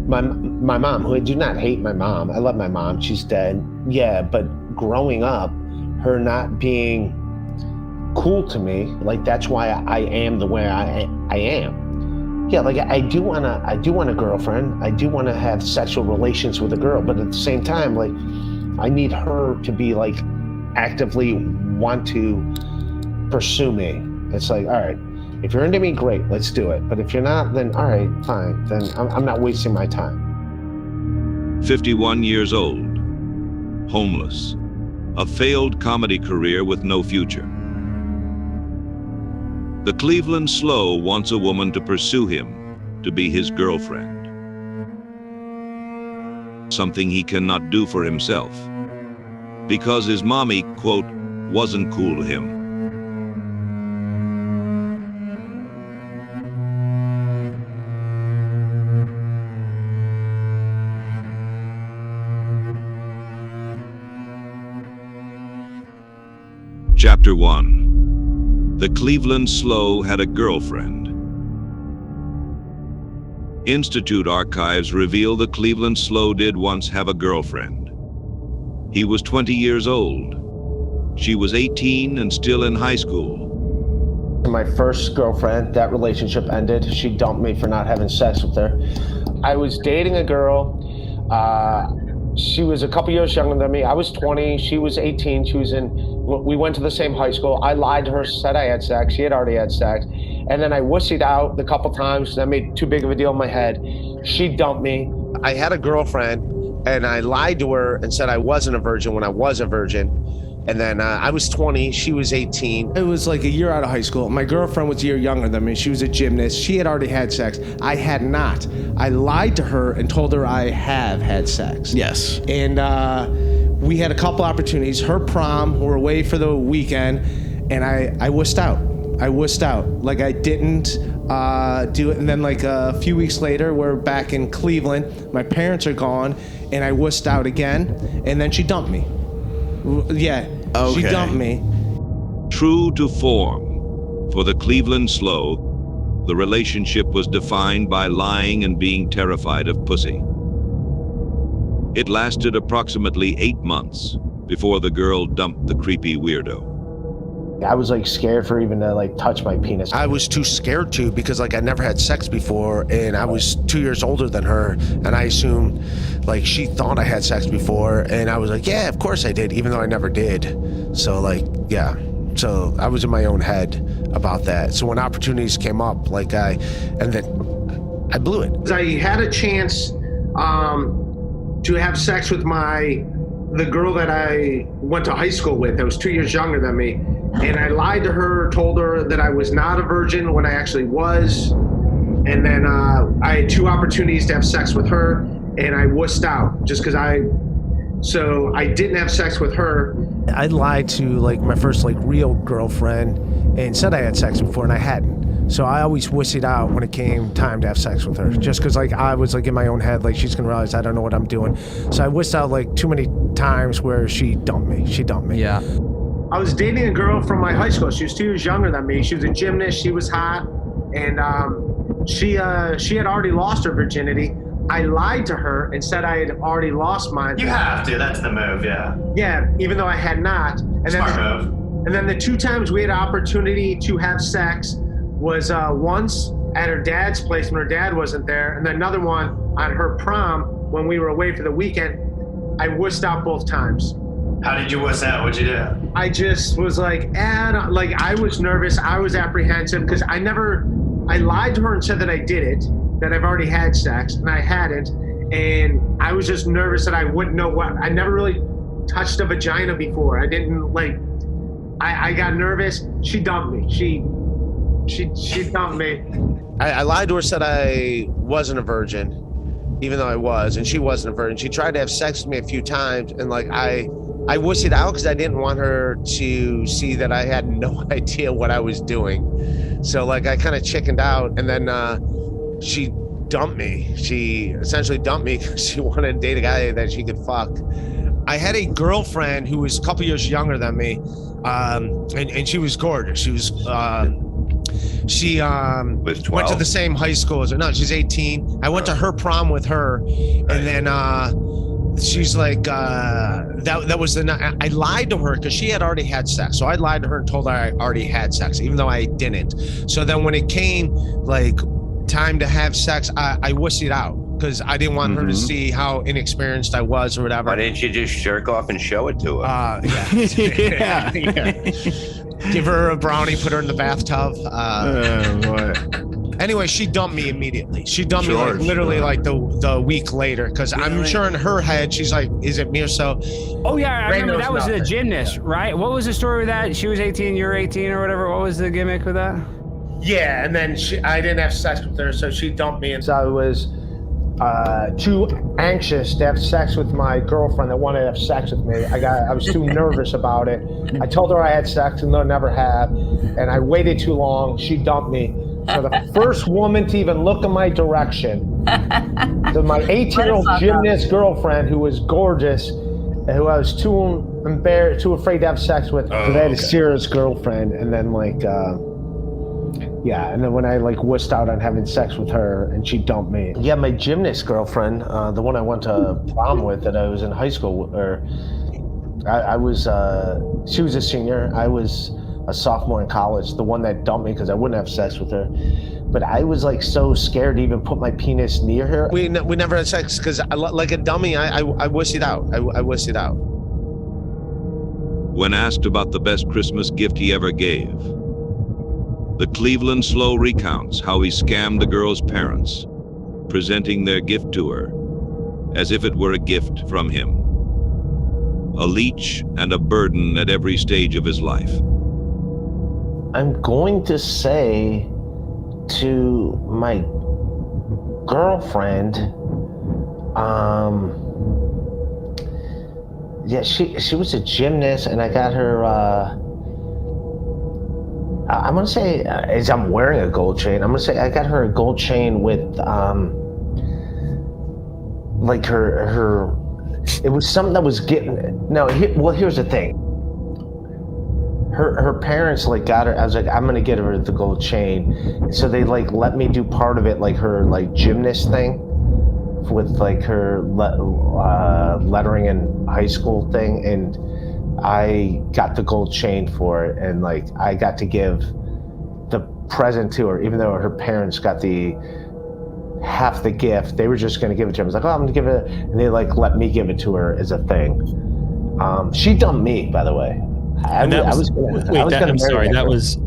my mom, who I do not hate my mom. I love my mom. She's dead. Yeah, but growing up, her not being cool to me, like that's why I am the way I am. Yeah, like I do want a girlfriend. I do want to have sexual relations with a girl, but at the same time, like I need her to be like actively want to pursue me. It's like, all right, if you're into me, great, let's do it. But if you're not, then all right, fine. Then I'm not wasting my time. 51 years old, homeless, a failed comedy career with no future. The Cleveland Slow wants a woman to pursue him, to be his girlfriend. Something he cannot do for himself, because his mommy, quote, wasn't cool to him. Chapter 1. The Cleveland Slow had a girlfriend. Institute archives reveal the Cleveland Slow did once have a girlfriend. He was 20 years old. She was 18 and still in high school. My first girlfriend, that relationship ended. She dumped me for not having sex with her. I was dating a girl. She was a couple years younger than me. I was 20, she was 18. We went to the same high school. I lied to her, said I had sex. She had already had sex. And then I wussied out the couple times. That made too big of a deal in my head. She dumped me. I had a girlfriend and I lied to her and said I wasn't a virgin when I was a virgin. And then I was 20, she was 18. It was like a year out of high school. My girlfriend was a year younger than me. She was a gymnast. She had already had sex. I had not. I lied to her and told her I have had sex. Yes. And we had a couple opportunities. Her prom, we're away for the weekend, and I wussed out. Like I didn't do it. And then like a few weeks later, we're back in Cleveland. My parents are gone, and I wussed out again, and then she dumped me. Yeah, okay. She dumped me. True to form, for the Cleveland Slow, the relationship was defined by lying and being terrified of pussy. It lasted approximately 8 months before the girl dumped the creepy weirdo. I was like scared for even to like touch my penis. I was too scared to because like I never had sex before and I was 2 years older than her and I assumed like she thought I had sex before and I was like, yeah, of course I did, even though I never did. So like, yeah. So I was in my own head about that. So when opportunities came up, like and then I blew it. I had a chance to have sex with the girl that I went to high school with that was 2 years younger than me. And I lied to her, told her that I was not a virgin when I actually was. And then I had 2 opportunities to have sex with her and I wussed out just because so I didn't have sex with her. I lied to like my first like real girlfriend and said I had sex before and I hadn't. So I always wussied out when it came time to have sex with her, just because like I was like in my own head, like she's gonna realize I don't know what I'm doing. So I wussed out like too many times where she dumped me. Yeah. I was dating a girl from my high school. She was 2 years younger than me. She was a gymnast. She was hot, and she had already lost her virginity. I lied to her and said I had already lost mine. You have to. That's the move. Yeah. Yeah, even though I had not. And Smart move. And then the 2 times we had opportunity to have sex was once at her dad's place when her dad wasn't there, and then another one on her prom when we were away for the weekend. I wussed out both times. How did you wuss out? What'd you do? I just was like, I was nervous. I was apprehensive because I lied to her and said that I did it, that I've already had sex, and I hadn't. And I was just nervous that I wouldn't know what. I never really touched a vagina before. I didn't I got nervous. She dumped me. She dumped me. I lied to her, said I wasn't a virgin, even though I was, and she wasn't a virgin. She tried to have sex with me a few times, and like I wussied out because I didn't want her to see that I had no idea what I was doing. So like I kind of chickened out, and then she dumped me. She essentially dumped me because she wanted to date a guy that she could fuck. I had a girlfriend who was a couple years younger than me, and she was gorgeous. She was She Was 12. went to the same high school as her. No, she's 18. I went to her prom with her, and then she's like, that was the night. I lied to her because she had already had sex. So I lied to her and told her I already had sex, even though I didn't. So then when it came like time to have sex, I wussied out because I didn't want her to see how inexperienced I was or whatever. Why didn't you just jerk off and show it to her? Yeah. Give her a brownie, put her in the bathtub. Anyway, she dumped me immediately. She dumped me like literally like the week later because I'm sure in her head she's like, "Is it me or so?" Oh yeah, I Ray remember knows that was the nothing. gymnast, right? What was the story with that? She was 18, you're 18 or whatever. What was the gimmick with that? Yeah, and then I didn't have sex with her, so she dumped me. And So I was too anxious to have sex with my girlfriend that wanted to have sex with me. I was too nervous about it. I told her I had sex and I never have, and I waited too long. She dumped me. So the first woman to even look in my direction, so my 18-year-old gymnast girlfriend who was gorgeous, and who I was too embarrassed, too afraid to have sex with. Because I had a serious girlfriend, and then like. Yeah, and then when I like wussed out on having sex with her and she dumped me. Yeah, my gymnast girlfriend, the one I went to prom with that I was in high school, or she was a senior, I was a sophomore in college, the one that dumped me because I wouldn't have sex with her. But I was like so scared to even put my penis near her. We never had sex because like a dummy, I wussied out. I wussied out. When asked about the best Christmas gift he ever gave, the Cleveland Slow recounts how he scammed the girl's parents, presenting their gift to her as if it were a gift from him. A leech and a burden at every stage of his life. I'm going to say to my girlfriend, yeah, she was a gymnast, and I got her, I'm gonna say, as I'm wearing a gold chain, I'm gonna say I got her a gold chain with, like her, it was something that was getting, here's the thing. Her parents like got her, I was like, I'm gonna get her the gold chain. So they like let me do part of it, like her like gymnast thing with like her lettering in high school thing. And I got the gold chain for it, and like I got to give the present to her, even though her parents got the half the gift. They were just gonna give it to her. I was like, oh, I'm gonna give it, and they like let me give it to her as a thing. She dumped me, by the way. I'm sorry, that was.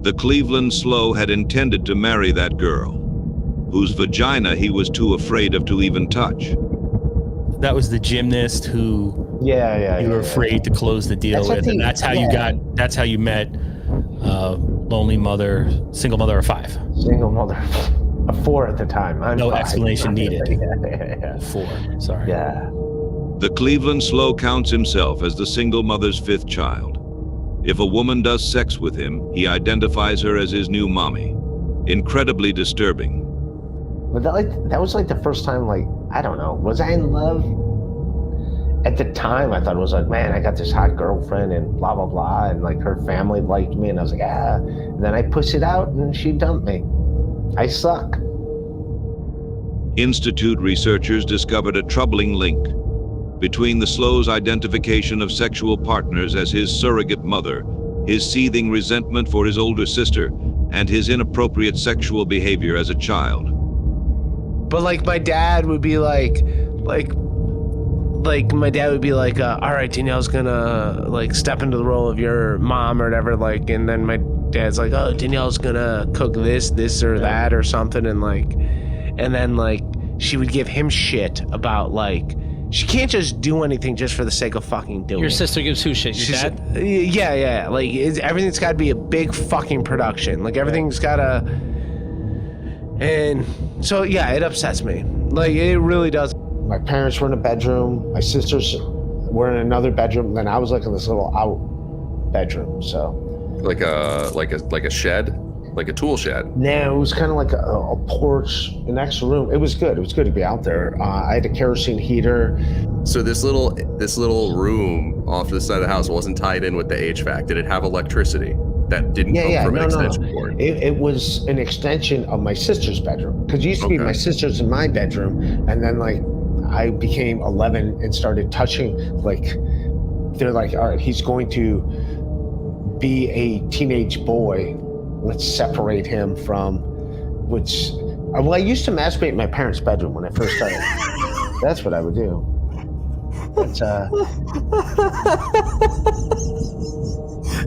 The Cleveland Slow had intended to marry that girl, whose vagina he was too afraid of to even touch. That was the gymnast who you were afraid to close the deal with, and that's how you met lonely mother, single mother of 5. Single mother of 4 at the time. No 5. explanation needed. Yeah. 4, sorry. Yeah. The Cleveland Slow counts himself as the single mother's 5th child. If a woman does sex with him, he identifies her as his new mommy. Incredibly disturbing. But that was like the first time, like, I don't know, was I in love? At the time, I thought it was like, man, I got this hot girlfriend and blah, blah, blah. And like her family liked me. And I was like, ah. And then I pussied out and she dumped me. I suck. Institute researchers discovered a troubling link between the Slow's identification of sexual partners as his surrogate mother, his seething resentment for his older sister, and his inappropriate sexual behavior as a child. But like my dad would be like my dad would be like, all right, Danielle's gonna like step into the role of your mom or whatever, like, and then my dad's like, oh, Danielle's gonna cook this or that or something, and then like she would give him shit about like, she can't just do anything just for the sake of fucking doing it. Your sister gives who shit? Your dad? Yeah. Like everything's got to be a big fucking production. Like everything's got to, and so yeah, it upsets me. Like it really does. My parents were in a bedroom. My sisters were in another bedroom. Then I was like in this little out bedroom. So like a shed. Like a tool shed? No, it was kind of like a porch, an extra room. It was good. It was good to be out there. I had a kerosene heater. So this little room off to the side of the house wasn't tied in with the HVAC. Did it have electricity? that didn't come from an extension cord. It was an extension of my sister's bedroom, because it used to be my sister's in my bedroom, and then like I became 11 and started touching. Like they're like, all right, he's going to be a teenage boy. Let's separate him from which. Well, I used to masturbate in my parents' bedroom when I first started. That's what I would do. But,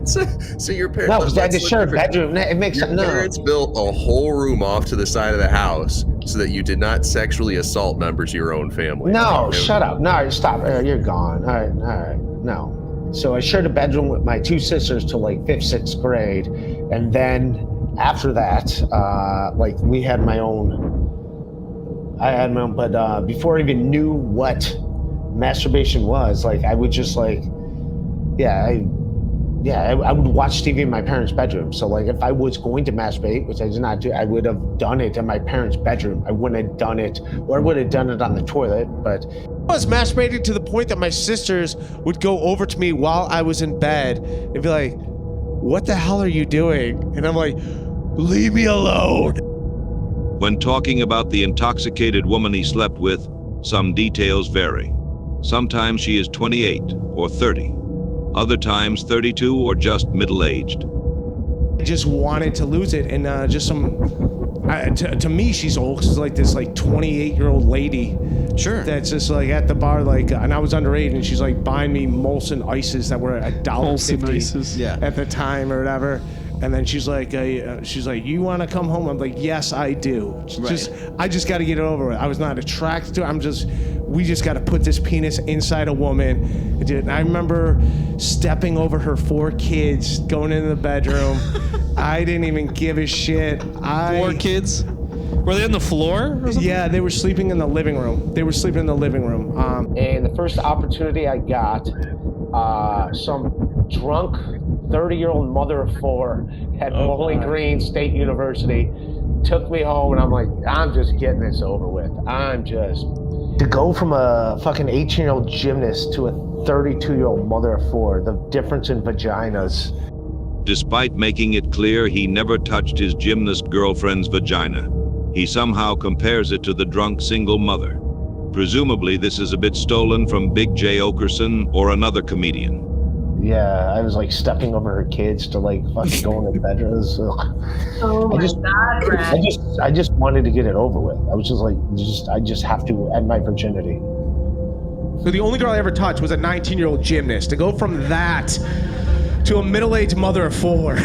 so your parents? No, because I just shared a bedroom. It makes your parents built a whole room off to the side of the house so that you did not sexually assault members of your own family. No, shut up. No, stop. You're gone. All right. No. So I shared a bedroom with my two sisters till like 5th, 6th grade, and then after that, like we had my own. I had my own, but before I even knew what masturbation was, like I would just like, I would watch TV in my parents' bedroom. So like if I was going to masturbate, which I did not do, I would have done it in my parents' bedroom. I wouldn't have done it, or I would have done it on the toilet, but. I was masturbating to the point that my sisters would go over to me while I was in bed and be like, what the hell are you doing? And I'm like, leave me alone. When talking about the intoxicated woman he slept with, some details vary. Sometimes she is 28 or 30. Other times 32 or just middle-aged. I just wanted to lose it, and just to me, she's old. She's like this 28-year-old lady. Sure. That's just like at the bar, like, and I was underage, and she's like buying me Molson Ices that were $1.50 at the time or whatever. And then she's like, you want to come home? I'm like, yes, I do. I just got to get it over with. I was not attracted to it. We just got to put this penis inside a woman. Dude, I remember stepping over her 4 kids, going into the bedroom. I didn't even give a shit. 4 kids? Were they on the floor? Yeah, they were sleeping in the living room. And the first opportunity I got, some drunk 30-year-old mother of 4 at Bowling Green State University took me home, and I'm like, I'm just getting this over with. To go from a fucking 18-year-old gymnast to a 32-year-old mother of 4, the difference in vaginas. Despite making it clear he never touched his gymnast girlfriend's vagina, he somehow compares it to the drunk single mother. Presumably this is a bit stolen from Big J. Okerson or another comedian. Yeah, I was like stepping over her kids to like fucking go in the bedrooms. I just wanted to get it over with. I was just like, I just have to end my virginity. So the only girl I ever touched was a 19-year-old gymnast. To go from that to a middle-aged mother of 4,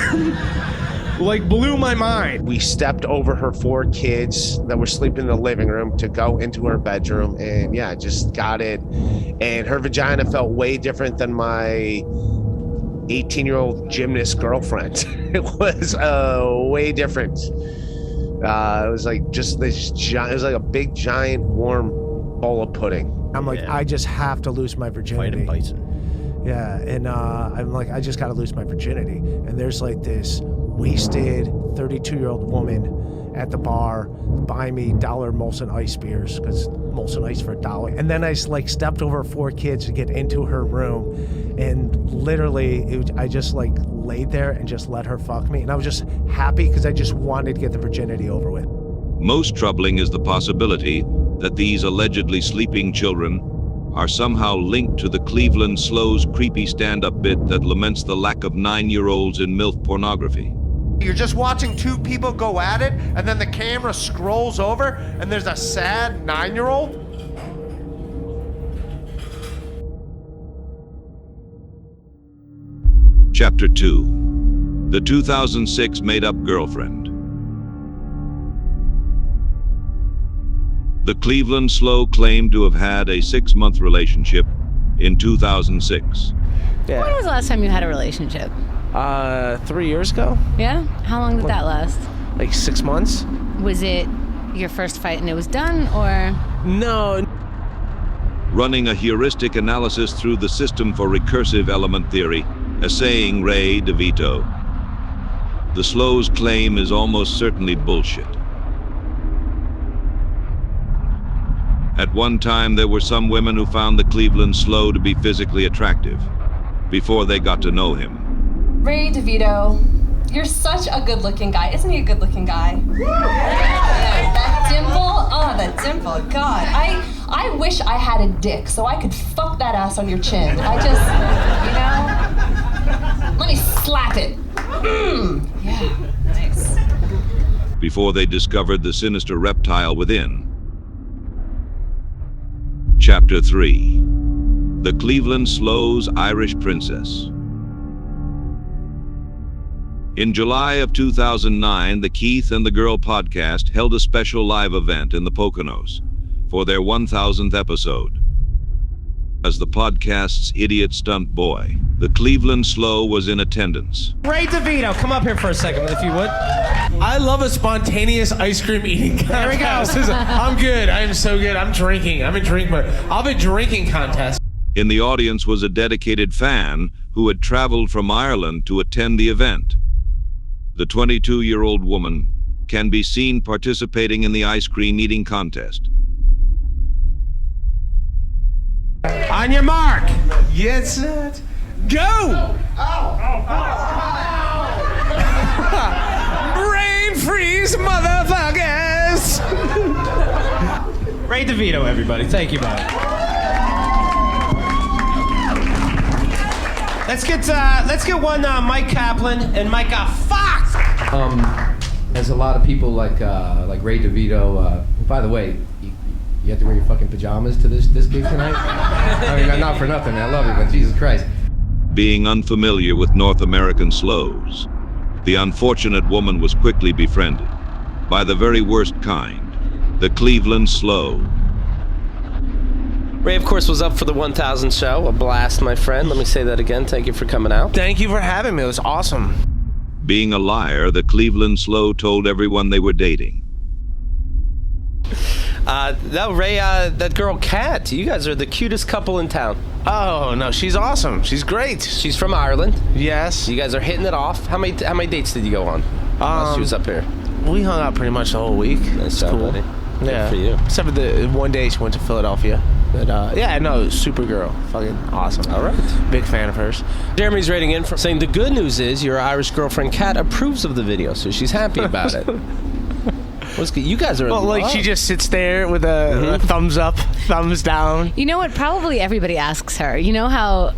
like blew my mind. We stepped over her 4 kids that were sleeping in the living room to go into her bedroom, and just got it. And her vagina felt way different than my 18-year-old gymnast girlfriend. It was way different. It was like just this giant, it was like a big giant warm bowl of pudding. I'm like, I just have to lose my virginity. Yeah, and I'm like, I just got to lose my virginity. And there's like this wasted 32-year-old woman at the bar buying me $1 Molson Ice beers, because Molson Ice for $1. And then I like stepped over 4 kids to get into her room, and literally I just like laid there and just let her fuck me. And I was just happy because I just wanted to get the virginity over with. Most troubling is the possibility that these allegedly sleeping children are somehow linked to the Cleveland Slow's creepy stand-up bit that laments the lack of 9-year-olds in MILF pornography. You're just watching 2 people go at it, and then the camera scrolls over, and there's a sad 9-year-old? Chapter 2. The 2006 Made-Up Girlfriend. The Cleveland Slow claimed to have had a 6-month relationship in 2006. Yeah. When was the last time you had a relationship? 3 years ago. Yeah? How long did that last? Like 6 months. Was it your first fight and it was done, or? No. Running a heuristic analysis through the system for recursive element theory, essaying Ray DeVito. The Slow's claim is almost certainly bullshit. At one time, there were some women who found the Cleveland Slow to be physically attractive before they got to know him. Ray DeVito You're such a good-looking guy. Isn't he a good-looking guy? Yeah, that dimple. Oh, that dimple. God, I wish I had a dick so I could fuck that ass on your chin. I just, let me slap it. Yeah, nice. Before they discovered the sinister reptile within. Chapter 3. The Cleveland Slows Irish Princess. In July of 2009, the Keith and the Girl podcast held a special live event in the Poconos for their 1000th episode. As the podcast's idiot stunt boy, the Cleveland Slow was in attendance. Ray DeVito, come up here for a second, if you would. I love a spontaneous ice cream eating contest. There we go. I'm good. I am so good. I'm drinking. I'm in drink mode. I'll be drinking contest. In the audience was a dedicated fan who had traveled from Ireland to attend the event. The 22-year-old woman can be seen participating in the ice cream eating contest. On your mark. Get set. Go. Brain freeze, motherfuckers. Ray DeVito, everybody. Thank you, buddy. Let's get one Mike Kaplan and Mike Fox. As a lot of people like Ray DeVito. By the way, you have to wear your fucking pajamas to this gig tonight. I mean, not for nothing. I love you, but Jesus Christ. Being unfamiliar with North American slows, the unfortunate woman was quickly befriended by the very worst kind, the Cleveland Slow. Ray, of course, was up for the 1000 show. A blast, my friend. Let me say that again. Thank you for coming out. Thank you for having me. It was awesome. Being a liar, the Cleveland Slow told everyone they were dating. No, Ray, that girl Kat, you guys are the cutest couple in town. Oh, no, she's awesome. She's great. She's from Ireland. Yes. You guys are hitting it off. How many dates did you go on while she was up here? We hung out pretty much the whole week. Nice job, cool. buddy. Yeah. Good for you. Except for the one day she went to Philadelphia. But yeah, no, super girl. Fucking awesome. All right. Big fan of hers. Jeremy's writing in saying the good news is your Irish girlfriend Kat approves of the video, so she's happy about it. What's good? You guys are in like love. she just sits there with a thumbs up, thumbs down. You know what? Probably everybody asks her. You know how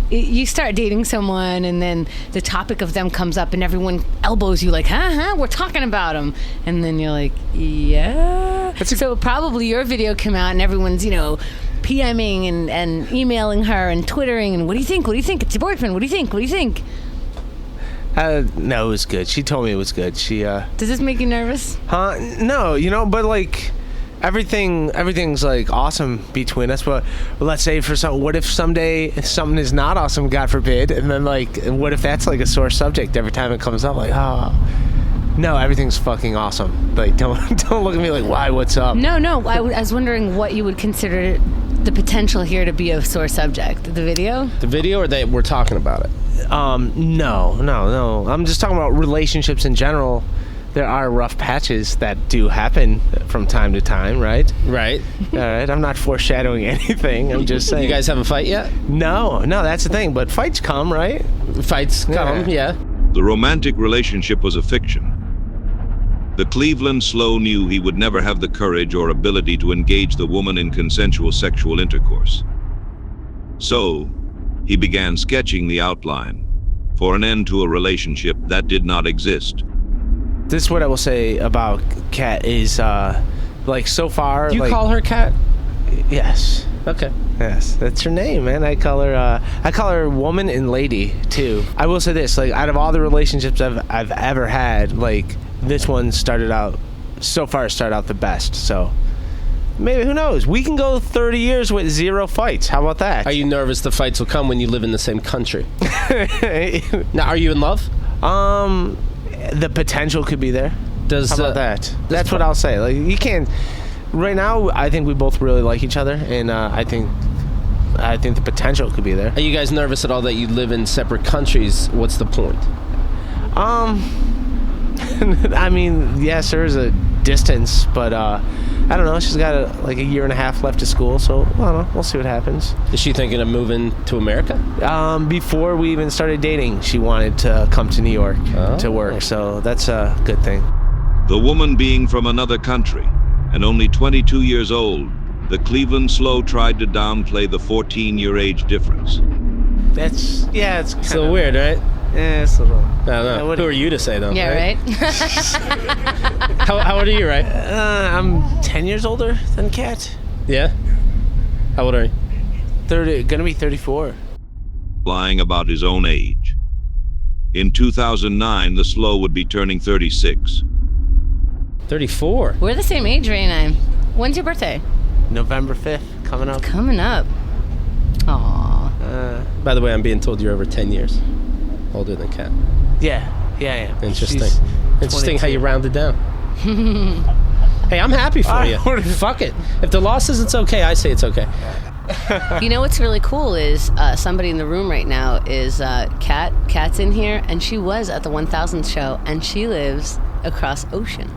you start dating someone and then the topic of them comes up and everyone elbows you like, we're talking about them. And then you're like, yeah. So probably your video came out and everyone's, PMing and emailing her and Twittering and what do you think? What do you think? It's your boyfriend. What do you think? What do you think? No, it was good. She told me it was good. She Does this make you nervous? No, but like everything's like awesome between us. But let's say what if someday something is not awesome, God forbid, and then like what if that's like a sore subject every time it comes up? Like, no, everything's fucking awesome. Like, don't look at me like, why? What's up? No. I was wondering what you would consider the potential here to be a sore subject. The video? The video, or we're talking about it? No. I'm just talking about relationships in general. There are rough patches that do happen from time to time, right? Right. All right. I'm not foreshadowing anything. I'm just saying. You guys have a fight yet? No, that's the thing. But fights come, right? Fights come, yeah. The romantic relationship was a fiction. The Cleveland Slow knew he would never have the courage or ability to engage the woman in consensual sexual intercourse. So, he began sketching the outline for an end to a relationship that did not exist. This is what I will say about Kat is, like, so far... Do you like, call her Kat? Yes. Okay. Yes, that's her name, man. I call her woman and lady, too. I will say this, like, out of all the relationships I've ever had, like, this one started out the best, so... Maybe, who knows? We can go 30 years with 0 fights. How about that? Are you nervous the fights will come when you live in the same country? Now, are you in love? The potential could be there. How about that? That's what I'll say. Like, you can't... Right now, I think we both really like each other, and I think the potential could be there. Are you guys nervous at all that you live in separate countries? What's the point? I mean, yes, there is a distance, but I don't know. She's got like a year and a half left of school, so I don't know. We'll see what happens. Is she thinking of moving to America? Before we even started dating, she wanted to come to New York to work, so that's a good thing. The woman being from another country and only 22 years old, the Cleveland Slow tried to downplay the 14-year age difference. It's so weird, right? Yeah, it's a little. I don't know. Who are you to say, though? Yeah, right? How old are you, right? I'm 10 years older than Kat. Yeah? How old are you? 30, gonna be 34. Lying about his own age. In 2009, the Slow would be turning 36. 34? We're the same age, Ray and I. When's your birthday? November 5th, coming up. Coming up. Aww. By the way, I'm being told you're over 10 years older than Kat. Yeah. Interesting. She's Interesting 22. how you rounded down. Hey, I'm happy for you. Fuck it. If the loss says it's okay, I say it's okay. You know what's really cool is somebody in the room right now is Kat. Kat's in here, and she was at the 1000th show, and she lives across ocean.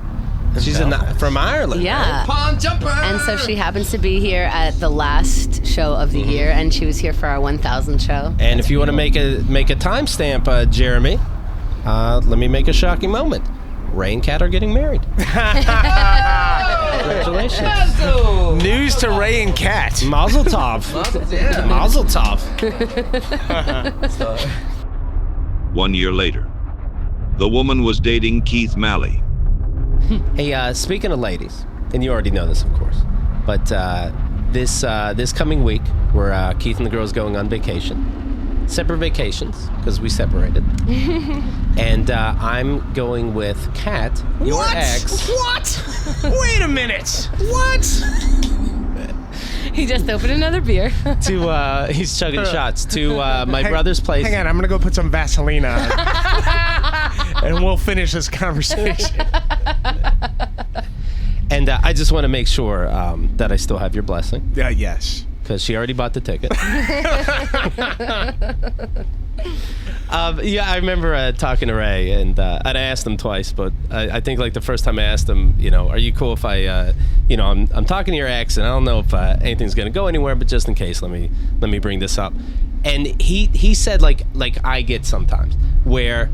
She's from Ireland. Yeah. Right? Pond jumper. And so she happens to be here at the last show of the year, and she was here for our 1000th show. And if you want to make a timestamp, Jeremy, let me make a shocking moment. Ray and Kat are getting married. Congratulations. News to Ray and Kat. Mazel tov. Mazel tov. 1 year later, the woman was dating Keith Malley. Hey, speaking of ladies, and you already know this, of course, but this coming week, where Keith and the girls going on vacation, separate vacations because we separated, and I'm going with Kat, your ex. What? Wait a minute. What? He just opened another beer. He's chugging shots to my brother's place. Hang on, I'm gonna go put some Vaseline on, and we'll finish this conversation. And I just want to make sure that I still have your blessing. Yes. Because she already bought the ticket. Yeah, I remember talking to Ray, and I'd asked him twice, but I think like the first time I asked him, are you cool if I, I'm talking to your ex, and I don't know if anything's gonna go anywhere, but just in case, let me bring this up. And he said like I get sometimes where,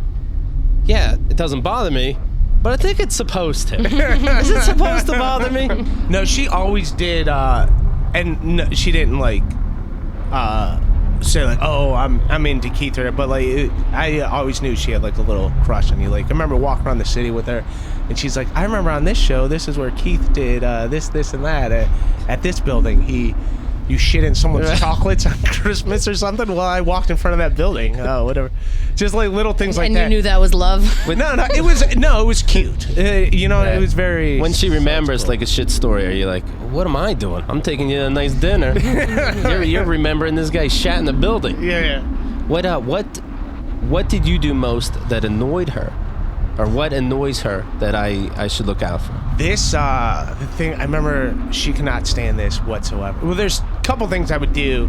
yeah, it doesn't bother me, but I think it's supposed to. Is it supposed to bother me? No, she always did, and no, she didn't say like, oh, I'm into Keith, but like I always knew she had like a little crush on you. Like I remember walking around the city with her, and she's like, I remember on this show, this is where Keith did this, and that at this building. You shit in someone's chocolates on Christmas or something? Well, I walked in front of that building. Oh, whatever. Just like little things like that. And you knew that was love? No, it was cute. It was very... When she remembers like a shit story, are you like, what am I doing? I'm taking you to a nice dinner. you're remembering this guy shat in the building. Yeah. What did you do most that annoyed her? Or what annoys her that I should look out for? This, the thing, I remember she cannot stand this whatsoever. Well, there's a couple things I would do.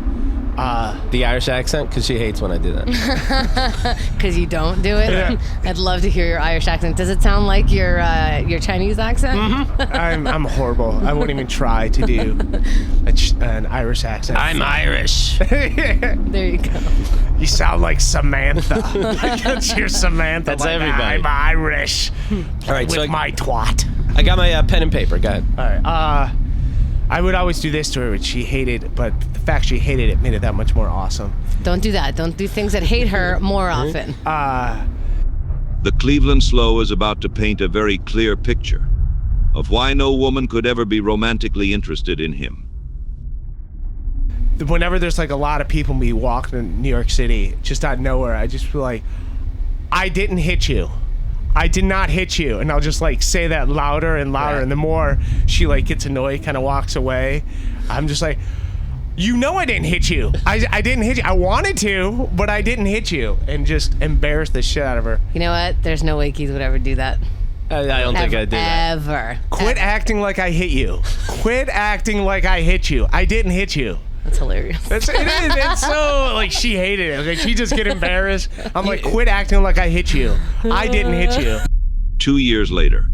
The Irish accent? Because she hates when I do that. Because you don't do it? Yeah. I'd love to hear your Irish accent. Does it sound like your Chinese accent? Mm-hmm. I'm horrible. I won't even try to do an Irish accent. I'm Irish. There you go. You sound like Samantha. That's your Samantha. That's like, everybody. I'm Irish. All right, with so my twat. I got my pen and paper. Go ahead. All right. I would always do this to her, which she hated, but the fact she hated it made it that much more awesome. Don't do that. Don't do things that hate her more often. The Cleveland Slow is about to paint a very clear picture of why no woman could ever be romantically interested in him. Whenever there's like a lot of people me walking in New York City, just out of nowhere, I just feel like, I didn't hit you. I did not hit you. And I'll just like say that louder and louder. Right. And the more she like gets annoyed, kind of walks away, I'm just like, I didn't hit you. I didn't hit you. I wanted to, but I didn't hit you. And just embarrass the shit out of her. You know what? There's no way Keith would ever do that. I don't think I do that. Ever. Quit acting like I hit you. Quit acting like I hit you. I didn't hit you. That's hilarious. It is. It's so, like, she hated it. Like, she just get embarrassed. I'm like, quit acting like I hit you. I didn't hit you. 2 years later,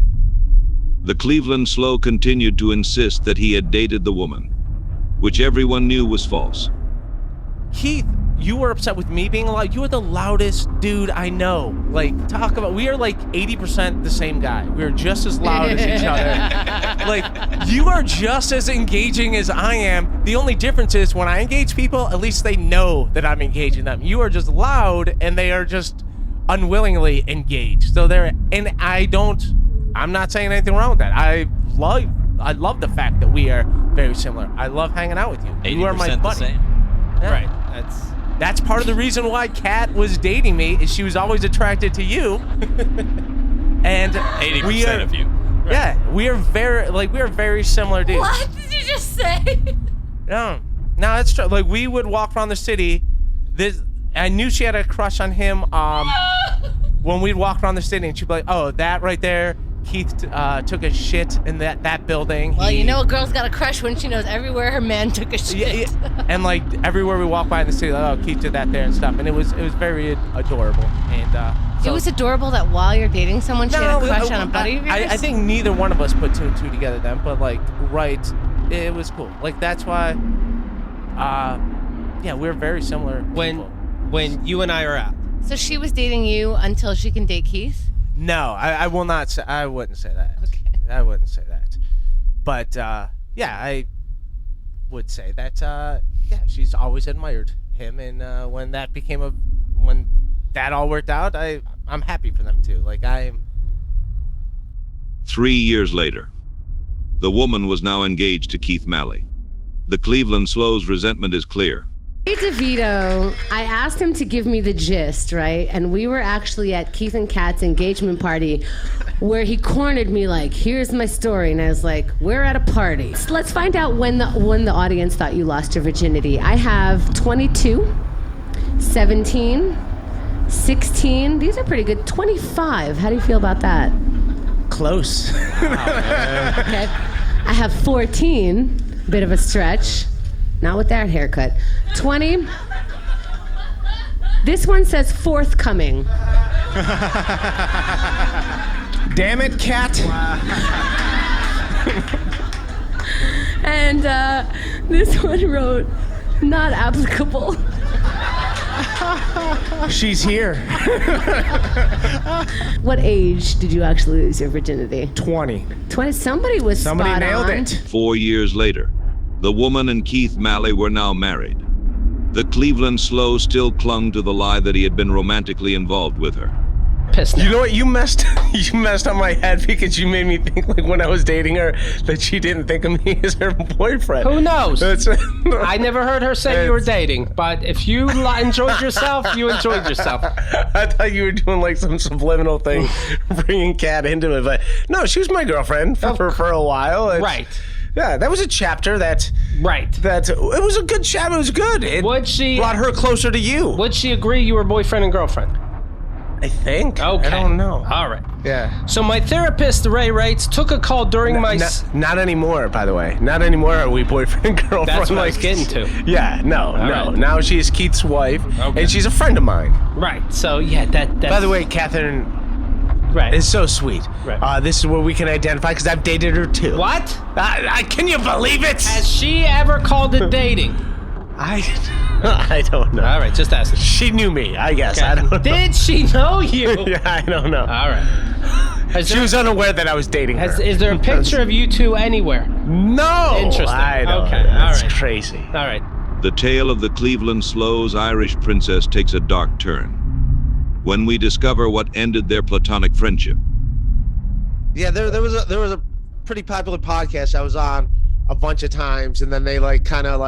The Cleveland Slow continued to insist that he had dated the woman, which everyone knew was false. Keith, you were upset with me being loud. You are the loudest dude I know. Like, talk about, we are like 80% the same guy. We are just as loud as each other. Like, you are just as engaging as I am. The only difference is when I engage people, at least they know that I'm engaging them. You are just loud and they are just unwillingly engaged. So I'm not saying anything wrong with that. I love the fact that we are very similar. I love hanging out with you. You are my buddy. The same. Yeah. Right. That's part of the reason why Kat was dating me, is she was always attracted to you. And 80% of you. Right. Yeah, we are very similar dudes. What did you just say? No, it's true. Like, we would walk around the city. I knew she had a crush on him when we'd walk around the city, and she'd be like, "Oh, that right there, Keith took a shit in that building." Well, you know a girl's got a crush when she knows everywhere her man took a shit. Yeah. And like everywhere we walk by in the city, like, oh, Keith did that there and stuff, and it was very adorable. And it was adorable that while you're dating someone, she had a crush on a buddy of yours. I think neither one of us put two and two together then, but like, it was cool. Like, that's why, we're very similar. When you and I are out. So she was dating you until she can date Keith? No, I will not say. I wouldn't say that. Okay. I wouldn't say that. But I would say that she's always admired him, and when that all worked out, I'm happy for them too. Like, I'm. 3 years later, the woman was now engaged to Keith Malley. The Cleveland Slow's resentment is clear. Ray DeVito, I asked him to give me the gist, right? And we were actually at Keith and Kat's engagement party where he cornered me like, here's my story. And I was like, we're at a party. So let's find out when the audience thought you lost your virginity. I have 22, 17, 16. These are pretty good. 25. How do you feel about that? Close. Okay. I have 14. Bit of a stretch. Not with that haircut. 20. This one says forthcoming. Damn it, Kat. And this one wrote, not applicable. She's here. What age did you actually lose your virginity? 20. 20. Somebody nailed on. it. 4 years later, the woman and Keith Malley were now married. The Cleveland Slow still clung to the lie that he had been romantically involved with her. Pissed now. You know what? You messed up my head because you made me think, like, when I was dating her, that she didn't think of me as her boyfriend. Who knows? I never heard her say you were dating, but if you enjoyed yourself, you enjoyed yourself. I thought you were doing like some subliminal thing, bringing Kat into it, but no, she was my girlfriend for a while. Right. Yeah, that was a chapter that it was a good chapter. It was good. It brought her closer to you. Would she agree you were boyfriend and girlfriend? I think. Okay. I don't know. All right. Yeah. So my therapist, Ray writes, took a call during not anymore, by the way. Not anymore are we boyfriend and girlfriend. That's what I was getting to. Yeah, no. Right. Now she's Keith's wife, and she's a friend of mine. Right. So, yeah, that's... By the way, Catherine is so sweet. Right. This is where we can identify, because I've dated her too. What? Can you believe it? Has she ever called it dating? I don't know. All right, just ask her. She knew me, I guess. Okay. I don't know. Did she know you? Yeah, I don't know. All right. She was unaware that I was dating her. Is there a picture of you two anywhere? No. Interesting. I don't. Okay. That's all right. crazy. All right. The tale of the Cleveland Slow's Irish princess takes a dark turn when we discover what ended their platonic friendship. Yeah, there was a pretty popular podcast I was on a bunch of times, and then they kind of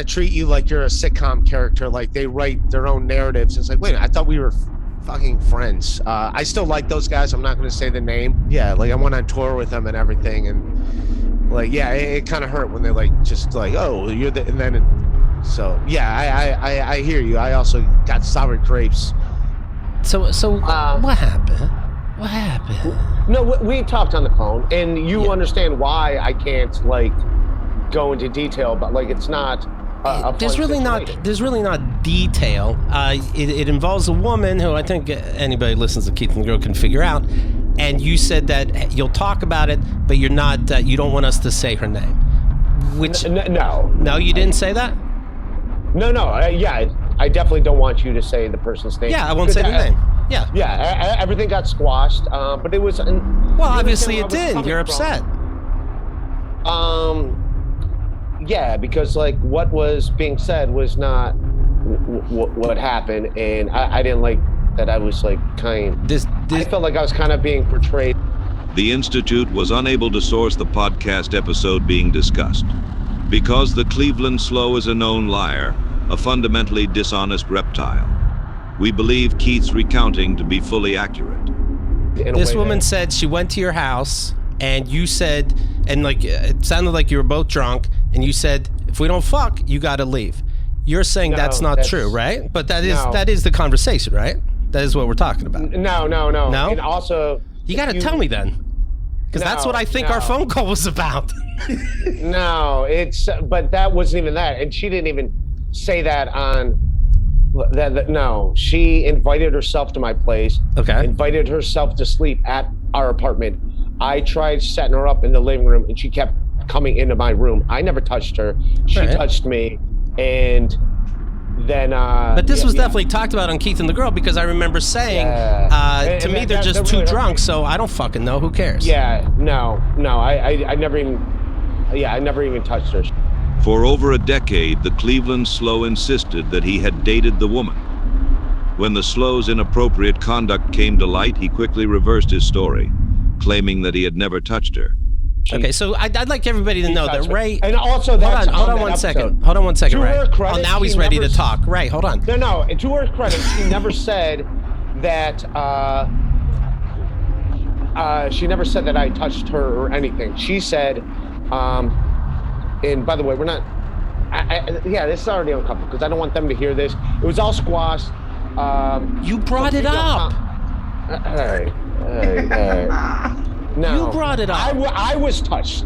treat you like you're a sitcom character. Like, they write their own narratives. It's like, wait, I thought we were fucking friends. I still like those guys. I'm not going to say the name. Yeah, like, I went on tour with them and everything, and like, yeah, it kind of hurt when they oh, you're the, and then so yeah, I hear you. I also got sour grapes. So what happened? What happened? No, we talked on the phone, and you understand why I can't go into detail, but it's not there's really not detail. It involves a woman who I think anybody who listens to Keith and the Girl can figure out, and you said that you'll talk about it, but you're not. You don't want us to say her name. Which no, you didn't say that. No. Yeah, I definitely don't want you to say the person's name. Yeah, I won't say the name. Yeah. Yeah, everything got squashed, but it was. Well, obviously it did. You're upset. Yeah, because like what was being said was not what happened, and I didn't like that. I was like I felt like I was kind of being portrayed. The Institute was unable to source the podcast episode being discussed. Because the Cleveland Slow is a known liar, a fundamentally dishonest reptile. We believe Keith's recounting to be fully accurate. This woman said she went to your house, and you said, and like it sounded like you were both drunk, and you said, if we don't fuck, you gotta leave. You're saying that's not true, right? But that is the conversation, right? That is what we're talking about. No. No? And also, you gotta tell me then. Because that's what I think our phone call was about. No, but that wasn't even that. And she didn't even say that on that. No, she invited herself to my place. Okay. Invited herself to sleep at our apartment. I tried setting her up in the living room, and she kept coming into my room. I never touched her. She touched me, and then. But this was definitely talked about on Keith and the Girl, because I remember saying, to me, they're just too drunk, so I don't fucking know. Who cares? Yeah, no. I never even. Yeah, I never even touched her. For over a decade, the Cleveland Slow insisted that he had dated the woman. When the Slow's inappropriate conduct came to light, he quickly reversed his story, claiming that he had never touched her. Okay, so I'd like everybody to know that Ray. And also, that's hold on 1 second. Hold on 1 second, Ray. Credit, now he's ready to talk. Ray, hold on. No. And to her credit, she never said that. She never said that I touched her or anything. She said, and by the way, we're not. This is already uncomfortable because I don't want them to hear this. It was all squashed. You brought it up. All right. No, you brought it up. I was touched.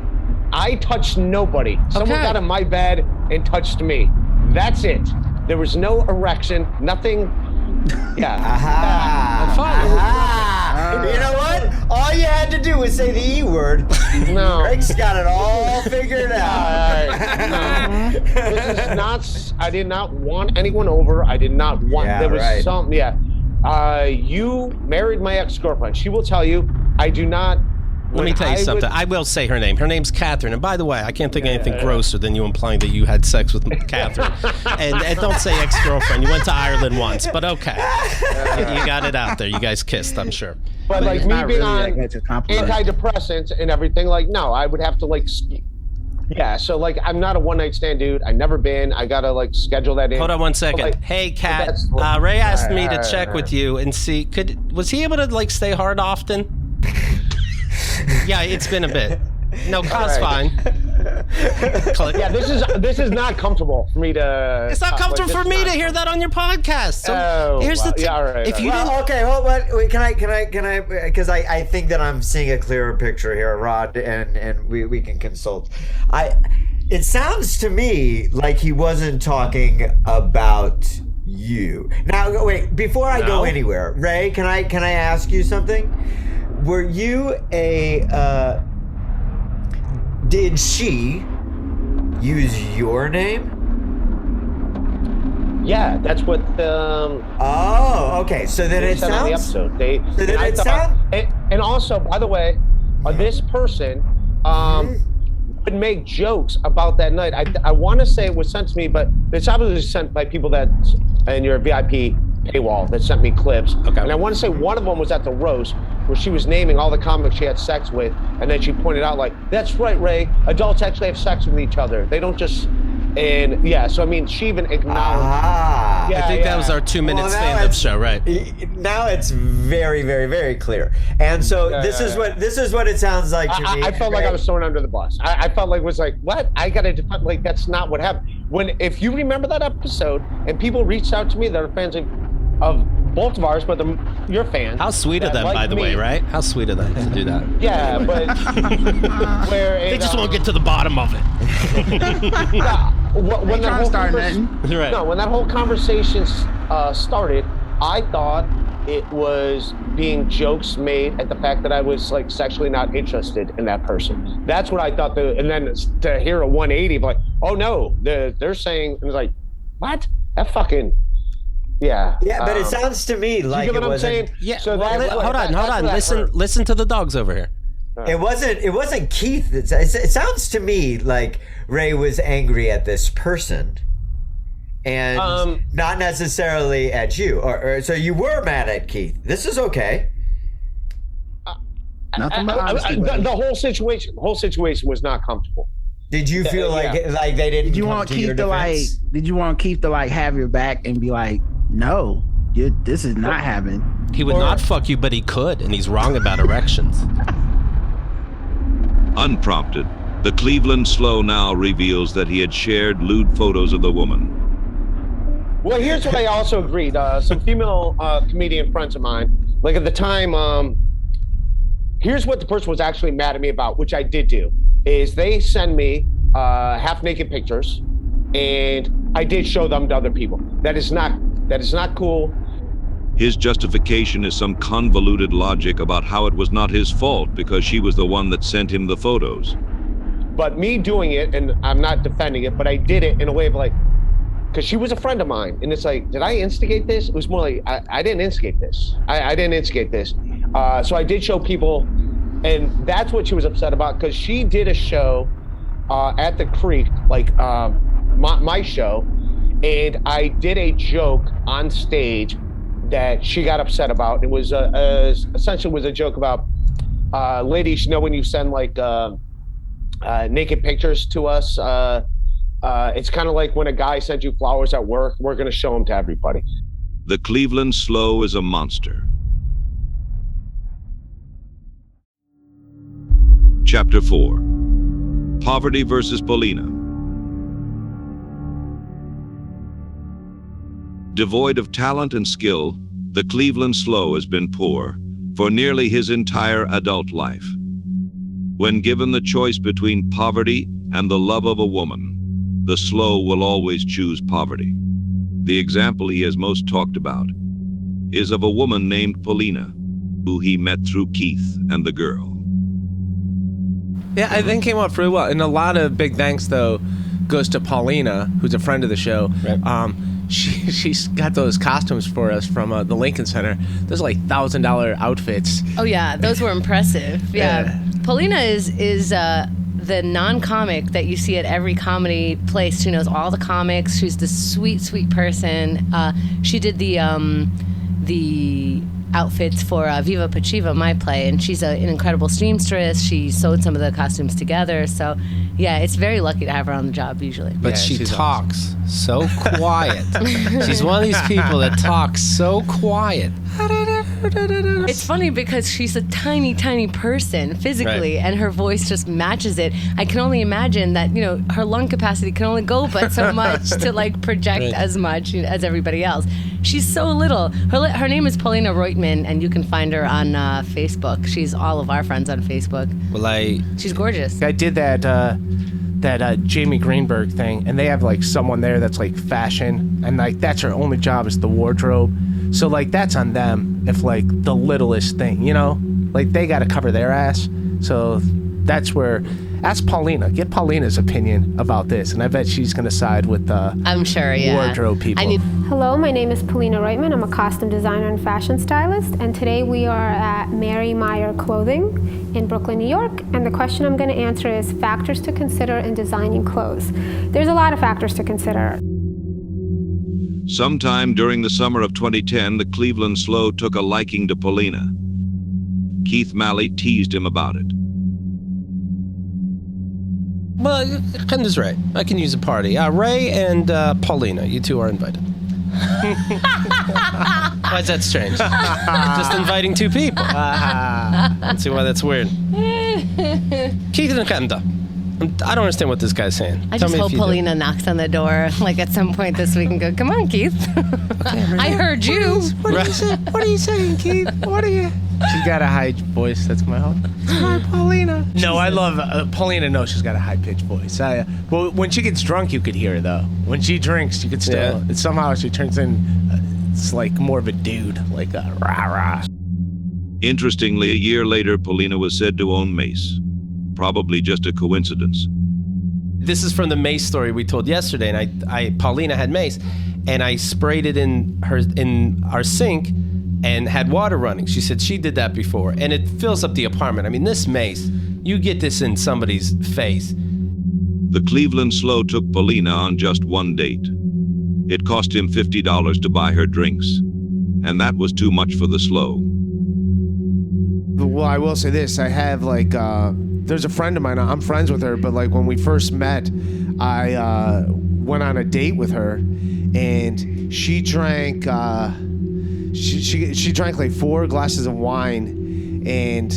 I touched nobody. Someone got in my bed and touched me. That's it. There was no erection, nothing. Yeah. I'm fine. You know what? All you had to do was say the E word. No. Greg's got it all figured out. No. This is not. I did not want anyone over. I did not want. Yeah, there was right. some. Yeah. You married my ex-girlfriend. She will tell you. I do not. Let me tell you something. I will say her name. Her name's Catherine. And by the way, I can't think of anything grosser than you implying that you had sex with Catherine. and don't say ex-girlfriend. You went to Ireland once, but okay. You got it out there. You guys kissed, I'm sure. But like me being on antidepressants and everything, like, no, I would have to like, yeah. So like, I'm not a one-night stand dude. I've never been. I gotta like schedule that in. Hold on 1 second. Like, hey, Kat. Ray asked me to check with you and see. Was he able to like stay hard often? Yeah, it's been a bit. No, Kat's fine. Yeah, this is not comfortable for me to. It's not comfortable for me to hear that on your podcast. So here's the thing. Yeah, all right. If you okay, hold on. Wait, can I? Because I think that I'm seeing a clearer picture here, Rod, and we can consult. It sounds to me like he wasn't talking about you. Now, wait. Before I go anywhere, Ray, can I ask you something? Were you did she use your name? Yeah, that's what. Oh, okay. So then it sounds. On the episode. And also, by the way, this person would make jokes about that night. I want to say it was sent to me, but it's obviously sent by people that in your VIP paywall that sent me clips. Okay. And I want to say one of them was at the roast where she was naming all the comics she had sex with, and then she pointed out like, "That's right, Ray. Adults actually have sex with each other. They don't just." And yeah, so I mean, she even acknowledged. I think that was our 2-minute stand-up show, right? Now it's very, very, very clear. And so this is what it sounds like to me. I felt like I was thrown under the bus. I felt like it was like, what? I got to defend, like that's not what happened. If you remember that episode, and people reached out to me that are fans of both of ours, but your fans. How sweet of them, by the way, right? How sweet of them to do that. Yeah, but where they just won't get to the bottom of it. When that whole conversation started, I thought it was being jokes made at the fact that I was like sexually not interested in that person. That's what I thought. And then to hear a 180, like, oh no, they're saying, it was like, what? That fucking, yeah. Yeah, but it sounds to me like you get it what I'm saying? wasn't. Yeah. So Hold on. Listen to the dogs over here. It wasn't Keith. It sounds to me like Ray was angry at this person, and not necessarily at you. Or so you were mad at Keith. This is okay. Nothing but honesty, the whole situation was not comfortable. Did you feel like they didn't? Did you want Keith to like? Did you want Keith to like have your back and be like, no, this is not happening? He would not fuck you, but he could, and he's wrong about erections. Unprompted, the Cleveland Slow now reveals that he had shared lewd photos of the woman. Well, here's what I also agreed. Some female comedian friends of mine, like at the time, here's what the person was actually mad at me about, which I did do, is they send me half-naked pictures, and I did show them to other people. That is not cool. His justification is some convoluted logic about how it was not his fault because she was the one that sent him the photos. But me doing it, and I'm not defending it, but I did it in a way of like, because she was a friend of mine, and it's like, did I instigate this? It was more like, I didn't instigate this. I didn't instigate this. So I did show people, and that's what she was upset about, because she did a show at the Creek, like my show, and I did a joke on stage that she got upset about. It was essentially was a joke about ladies, you know, when you send like naked pictures to us, it's kind of like when a guy sends you flowers at work, we're going to show them to everybody. The Cleveland Slow is a monster. Chapter 4. Poverty versus Polina. Devoid of talent and skill, the Cleveland Slow has been poor for nearly his entire adult life. When given the choice between poverty and the love of a woman, the Slow will always choose poverty. The example he has most talked about is of a woman named Polina, who he met through Keith and the girl. Yeah, I think it came off really well. And a lot of big thanks, though, goes to Polina, who's a friend of the show. Right. She's got those costumes for us from the Lincoln Center. Those are like $1,000 outfits. Oh yeah, those were impressive. Yeah, Polina is the non-comic that you see at every comedy place. She knows all the comics. She's the sweet person. She did the outfits for Viva Pachiva, my play, and she's an incredible seamstress. She sewed some of the costumes together. So, yeah, it's very lucky to have her on the job usually. But she talks so quiet. She's one of these people that talks so quiet. It's funny because she's a tiny person physically, and her voice just matches it. I can only imagine that, you know, her lung capacity can only go but so much to like project as much as everybody else. She's so little. Her name is Polina Reutman, and you can find her on Facebook. She's all of our friends on Facebook. Well, she's gorgeous. I did that Jamie Greenberg thing, and they have like someone there that's like fashion, and like that's her only job is the wardrobe. So like that's on them if like the littlest thing, you know, like they got to cover their ass. So that's where. Ask Polina. Get Paulina's opinion about this, and I bet she's going to side with the I'm sure, wardrobe people. Hello, my name is Polina Reutman. I'm a costume designer and fashion stylist, and today we are at Mary Meyer Clothing in Brooklyn, New York, and the question I'm going to answer is factors to consider in designing clothes. There's a lot of factors to consider. Sometime during the summer of 2010, the Cleveland Slow took a liking to Polina. Keith Malley teased him about it. Well, Kendra's right. I can use a party. Ray and Polina, you two are invited. Why is that strange? Just inviting two people. Let's see why that's weird. Keith and Kendra. I don't understand what this guy's saying. I just hope Polina knocks on the door like at some point this week and go, come on, Keith. I heard you. What are you saying, Keith? What are you? She's got a high voice. That's my hope. Hi, Polina. No, I love Polina. No, she's got a high-pitched voice. Well, when she gets drunk, you could hear her, though. When she drinks, you could still... Yeah. Somehow she turns in... it's like more of a dude, like a rah-rah. Interestingly, a year later, Polina was said to own mace. Probably just a coincidence. This is from the mace story we told yesterday, and Polina had mace, and I sprayed it in our sink and had water running. She said she did that before, and it fills up the apartment. I mean, this mace, you get this in somebody's face. The Cleveland Slow took Polina on just one date. It cost him $50 to buy her drinks, and that was too much for the Slow. Well, I will say this. I have there's a friend of mine. I'm friends with her, but like when we first met, I went on a date with her, and she drank she drank like 4 glasses of wine, and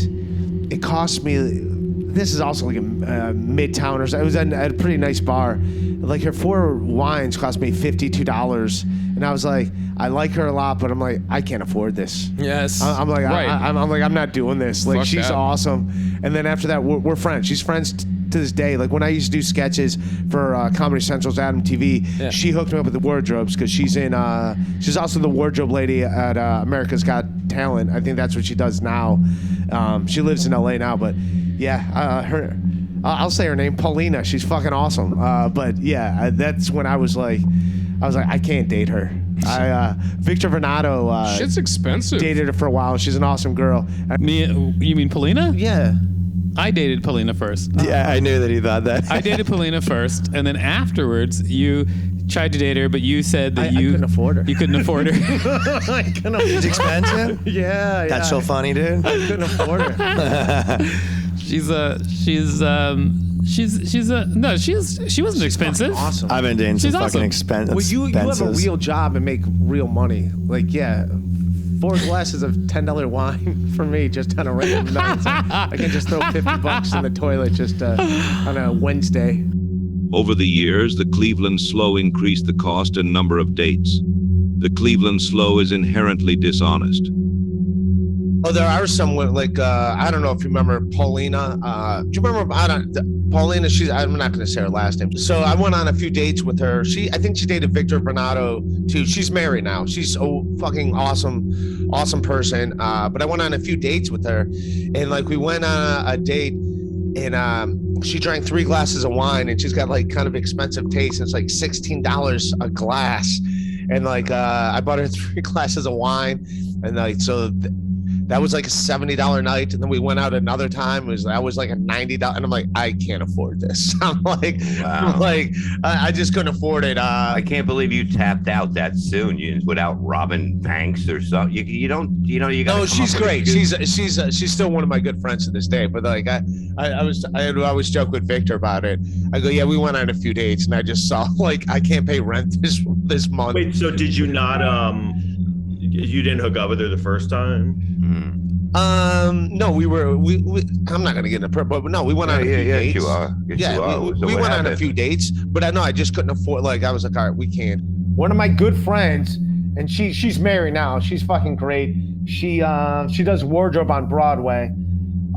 it cost me. This is also like a Midtown or something. It was at a pretty nice bar. Like her 4 wines cost me $52, and I was like, I like her a lot, but I'm like, I can't afford this. Yes. I'm like, right. I'm not doing this. Like, Fuck she's that. awesome. And then after that, we're friends. She's friends to this day. Like when I used to do sketches for Comedy Central's Adam TV, she hooked me up with the wardrobes because she's also the wardrobe lady at America's Got Talent. I think that's what she does now. She lives in LA now, but yeah, I'll say her name, Polina. She's fucking awesome. But yeah, that's when I was like, I can't date her. Victor Venato. Shit's expensive. Dated her for a while. She's an awesome girl. You mean Polina? Yeah. I dated Polina first. Yeah, I knew that he thought that. I dated Polina first, and then afterwards, you tried to date her, but you said that I couldn't afford her. You couldn't afford her. I couldn't afford It's expensive? Yeah. That's so funny, dude. I couldn't afford her. She wasn't expensive. Awesome. I've been dating some She's fucking awesome. expensive. Well, you have a real job and make real money. Like, yeah, 4 glasses of $10 wine for me just on a random night. So I can just throw $50 in the toilet just on a Wednesday. Over the years, the Cleveland Slow increased the cost and number of dates. The Cleveland Slow is inherently dishonest. Oh, there are some like I don't know if you remember Polina. Do you remember Polina? I'm not going to say her last name. So I went on a few dates with her. I think she dated Victor Venato too. She's married now. She's a fucking awesome person. But I went on a few dates with her, and like we went on a date, and she drank 3 glasses of wine, and she's got like kind of expensive taste. And it's like $16 a glass, and like I bought her 3 glasses of wine, and like so. That was like a $70 night, and then we went out another time. That was like a $90, and I'm like, I can't afford this. I'm like, I just couldn't afford it. I can't believe you tapped out that soon. Without robbing banks or something. You don't. You got. No, she's great. She's still one of my good friends to this day. But like I always joke with Victor about it. I go, yeah, we went on a few dates, and I just saw like I can't pay rent this month. Wait, so did you not? You didn't hook up with her the first time? No, we I'm not gonna get into it, but no, we went on a few dates. You are. We went on a few dates, but I know I just couldn't afford. Like I was like, all right, we can't. One of my good friends, and she's married now. She's fucking great. She does wardrobe on Broadway.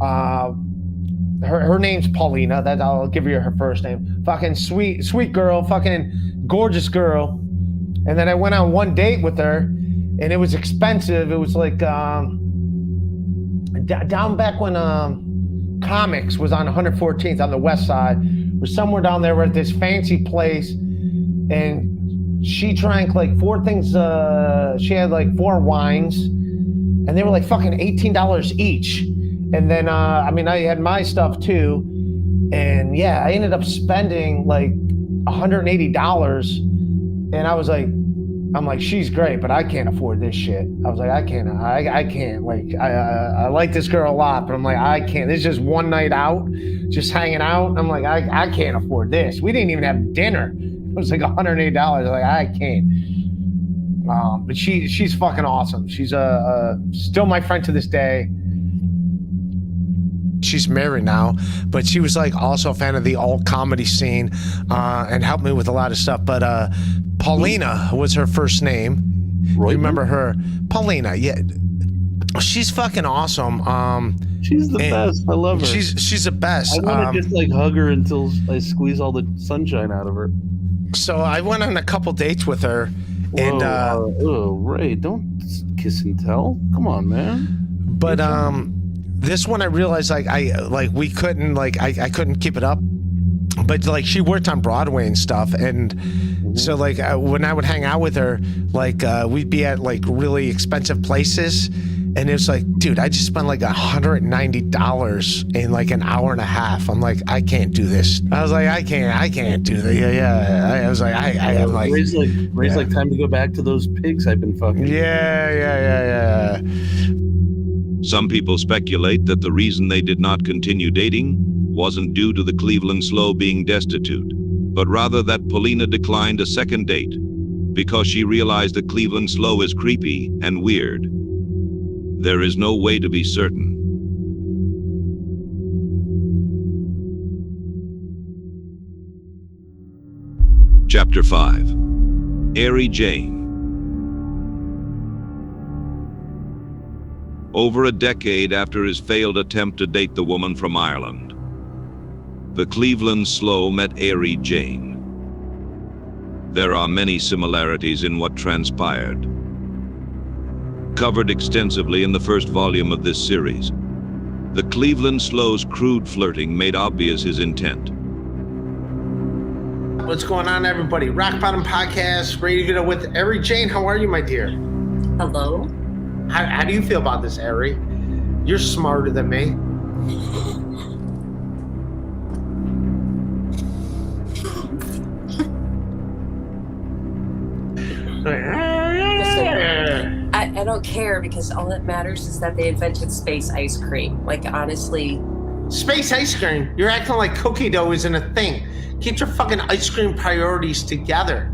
Her name's Polina. That I'll give you her first name. Fucking sweet girl. Fucking gorgeous girl. And then I went on one date with her, and it was expensive. It was like down back when Comics was on 114th on the west side. We're somewhere down there. We're at this fancy place, and she drank like 4 things. She had like 4 wines, and they were like fucking $18 each. And then I had my stuff too, and yeah, I ended up spending like $180. And I was like, I'm like, she's great, but I can't afford this shit. I was like, I can't. Like, I like this girl a lot, but I'm like, I can't. This is just one night out, just hanging out. I'm like, I can't afford this. We didn't even have dinner. It was like $108. I'm like, I can't. But she's fucking awesome. She's still my friend to this day. She's married now, but she was like also a fan of the alt comedy scene and helped me with a lot of stuff. But Polina was her first name. Right. You remember her? Polina, yeah. She's fucking awesome. She's the best. I love her. She's the best. I want to just like hug her until I squeeze all the sunshine out of her. So I went on a couple dates with her. Whoa, and Ray, don't kiss and tell. Come on, man. But this one I realized we couldn't I couldn't keep it up. But like she worked on Broadway and stuff, and so like when I would hang out with her, like we'd be at like really expensive places, and it was like, dude, I just spent like $190 in like an hour and a half. I'm like, I can't do this. I was like, I can't do that. Yeah. I was like, I'm like, Ray's like time to go back to those pigs I've been fucking. Yeah. Some people speculate that the reason they did not continue dating wasn't due to the Cleveland Slow being destitute, but rather that Polina declined a second date because she realized that Cleveland Slow is creepy and weird. There is no way to be certain. Chapter 5. AerieJane. Over a decade after his failed attempt to date the woman from Ireland, the Cleveland Slow met AerieJane. There are many similarities in what transpired. Covered extensively in the first volume of this series, the Cleveland Slow's crude flirting made obvious his intent. What's going on, everybody? Rock Bottom Podcast, Ray DeVito with AerieJane. How are you, my dear? Hello. How do you feel about this, Aerie? You're smarter than me. Listen, I don't care because all that matters is that they invented space ice cream. Like, honestly. Space ice cream? You're acting like cookie dough isn't a thing. Get your fucking ice cream priorities together.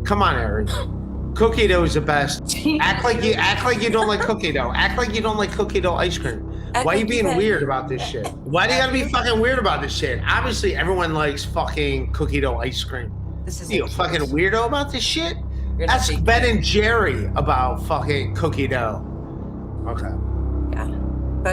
Come on, Aerie. Cookie dough is the best. Act like you don't like cookie dough. Act like you don't like cookie dough ice cream. Why are you being weird about this shit? Why do you gotta be fucking weird about this shit? Obviously, everyone likes fucking cookie dough ice cream. You fucking weirdo about this shit? Ask Ben and Jerry about fucking cookie dough. Okay. Yeah.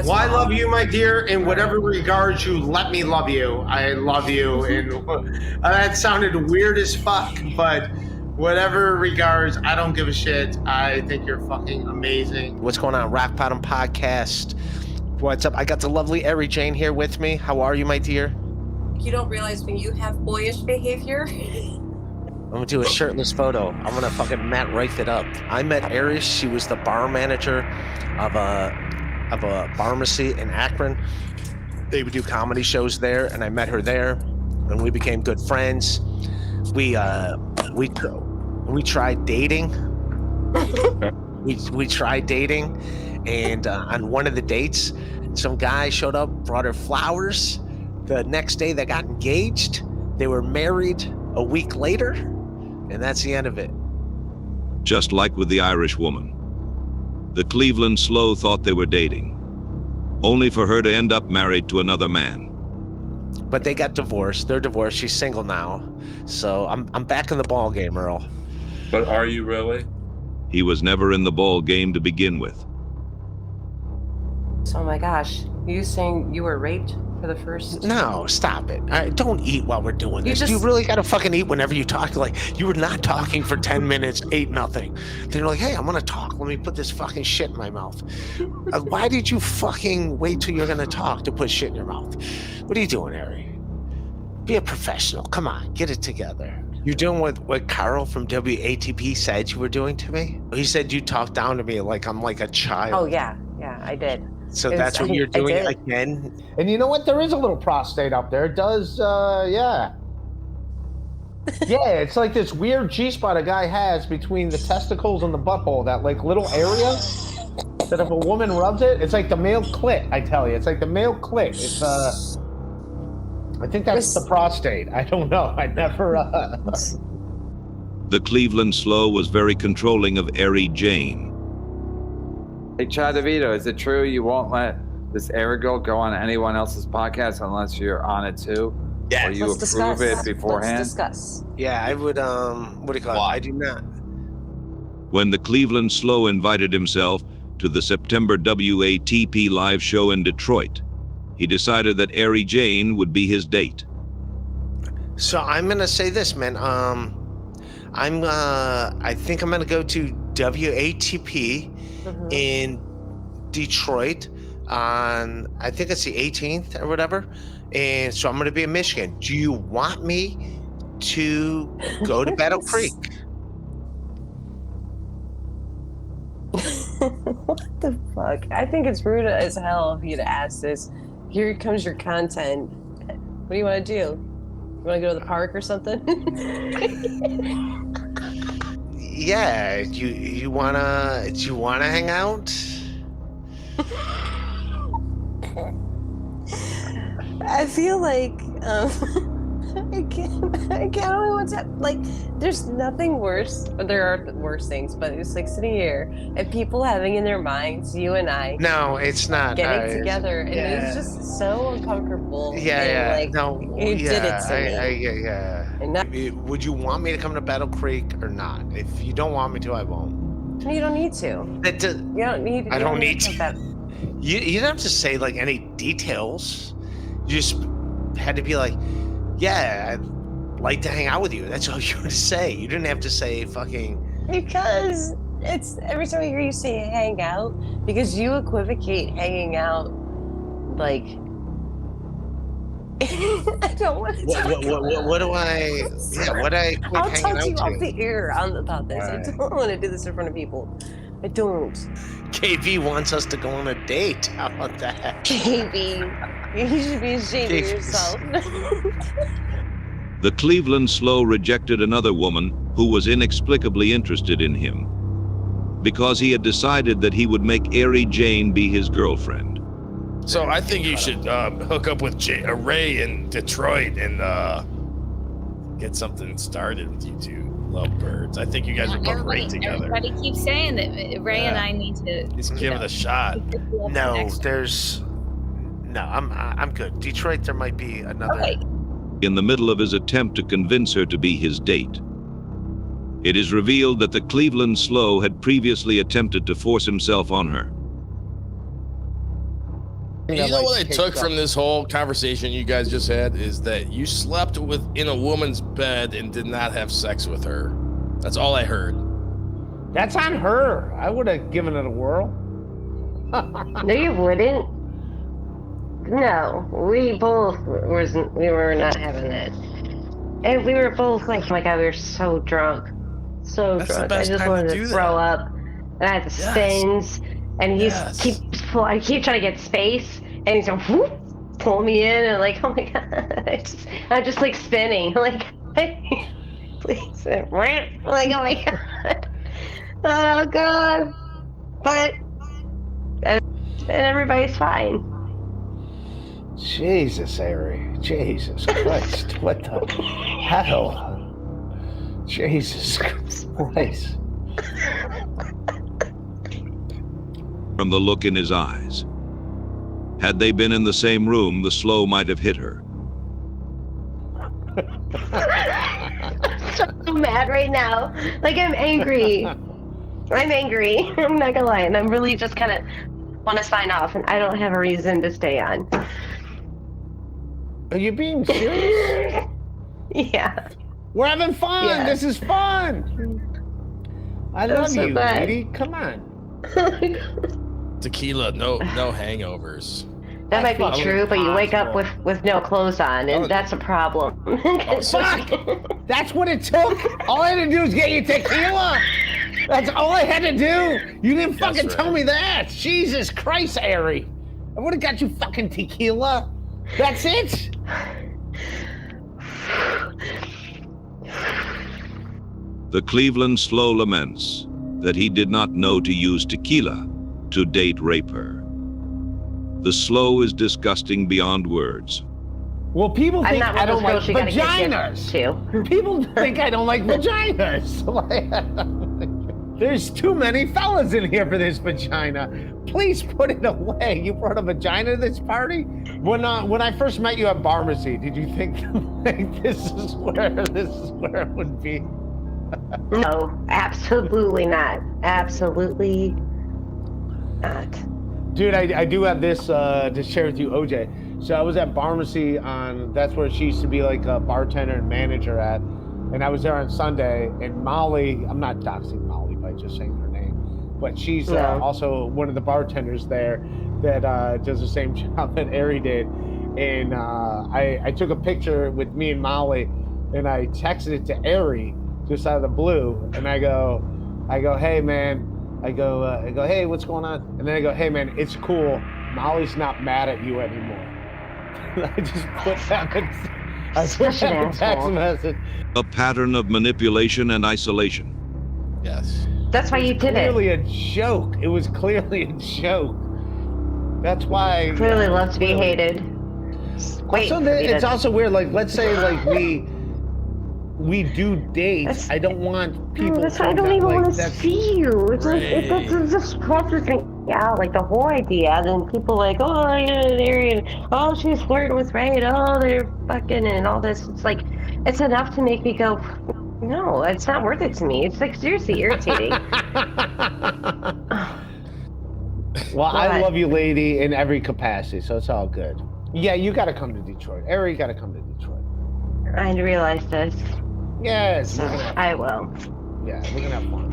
Well, I love you, my dear. In whatever regards you let me love you, I love you. And that sounded weird as fuck, but whatever regards, I don't give a shit. I think you're fucking amazing. What's going on, Rock Bottom Podcast? What's up? I got the lovely AerieJane here with me. How are you, my dear? You don't realize when you have boyish behavior? I'm gonna do a shirtless photo. I'm gonna fucking Matt Reich it up. I met Aries. She was the bar manager of a pharmacy in Akron. They would do comedy shows there, and I met her there, and we became good friends. We tried dating. we tried dating, and on one of the dates, some guy showed up, brought her flowers. The next day, they got engaged. They were married a week later, and that's the end of it. Just like with the Irish woman, the Cleveland Slow thought they were dating, only for her to end up married to another man. But they got divorced. They're divorced. She's single now. So I'm back in the ball game, Earl. But are you really? He was never in the ball game to begin with. Oh my gosh. You saying you were raped for the first? No, stop it. Don't eat while we're doing this. You really gotta fucking eat whenever you talk. Like, you were not talking for 10 minutes, ate nothing. Then you're like, hey, I'm gonna talk. Let me put this fucking shit in my mouth. Why did you fucking wait till you're gonna talk to put shit in your mouth? What are you doing, Harry? Be a professional. Come on, get it together. You're doing what Carl from WATP said you were doing to me? He said you talked down to me like I'm like a child. Oh, yeah, I did. So that's what you're doing again? And you know what? There is a little prostate up there. It does, yeah. Yeah, it's like this weird G-spot a guy has between the testicles and the butthole, that like little area that if a woman rubs it, it's like the male clit, I tell you. It's like the male clit. It's, I think that's the prostate. I don't know. I never, The Cleveland Slow was very controlling of AerieJane. Hey, Chad DeVito, is it true you won't let this Air girl go on anyone else's podcast unless you're on it too? Yeah. Or you approve it beforehand? Let's discuss. Yeah, I would, what do you call it? I do not. When the Cleveland Slow invited himself to the September WATP live show in Detroit, he decided that AerieJane would be his date. So I'm gonna say this, man. I think I'm gonna go to WATP in Detroit on, I think it's the 18th or whatever. And so I'm going to be in Michigan. Do you want me to go to Battle Creek? What the fuck? I think it's rude as hell of you to ask this. Here comes your content. What do you want to do? You want to go to the park or something? Yeah, do you wanna hang out? I feel like I can't know what's up. Like, there's nothing worse. There are worse things, but it's like sitting here and people having in their minds you and I. No, it's not. Getting together, and it's just so uncomfortable. Yeah. Like, No. you did it to me. Yeah. And not, would you want me to come to Battle Creek or not? If you don't want me to, I won't. you don't need to. You don't need. I don't need to. That. You don't have to say like any details. You just had to be like, yeah, I'd like to hang out with you. That's all you had to say. You didn't have to say fucking. Because it's every time I hear you say hang out, because you equivocate hanging out like. I don't want to talk what do I? Yeah, what I? I'll talk to you off the air about this. Right. I don't want to do this in front of people. I don't. KB wants us to go on a date. How about that? KB, you should be ashamed of yourself. The Cleveland Slow rejected another woman who was inexplicably interested in him because he had decided that he would make AerieJane be his girlfriend. So I think you should hook up with Ray in Detroit and get something started with you two lovebirds. I think you guys would look great together. Everybody keeps saying that Ray and I need to just give it a shot. No, I'm good. Detroit, there might be another. Okay. In the middle of his attempt to convince her to be his date, it is revealed that the Cleveland Slow had previously attempted to force himself on her. You know what I took from this whole conversation you guys just had is that you slept in a woman's bed and did not have sex with her. That's all I heard. That's on her. I would have given it a whirl. No, you wouldn't. No, we both we were not having that. And we were both like, oh my God, we were so drunk. So drunk. I just wanted to throw up. And I had the spins. And I keep trying to get space, and he's like, whoop, pull me in, and like, oh my God, I'm just like spinning, like, please, like, oh my God, oh God, but and everybody's fine. Jesus, Aerie, Jesus Christ, what the hell? Jesus Christ. From the look in his eyes, had they been in the same room, the Slow might have hit her. I'm so mad right now. Like, I'm angry. I'm not gonna lie, and I'm really just kind of want to sign off, and I don't have a reason to stay on. Are you being serious? Yeah. We're having fun. Yeah. This is fun. I love so you, bad. lady. Come on. Tequila, no hangovers. That might be true, but you wake up with no clothes on, and that's a problem. Fuck! That's what it took? All I had to do was get you tequila! That's all I had to do! You didn't fucking tell me that! Jesus Christ, Aerie! I would've got you fucking tequila! That's it? The Cleveland Slow laments that he did not know to use tequila to date rape her. The Slow is disgusting beyond words. Well, people think I don't like you gotta get vaginas. People think I don't like vaginas. There's too many fellas in here for this vagina. Please put it away. You brought a vagina to this party? When I first met you at Barmacy, did you think like, this is where it would be? No, absolutely not. Absolutely not. Dude, I do have this to share with you, OJ. So I was at Barmacy that's where she used to be like a bartender and manager at. And I was there on Sunday, and Molly, I'm not doxing Molly by just saying her name, but she's No. also one of the bartenders there that does the same job that Aerie did. And I took a picture with me and Molly, and I texted it to Aerie just out of the blue, and I go, hey man, I go, hey, what's going on? And then I go, hey man, it's cool. Molly's not mad at you anymore. I just put that in, text message. A pattern of manipulation and isolation. Yes. That's why you did it. Clearly a joke. It was clearly a joke. That's why. Clearly love to be hated. Wait, It's also weird. Like, let's say, like we do dates. I don't want people. I don't even want to see you. It just stresses me out. Like the whole idea. Then people like, oh yeah, Aerie, oh she's flirting with Ray, and oh they're fucking and all this. It's like, it's enough to make me go, no, it's not worth it to me. It's like seriously irritating. Well, I love you, lady, in every capacity, so it's all good. Yeah, you got to come to Detroit. Aerie got to come to Detroit. I realize this. Yes, So I will. Yeah, we're gonna have fun.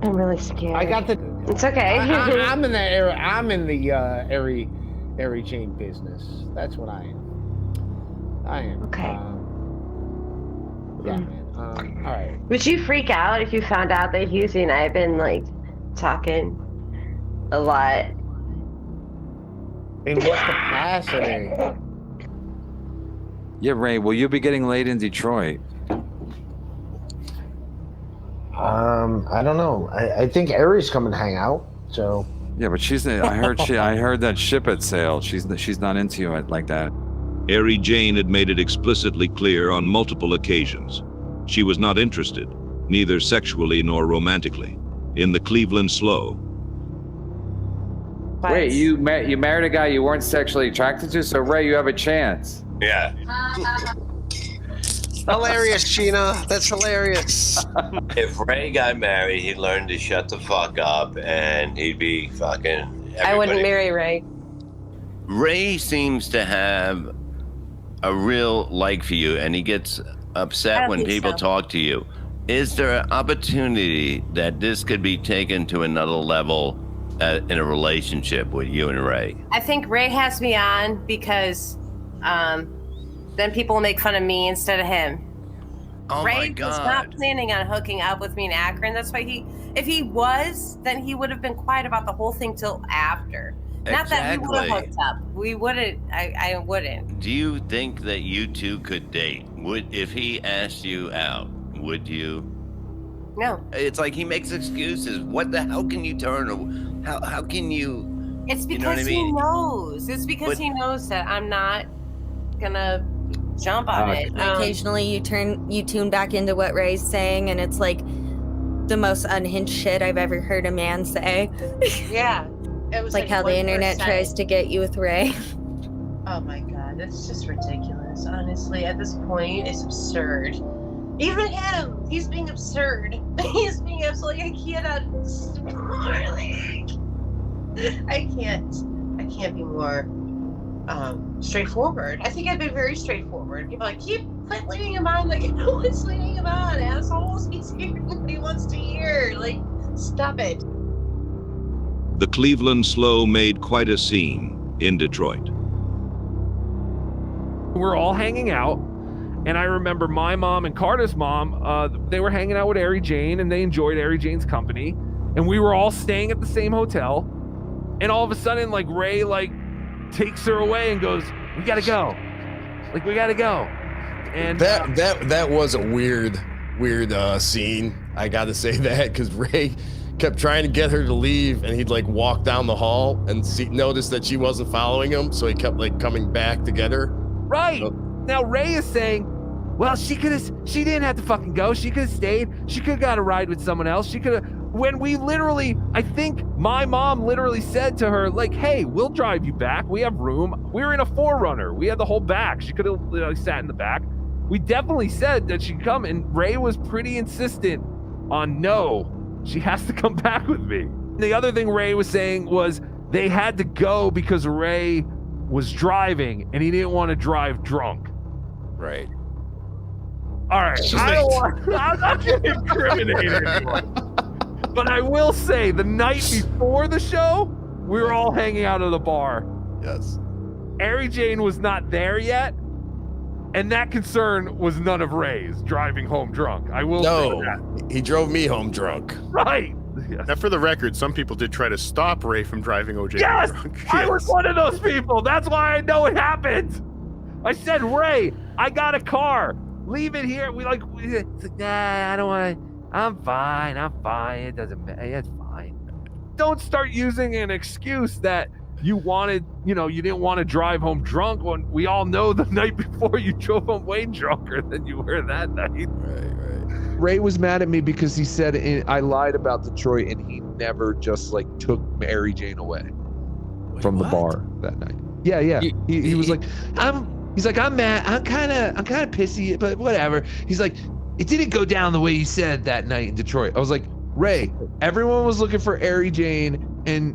I'm really scared. I got the. It's okay. I'm in the area. I'm in the AerieJane business. That's what I am. I am. Okay. Yeah, man. All right. Would you freak out if you found out that Husey and I have been like talking a lot? In what capacity? Yeah, Ray, will you be getting laid in Detroit? I don't know. I think Aerie's coming to hang out. So. Yeah, but I heard that ship had sailed. She's not into you like that. AerieJane had made it explicitly clear on multiple occasions. She was not interested, neither sexually nor romantically, in the Cleveland Slow. Wait, you married a guy you weren't sexually attracted to? So, Ray, you have a chance. Yeah. Hilarious, Gina. That's hilarious. If Ray got married, he'd learn to shut the fuck up and he'd be fucking. I wouldn't marry Ray. Ray seems to have a real like for you, and he gets upset when people talk to you. Is there an opportunity that this could be taken to another level in a relationship with you and Ray? I think Ray has me on because then people will make fun of me instead of him. Oh Ray my God. was not planning on hooking up with me in Akron. That's why if he was, then he would have been quiet about the whole thing till after. Not that we would have hooked up. We wouldn't. I wouldn't. Do you think that you two could date? If he asked you out, would you? No. It's like he makes excuses. What the hell can you turn? How can you? It's because you know what I mean? he knows. It's because he knows that I'm not gonna jump on it. Occasionally you tune back into what Ray's saying, and it's like the most unhinged shit I've ever heard a man say. Yeah. It was like how the internet tries to get you with Ray. Oh my God, it's just ridiculous. Honestly, at this point, it's absurd. Even him, he's being absurd. He's being absolutely. I can't be more straightforward. I think I've been very straightforward. People are like, quit leading him on. Like, no one's leading him on, assholes. He's hearing what he wants to hear. Like, stop it. The Cleveland Slow made quite a scene in Detroit. We're all hanging out, and I remember my mom and Carter's mom, they were hanging out with AerieJane, and they enjoyed AerieJane's company, and we were all staying at the same hotel, and all of a sudden, like, Ray, like, takes her away and goes, we gotta go. Like, we gotta go. And that was a weird scene. I gotta say that, because Ray kept trying to get her to leave, and he'd like walk down the hall and notice that she wasn't following him, so he kept like coming back to get her. Right. Now Ray is saying, well, she didn't have to fucking go. She could have stayed. She could have got a ride with someone else. She could have, when we literally, I think my mom literally said to her, like, hey, we'll drive you back. We have room. We were in a 4Runner. We had the whole back. She could have sat in the back. We definitely said that she'd come, and Ray was pretty insistent on no. She has to come back with me. The other thing Ray was saying was they had to go because Ray was driving and he didn't want to drive drunk. Right. All right. I'm not going to incriminate anyone. But I will say, the night before the show, we were all hanging out at the bar. Yes. AerieJane was not there yet, and that concern was none of Ray's, driving home drunk. I will say that. He drove me home drunk. Right. Now, for the record, some people did try to stop Ray from driving OJ. Yes! drunk. I was one of those people. That's why I know it happened. I said, Ray, I got a car. Leave it here. It's like, nah, I don't want to. I'm fine. It doesn't matter. It's fine. Don't start using an excuse that you wanted, you didn't want to drive home drunk when we all know the night before you drove home way drunker than you were that night. Right. Ray was mad at me because he said I lied about Detroit and he never just took AerieJane away from the bar that night. Yeah. He was like, I'm mad. I'm kind of pissy, but whatever. He's like, it didn't go down the way you said that night in Detroit. I was like, Ray, everyone was looking for AerieJane and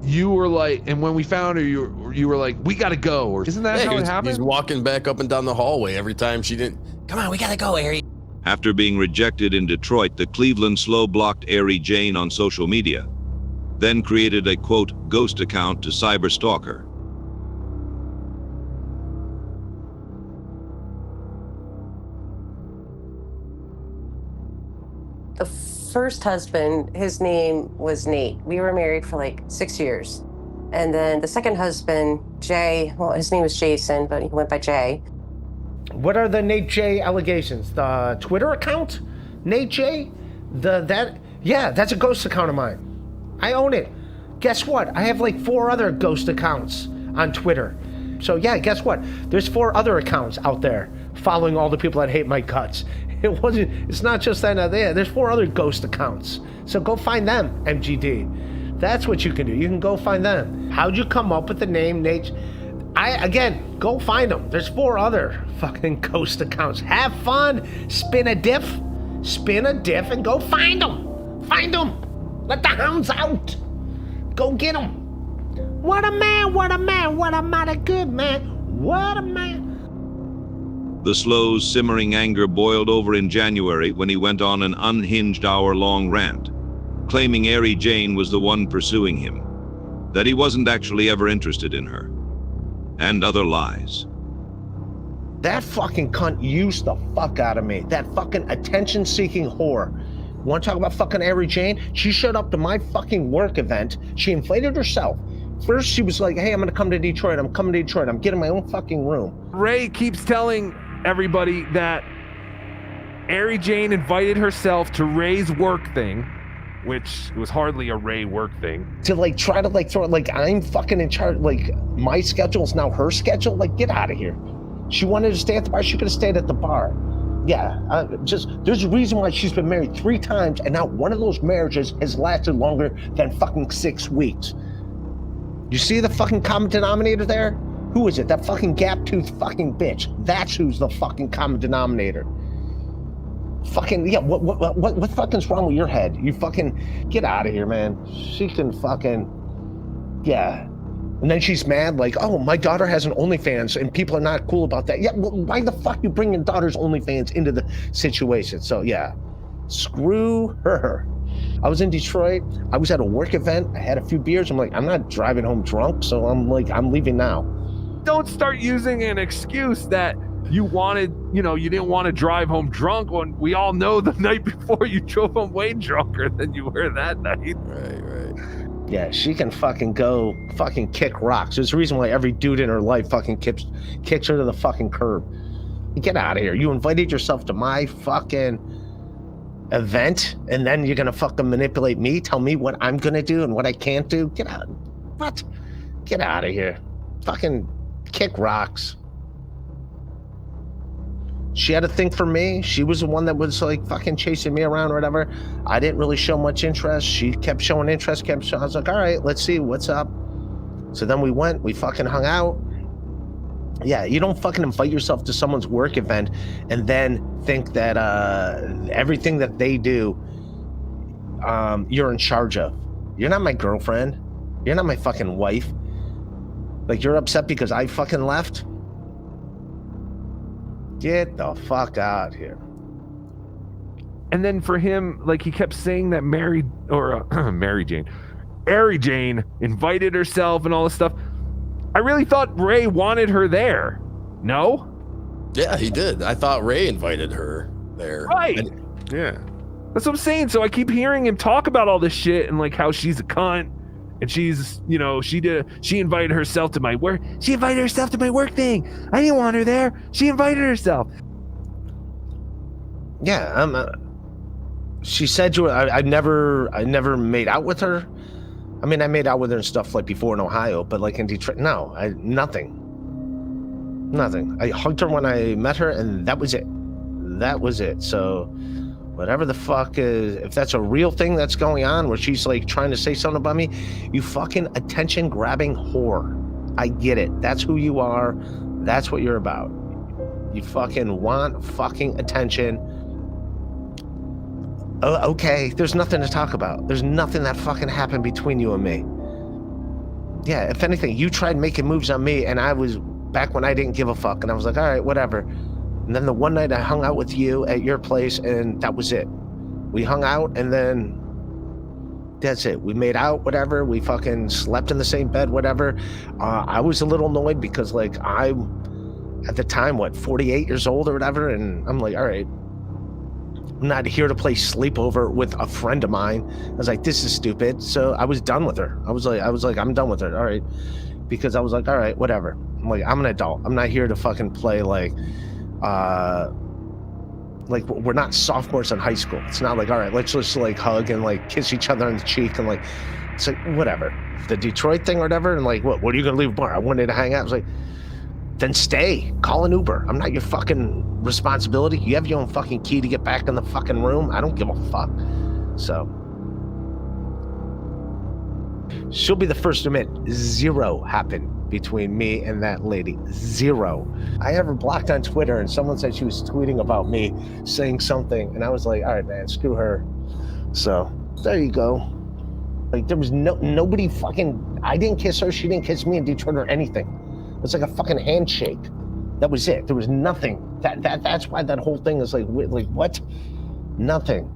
you were like, and when we found her, you were like, we gotta go, or isn't that how it happened? He's walking back up and down the hallway every time she didn't. Come on, we gotta go, Aerie. After being rejected in Detroit, the Cleveland Slow blocked AerieJane on social media, then created a, quote, ghost account to cyberstalk her. The first husband, his name was Nate. We were married for 6 years. And then the second husband, Jay, well, his name was Jason, but he went by Jay. What are the Nate J allegations? The Twitter account? Nate J? That's a ghost account of mine. I own it. Guess what? I have 4 other ghost accounts on Twitter. So yeah, guess what? There's 4 other accounts out there following all the people that hate my guts. It's not just that there. There's 4 other ghost accounts. So go find them, MGD. That's what you can do. You can go find them. How'd you come up with the name Nate? Go find them. There's 4 other fucking ghost accounts. Have fun. Spin a diff, and go find them. Find them. Let the hounds out. Go get them. What a man, what a man, what a mighty good man. What a man. The Slow's simmering anger boiled over in January when he went on an unhinged hour-long rant, claiming AerieJane was the one pursuing him, that he wasn't actually ever interested in her, and other lies. That fucking cunt used the fuck out of me. That fucking attention-seeking whore. Want to talk about fucking AerieJane? She showed up to my fucking work event. She inflated herself. First, she was like, hey, I'm gonna come to Detroit. I'm coming to Detroit. I'm getting my own fucking room. Ray keeps telling everybody that AerieJane invited herself to Ray's work thing, which was hardly a Ray work thing. To try to throw it I'm fucking in charge. My schedule is now her schedule. Get out of here. She wanted to stay at the bar. She could have stayed at the bar. Yeah, there's a reason why she's been married 3 times, and not one of those marriages has lasted longer than fucking 6 weeks. You see the fucking common denominator there? Who is it? That fucking gap-toothed fucking bitch. That's who's the fucking common denominator. Fucking, yeah, what fucking's wrong with your head? You fucking, get out of here, man. She can fucking, yeah. And then she's mad, oh, my daughter has an OnlyFans and people are not cool about that. Yeah, well, why the fuck you bring your daughter's OnlyFans into the situation? So yeah, screw her. I was in Detroit. I was at a work event. I had a few beers. I'm like, I'm not driving home drunk. So I'm leaving now. Don't start using an excuse that you wanted, you didn't want to drive home drunk when we all know the night before you drove home way drunker than you were that night. Right. Yeah, she can fucking go fucking kick rocks. There's a reason why every dude in her life fucking kicks her to the fucking curb. Get out of here. You invited yourself to my fucking event, and then you're gonna fucking manipulate me, tell me what I'm gonna do and what I can't do? Get out. What? Get out of here. Fucking kick rocks. She had a thing for me. She was the one that was fucking chasing me around or whatever. I didn't really show much interest. She kept showing interest, I was like, all right, let's see what's up. So then we fucking hung out. Yeah, you don't fucking invite yourself to someone's work event and then think that everything that they do, you're in charge of. You're not my girlfriend. You're not my fucking wife. You're upset because I fucking left? Get the fuck out here. And then for him, like, he kept saying that AerieJane invited herself and all this stuff. I really thought Ray wanted her there. No? Yeah, he did. I thought Ray invited her there. Right. Yeah. That's what I'm saying. So I keep hearing him talk about all this shit and like how she's a cunt and she's, you know, she invited herself to my work. She invited herself to my work thing. I didn't want her there. She invited herself. Yeah, she said I never made out with her. I mean, I made out with her and stuff like before in Ohio, but like in Detroit, no, nothing. I hugged her when I met her, and that was it. So, whatever the fuck is, if that's a real thing that's going on, where she's like trying to say something about me, you fucking attention grabbing whore. I get it. That's who you are. That's what you're about. You fucking want fucking attention. Oh, okay, there's nothing to talk about. There's nothing that fucking happened between you and me. Yeah, if anything, you tried making moves on me, and I was back when I didn't give a fuck, and I was like, all right, whatever. And then the one night I hung out with you at your place, and that was it. We hung out, and then that's it. We made out, whatever. We fucking slept in the same bed, whatever. I was a little annoyed because, like, at the time, 48 years old or whatever, and I'm like, all right, I'm not here to play sleepover with a friend of mine. I was like, this is stupid. So I was done with her. I was like, I'm done with her. All right. Because I was like, all right, whatever. I'm like, I'm an adult. I'm not here to fucking play like we're not sophomores in high school. It's not like, all right, let's just like hug and like kiss each other on the cheek and like, it's like, whatever. The Detroit thing or whatever. And like, what are you going to leave tomorrow? I wanted to hang out. I was like, then stay. Call an Uber. I'm not your fucking responsibility. You have your own fucking key to get back in the fucking room. I don't give a fuck. So she'll be the first to admit 0 happened between me and that lady. 0. I have her blocked on Twitter, and someone said she was tweeting about me saying something, and I was like, all right, man, screw her. So there you go. Like, there was nobody fucking, I didn't kiss her, she didn't kiss me in Detroit or anything. It was like a fucking handshake. That was it. There was nothing. That's why that whole thing is like what? Nothing.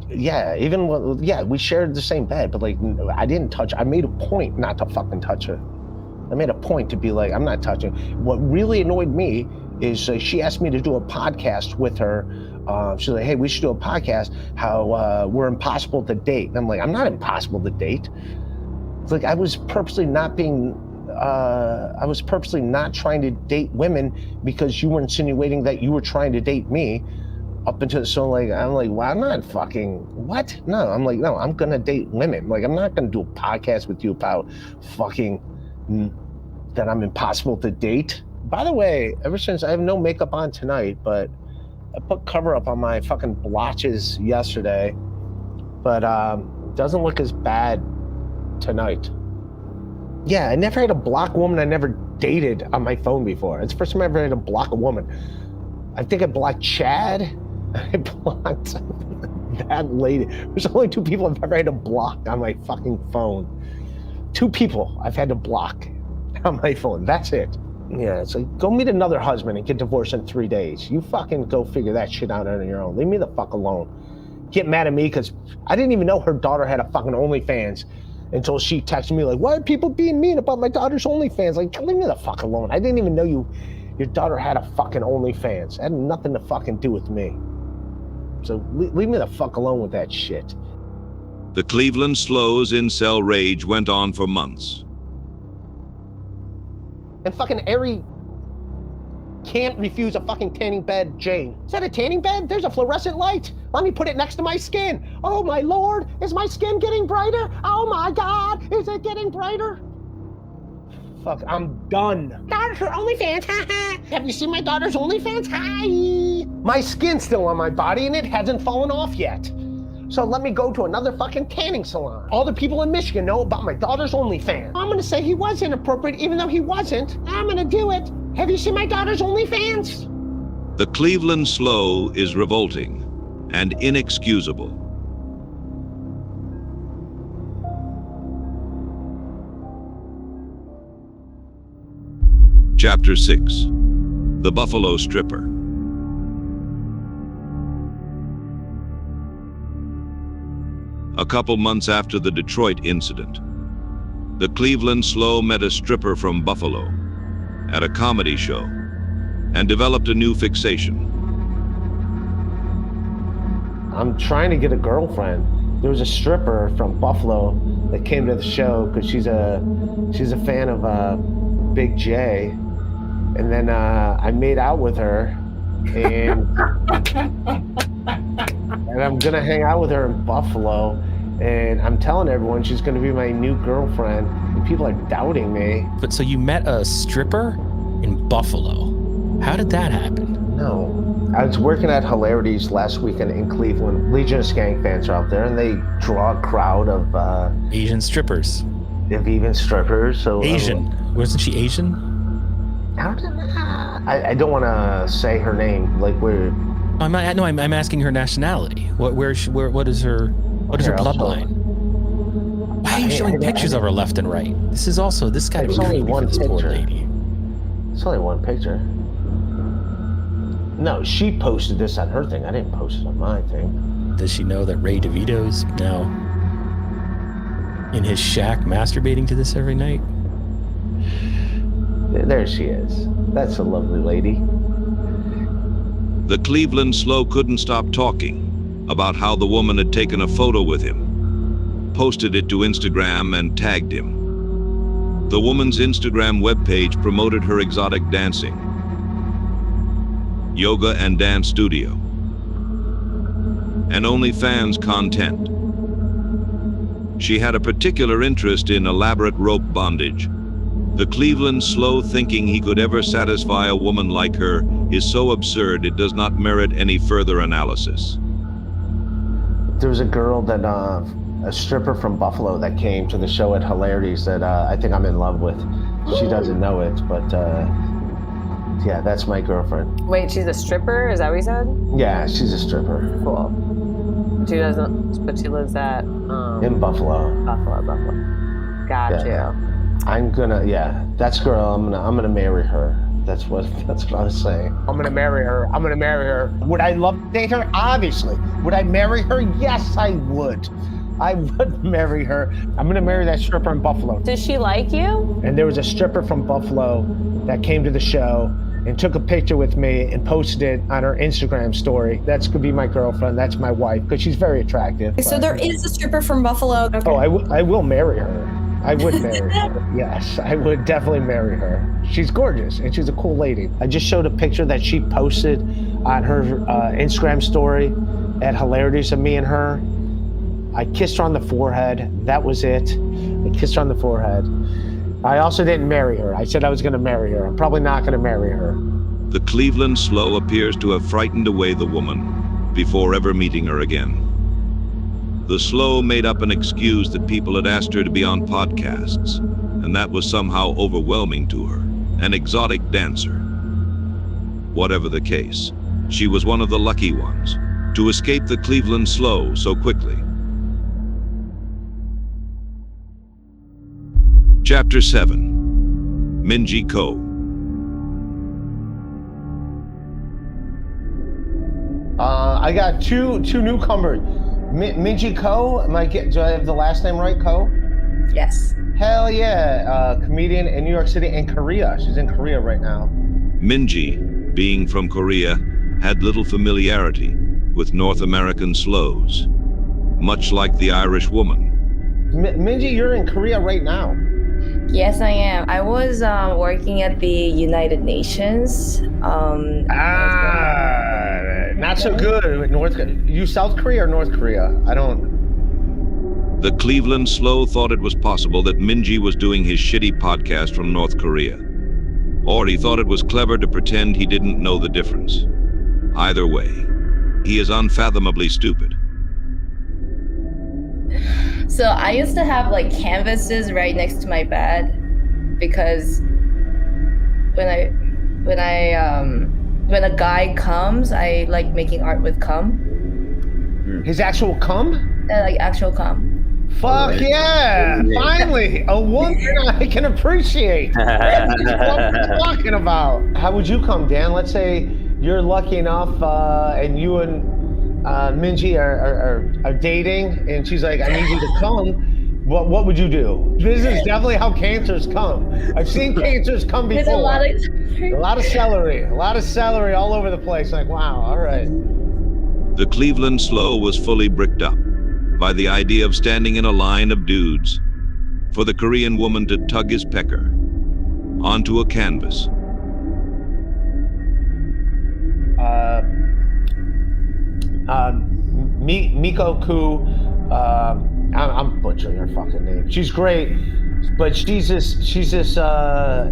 Yeah, we shared the same bed, but like I didn't touch. I made a point not to fucking touch her. I made a point to be like, I'm not touching. What really annoyed me is she asked me to do a podcast with her. She's like, hey, we should do a podcast. How we're impossible to date. And I'm like, I'm not impossible to date. It's like I was purposely not trying to date women because you were insinuating that you were trying to date me up until, so like, I'm like, well, I'm not fucking, what? No, I'm like, no, I'm gonna date women. Like, I'm not gonna do a podcast with you about fucking that I'm impossible to date. By the way, ever since I have no makeup on tonight, but I put cover up on my fucking blotches yesterday, but it doesn't look as bad tonight. Yeah, I never had to block a woman I never dated on my phone before. It's the first time I ever had to block a woman. I think I blocked Chad. I blocked that lady. There's only 2 people I've ever had to block on my fucking phone. 2 people I've had to block on my phone. That's it. Yeah, it's like, go meet another husband and get divorced in 3 days. You fucking go figure that shit out on your own. Leave me the fuck alone. Get mad at me because I didn't even know her daughter had a fucking OnlyFans until she texted me like, why are people being mean about my daughter's OnlyFans? Like, leave me the fuck alone. I didn't even know your daughter had a fucking OnlyFans. It had nothing to fucking do with me. So leave me the fuck alone with that shit. The Cleveland Slow's incel rage went on for months. And fucking Aerie can't refuse a fucking tanning bed, Jayne. Is that a tanning bed? There's a fluorescent light. Let me put it next to my skin. Oh my Lord, is my skin getting brighter? Oh my God, is it getting brighter? Fuck, I'm done. Daughter's her OnlyFans, haha. Have you seen my daughter's OnlyFans? Hi. My skin's still on my body and it hasn't fallen off yet. So let me go to another fucking tanning salon. All the people in Michigan know about my daughter's OnlyFans. I'm gonna say he was inappropriate even though he wasn't. I'm gonna do it. Have you seen my daughter's OnlyFans? The Cleveland Slow is revolting and inexcusable. Chapter 6. The Buffalo Stripper. couple months after the Detroit incident, the Cleveland Slow met a stripper from Buffalo at a comedy show and developed a new fixation. I'm trying to get a girlfriend. There was a stripper from Buffalo that came to the show because she's a fan of Big J, and then I made out with her, and I'm gonna hang out with her in Buffalo, and I'm telling everyone she's gonna be my new girlfriend, and people are doubting me. But so you met a stripper in Buffalo? How did that happen? No. I was working at Hilarities last weekend in Cleveland. Legion of Skank fans are out there, and they draw a crowd of Asian strippers. Of even strippers. So Asian. Wasn't she Asian? I don't want to say her name. Like we're. I'm asking her nationality. What is her bloodline? Why are you showing pictures of her left and right? This guy was only creepy one for this poor picture. lady. It's only one picture. No, she posted this on her thing. I didn't post it on my thing. Does she know that Ray DeVito's now in his shack masturbating to this every night? There she is. That's a lovely lady. The Cleveland Slow couldn't stop talking about how the woman had taken a photo with him, posted it to Instagram, and tagged him. The woman's Instagram webpage promoted her exotic dancing, yoga and dance studio, and OnlyFans content. She had a particular interest in elaborate rope bondage. The Cleveland Slow thinking he could ever satisfy a woman like her is so absurd it does not merit any further analysis. There was a girl that, a stripper from Buffalo that came to the show at Hilarities that I think I'm in love with. She doesn't know it, but yeah, that's my girlfriend. Wait, she's a stripper? Is that what you said? Yeah, she's a stripper. Cool. She doesn't, but she lives at In Buffalo. Buffalo. Got you. I'm gonna, that's girl. I'm gonna marry her. That's what I was saying. I'm gonna marry her. Would I love to date her? Obviously. Would I marry her? Yes, I would. I would marry her. I'm gonna marry that stripper in Buffalo. Does she like you? And there was a stripper from Buffalo that came to the show and took a picture with me and posted it on her Instagram story. That's gonna be my girlfriend. That's my wife, because she's very attractive. So there is a stripper from Buffalo. Okay. Oh, I will marry her. I would marry her. Yes, I would definitely marry her. She's gorgeous and she's a cool lady. I just showed a picture that she posted on her Instagram story at Hilarities of me and her. I kissed her on the forehead. That was it. I kissed her on the forehead. I also didn't marry her. I said I was going to marry her. I'm probably not going to marry her. The Cleveland Slow appears to have frightened away the woman before ever meeting her again. The Slow made up an excuse that people had asked her to be on podcasts, and that was somehow overwhelming to her. An exotic dancer. Whatever the case, she was one of the lucky ones to escape the Cleveland Slow so quickly. Chapter 7. Minji Ko. I got two newcomers. Minji Ko, do I have the last name right, Ko? Yes. Hell yeah, comedian in New York City and Korea. She's in Korea right now. Minji, being from Korea, had little familiarity with North American slows, much like the Irish woman. Minji, you're in Korea right now. Yes, I am. I was working at the United Nations. Not so good. You South Korea or North Korea? I don't. The Cleveland Slow thought it was possible that Minji was doing his shitty podcast from North Korea. Or he thought it was clever to pretend he didn't know the difference. Either way, he is unfathomably stupid. So I used to have like canvases right next to my bed because when a guy comes, I like making art with cum. His actual cum? Like actual cum. Fuck yeah! Finally, a woman I can appreciate. That's what we're talking about. How would you come, Dan? Let's say you're lucky enough, and you and Minji are dating, and she's like, I need you to come. What would you do? This is definitely how cancers come. I've seen cancers come before. There's a lot of A lot of celery all over the place. Like, wow, all right. The Cleveland Slow was fully bricked up by the idea of standing in a line of dudes for the Korean woman to tug his pecker onto a canvas. Miko-ku, I'm butchering her fucking name. She's great, but she's a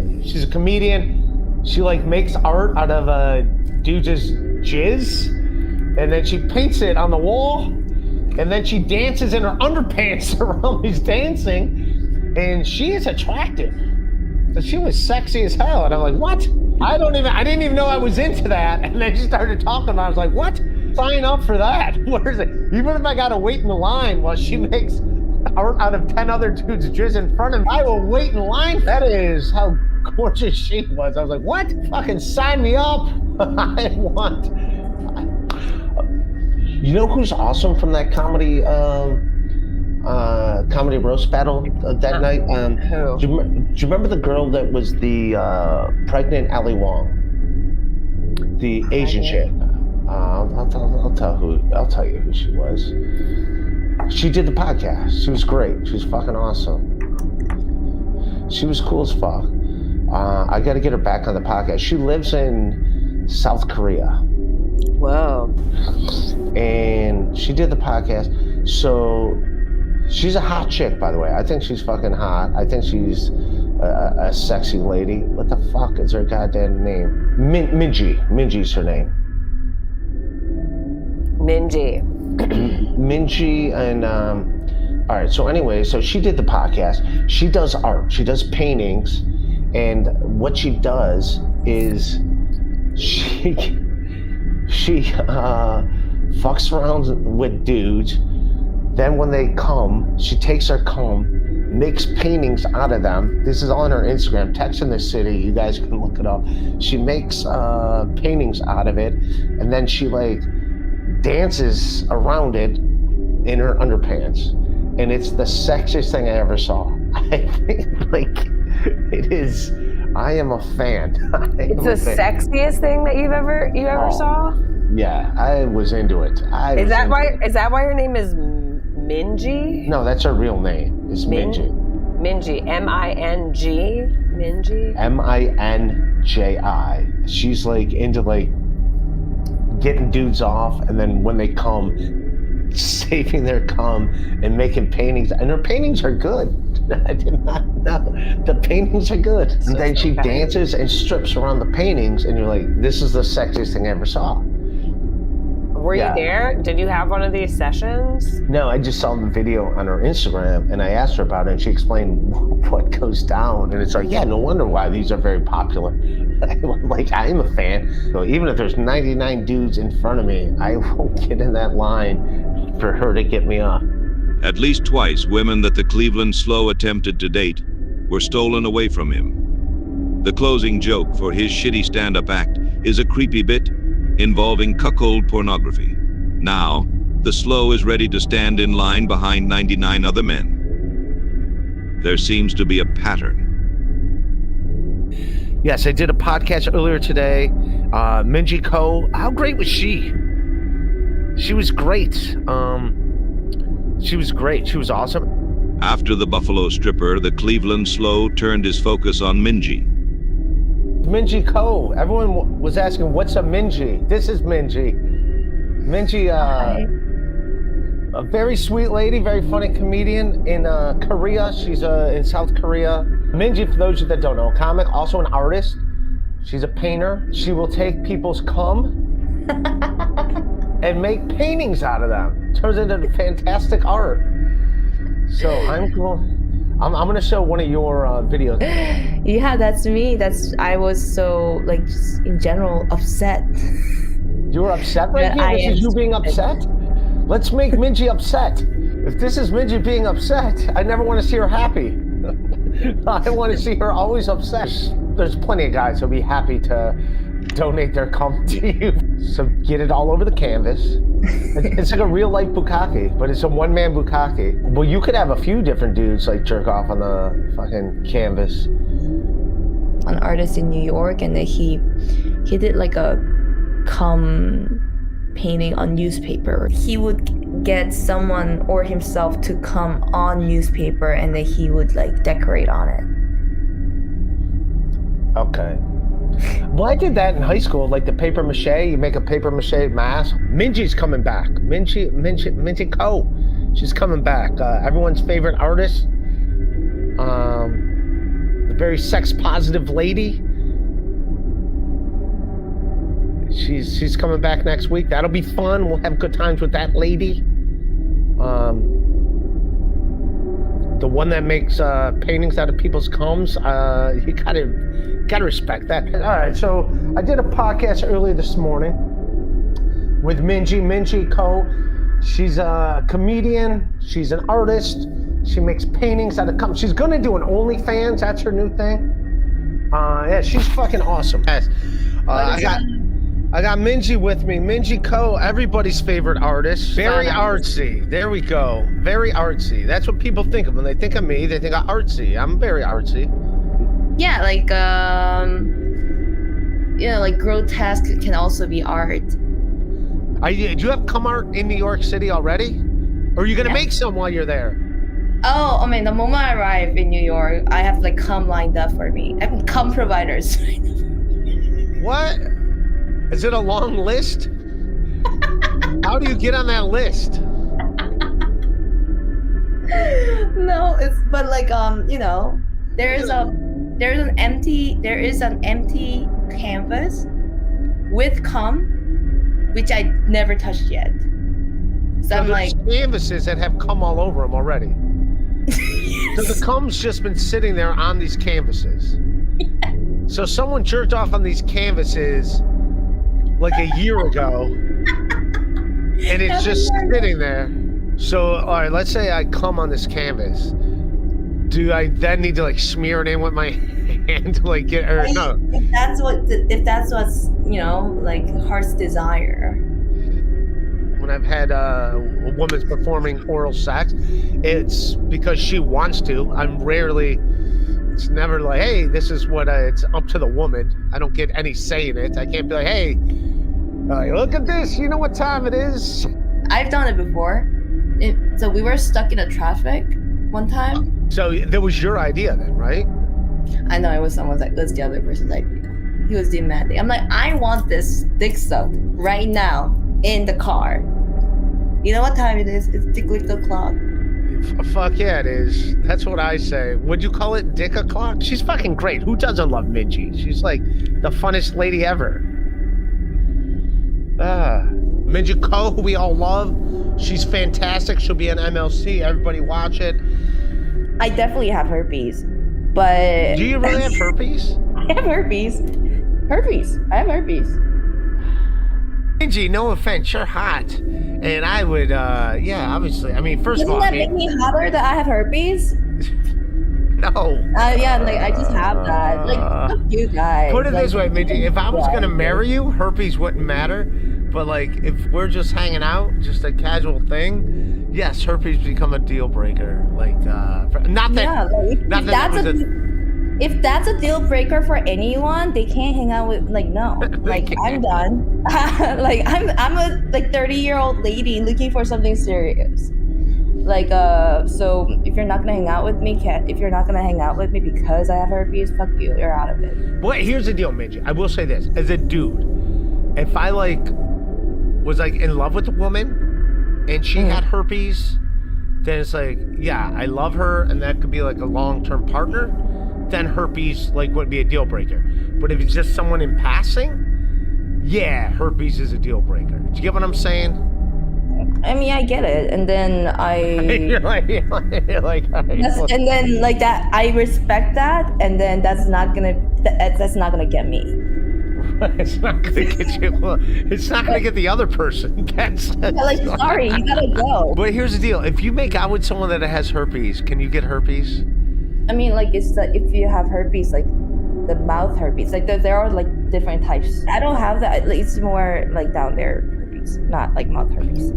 comedian. She like makes art out of a dude's jizz, and then she paints it on the wall, and then she dances in her underpants around these dancing, and she is attractive. She was sexy as hell, and I'm like, what? I didn't even know I was into that, and then she started talking about it. I was like, what? Sign up for that. What is it? Even if I gotta wait in the line while she makes art out of 10 other dudes just in front of me, I will wait in line. That is how gorgeous she was. I was like, what? Fucking sign me up. I want. You know who's awesome from that comedy roast battle that night? Who? Do you remember the girl that was the pregnant Ali Wong? The Asian chick. I'll tell you who she was. She did the podcast. She was great. She was fucking awesome. She was cool as fuck. I got to get her back on the podcast. She lives in South Korea. Whoa. And she did the podcast. So she's a hot chick, by the way. I think she's fucking hot. I think she's a sexy lady. What the fuck is her goddamn name? Minji. Minji's her name. Minji. Minji and all right, so anyway, so she did the podcast. She does art, she does paintings, and what she does is she fucks around with dudes. Then when they come, she takes their cum, makes paintings out of them. This is on her Instagram, Text in the City, you guys can look it up. She makes paintings out of it, and then she like dances around it in her underpants, and it's the sexiest thing I ever saw. I think like it is. I am a fan. It's the sexiest thing that you ever saw? Yeah, I was into it. Is that why her name is Minji? No, that's her real name. It's Minji. Minji, M-I-N-G, Minji. M-I-N-J-I. She's like into like getting dudes off, and then when they come, saving their cum and making paintings, and her paintings are good. I did not know. The paintings are good. And then she dances and strips around the paintings, and you're like, this is the sexiest thing I ever saw. Were you there? Did you have one of these sessions? No, I just saw the video on her Instagram, and I asked her about it, and she explained what goes down. And it's like, yeah, no wonder why these are very popular. Like, I'm a fan. So even if there's 99 dudes in front of me, I will get in that line for her to get me off. At least twice, women that the Cleveland Slow attempted to date were stolen away from him. The closing joke for his shitty stand-up act is a creepy bit involving cuckold pornography. Now, the Slow is ready to stand in line behind 99 other men. There seems to be a pattern. Yes, I did a podcast earlier today. Minji Ko, how great was she? She was great. She was great. She was awesome. After the Buffalo stripper, the Cleveland Slow turned his focus on Minji. Minji Ko. Everyone was asking, what's a Minji? This is Minji. Minji, a very sweet lady, very funny comedian in Korea. She's in South Korea. Minji, for those of you that don't know, a comic, also an artist. She's a painter. She will take people's cum and make paintings out of them. Turns into fantastic art. So I'm gonna show one of your videos. Yeah, that's me. I was so like just in general upset. You were upset right here? This is you being upset? Let's make Minji upset. If this is Minji being upset, I never want to see her happy. I want to see her always upset. There's plenty of guys who'll be happy to donate their cum to you. So get it all over the canvas. It's like a real life bukkake, but it's a one-man bukkake. Well, you could have a few different dudes like jerk off on the fucking canvas. An artist in New York, and then he did like a cum painting on newspaper. He would get someone or himself to come on newspaper, and then he would like decorate on it. Okay. Well, I did that in high school, like the paper mache. You make a paper mache mask. Minji's coming back. Minji Ko. She's coming back. Everyone's favorite artist. The very sex positive lady. She's coming back next week. That'll be fun. We'll have good times with that lady. The one that makes paintings out of people's combs. You gotta respect that. All right, so I did a podcast earlier this morning with Minji Ko. She's a comedian. She's an artist. She makes paintings out of combs. She's gonna do an OnlyFans. That's her new thing. Yeah, she's fucking awesome. Yes. I got Minji with me. Minji Ko, everybody's favorite artist. Very artsy. There we go. Very artsy. That's what people think of when they think of me. They think of artsy. I'm very artsy. Yeah, like like grotesque can also be art. Do you have cum art in New York City already? Or are you gonna make some while you're there? Oh, I mean, the moment I arrive in New York, I have like cum lined up for me. I have cum providers. What? Is it a long list? How do you get on that list? No, it's but like there is an empty canvas with cum, which I never touched yet. So I'm like canvases that have cum all over them already. So the cum's just been sitting there on these canvases. So someone jerked off on these canvases like a year ago, and it's just sitting there. So, all right, let's say I cum on this canvas. Do I then need to like smear it in with my hand to like get, or no? If that's what's like heart's desire. When I've had a woman's performing oral sex, it's because she wants to. It's never like, hey, this is what it's up to the woman. I don't get any say in it. I can't be like, hey, look at this. You know what time it is? I've done it before. So we were stuck in a traffic one time. So that was your idea then, right? I know it was someone's like, that's the other person's idea. He was demanding. I'm like, I want this dick sucked right now in the car. You know what time it is? It's dick lick o'clock. Fuck yeah, it is. That's what I say. Would you call it dick o'clock? She's fucking great. Who doesn't love Minji? She's like the funnest lady ever. Minji Ko, who we all love. She's fantastic. She'll be on MLC. Everybody watch it. I definitely have herpes, but... Do you really have herpes? I have herpes. I have herpes. Minji, no offense, you're hot. And I would, obviously. I mean, first of all... Doesn't that make me hotter that I have herpes? No. Yeah, like, I just have that. Like, fuck you guys. Put it this way, Minji. If I was going to marry you, herpes wouldn't matter. But, like, if we're just hanging out, just a casual thing, yes, herpes become a deal breaker. Like, if that's a deal breaker for anyone, they can't hang out with, like, no. Like, I'm done. Like, I'm a, like, 30-year-old lady looking for something serious. Like, so if you're not gonna hang out with me, because I have herpes, fuck you, you're out of it. But here's the deal, Minji. I will say this. As a dude, if I, like, was, like, in love with a woman and she had herpes, then it's like, yeah, I love her and that could be, like, a long-term partner, then herpes, like, would be a deal breaker. But if it's just someone in passing, yeah, herpes is a deal breaker. Do you get what I'm saying? I mean, I get it, and then you're like and then like that, I respect that, and then that's not gonna get me. It's not gonna get you. Well, it's not gonna get the other person. Sorry, you gotta go. But here's the deal: if you make out with someone that has herpes, can you get herpes? I mean, like, it's if you have herpes, like the mouth herpes, like there are like different types. I don't have that. It's more like down there herpes. herpes, not like mouth herpes.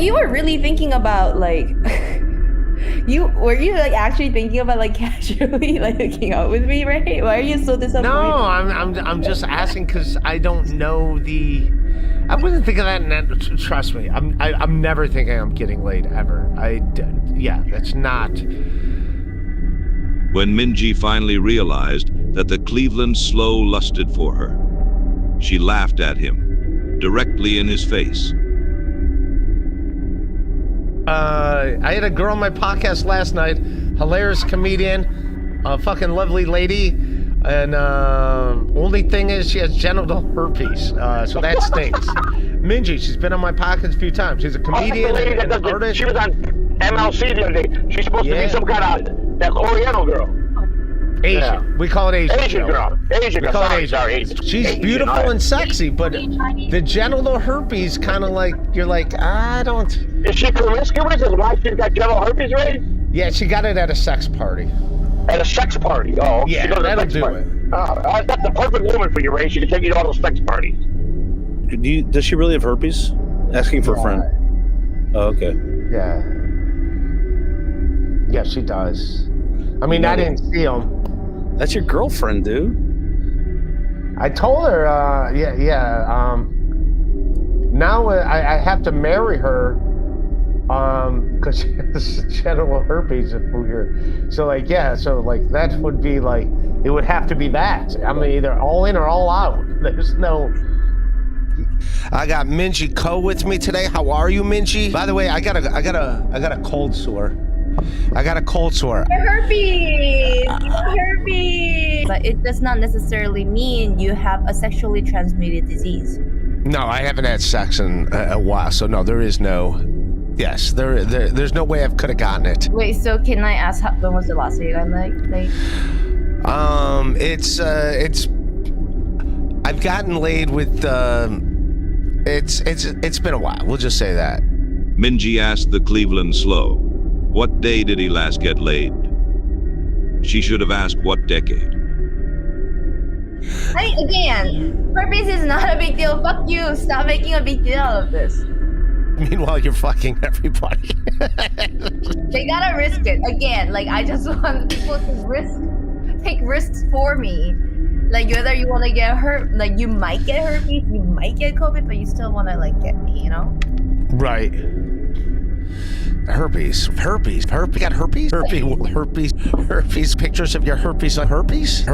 You were really thinking about like, were you like actually thinking about like casually like hooking up with me, right? Why are you so disappointed? No, I'm just asking because I don't know the. I wouldn't think of that. And trust me, I'm never thinking I'm getting laid ever. Yeah, that's not. When Minji finally realized that the Cleveland Slow lusted for her, she laughed at him, directly in his face. I had a girl on my podcast last night, hilarious comedian, a fucking lovely lady, and only thing is she has genital herpes, so that stinks. Minji, she's been on my podcast a few times. She's a comedian and an artist. She was on MLC the other day. She's supposed to be some kind of that Oriental girl. Asian. Yeah. We call it Asian. Asian girl. Asian girl. Sorry. She's Asian, beautiful and sexy, but the genital herpes kind of like, you're like, I don't. Is she promiscuous? Is why she's got genital herpes, right? Yeah, she got it at a sex party. At a sex party? Oh, yeah, she goes to a sex party. That's the perfect woman for you, Ray. She can take you to all those sex parties. Does she really have herpes? Asking for a friend. Oh, okay. Yeah. Yeah, she does. I mean, I didn't see him. That's your girlfriend, dude. I told her, now I have to marry her, because she has genital herpes. So that would be like, it would have to be that. I mean, either all in or all out. There's no. I got Minji Co with me today. How are you, Minji? By the way, I got a cold sore. Herpes. But it does not necessarily mean you have a sexually transmitted disease. No, I haven't had sex in a while, so no, there is no. Yes, there's no way I could have gotten it. Wait, so can I ask when was the last time you got laid? It's I've gotten laid with it's been a while. We'll just say that. Minji asked the Cleveland Slow, what day did he last get laid? She should have asked what decade. Again, herpes is not a big deal. Fuck you. Stop making a big deal of this. Meanwhile, you're fucking everybody. They gotta risk it. Again, like, I just want people to take risks for me. Like, whether you want to get hurt, like, you might get herpes, you might get COVID, but you still want to, like, get me, you know? Right. Herpes. Got herpes? Herpes. Pictures of your herpes. Herpes.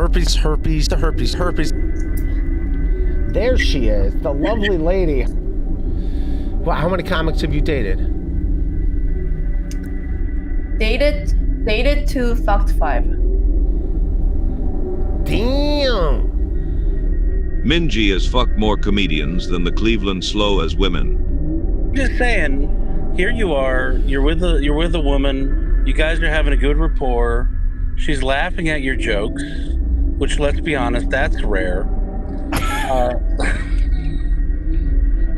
There she is, the lovely lady. Well, how many comics have you dated? Dated 2, fucked 5. Damn. Minji has fucked more comedians than the Cleveland Slow as women. I'm just saying, here you are, you're with a woman, you guys are having a good rapport, she's laughing at your jokes, which, let's be honest, that's rare.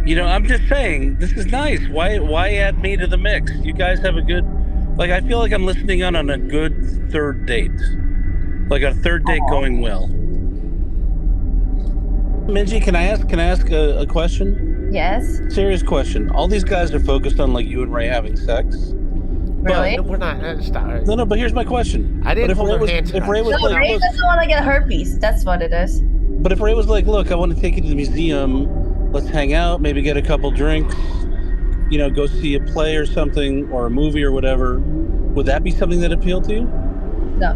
I'm just saying, this is nice. Why add me to the mix? You guys have a good, I feel like I'm listening in on a good third date. Like a third date going well. Minji, can I ask a question? Yes. Serious question. All these guys are focused on you and Ray having sex. Really? We're not. Stop. No, but here's my question. I didn't hold her hand. If Ray was Ray doesn't want to get herpes. That's what it is. But if Ray was like, look, I want to take you to the museum. Let's hang out. Maybe get a couple drinks. Go see a play or something, or a movie or whatever. Would that be something that appealed to you? No.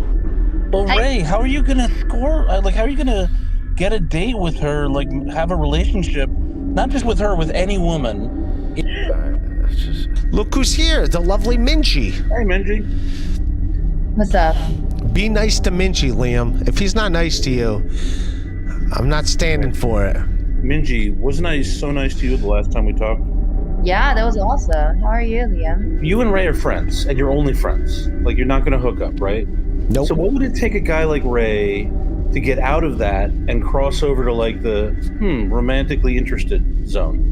Well, Ray, how are you gonna score? How are you gonna get a date with her? Have a relationship, not just with her, with any woman. Look who's here, the lovely Minji. Hey, Minji. What's up? Be nice to Minji, Liam. If he's not nice to you, I'm not standing for it. Minji, wasn't I so nice to you the last time we talked? Yeah, that was awesome. How are you, Liam? You and Ray are friends, and you're only friends. You're not gonna hook up, right? Nope. So what would it take a guy like Ray to get out of that and cross over to the romantically interested zone?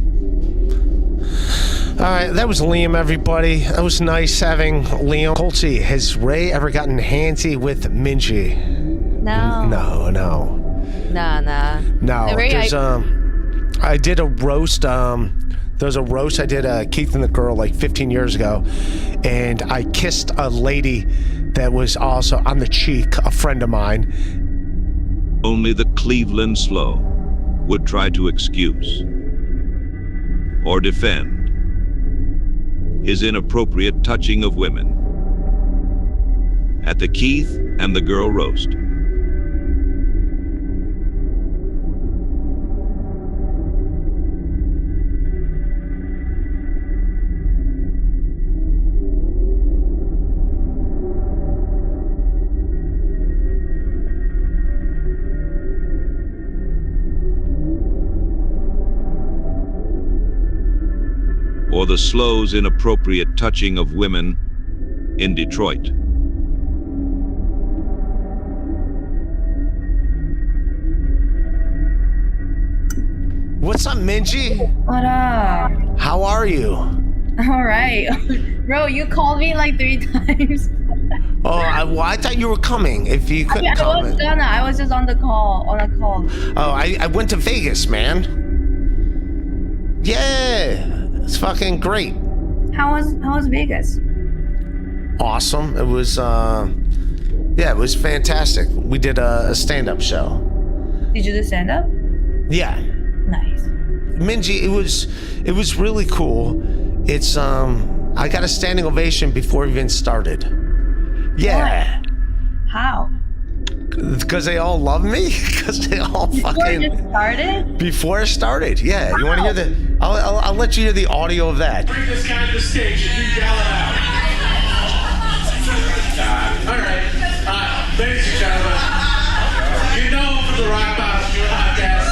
All right, that was Liam, everybody. That was nice having Liam. Coltsy, has Ray ever gotten handsy with Minji? No. No. Nah. No, Ray, there's I did a roast. There's a roast I did Keith and the Girl like 15 years ago, and I kissed a lady that was also on the cheek, a friend of mine. Only the Cleveland Slow would try to excuse or defend his inappropriate touching of women at the Keith and the Girl roast. Or the Slow's inappropriate touching of women in Detroit. What's up, Minji? What up? How are you? All right. Bro, you called me like 3 times. Oh, I thought you were coming. If you couldn't I was gonna. I was just on a call. Oh, I went to Vegas, man. Yeah, it's fucking great. How was Vegas? Awesome. It was it was fantastic. We did a stand-up show. Did you do stand-up? Yeah. Nice. Minji, it was really cool. It's I got a standing ovation before we even started. Yeah. What? How? Because they all love me? Because they all fucking... Before it started? Before it started, yeah. Wow. You want to hear the... I'll let you hear the audio of that. Bring this guy to the stage and you yell it out. All right. Ladies and gentlemen, you know him from the Rock Bottom podcast.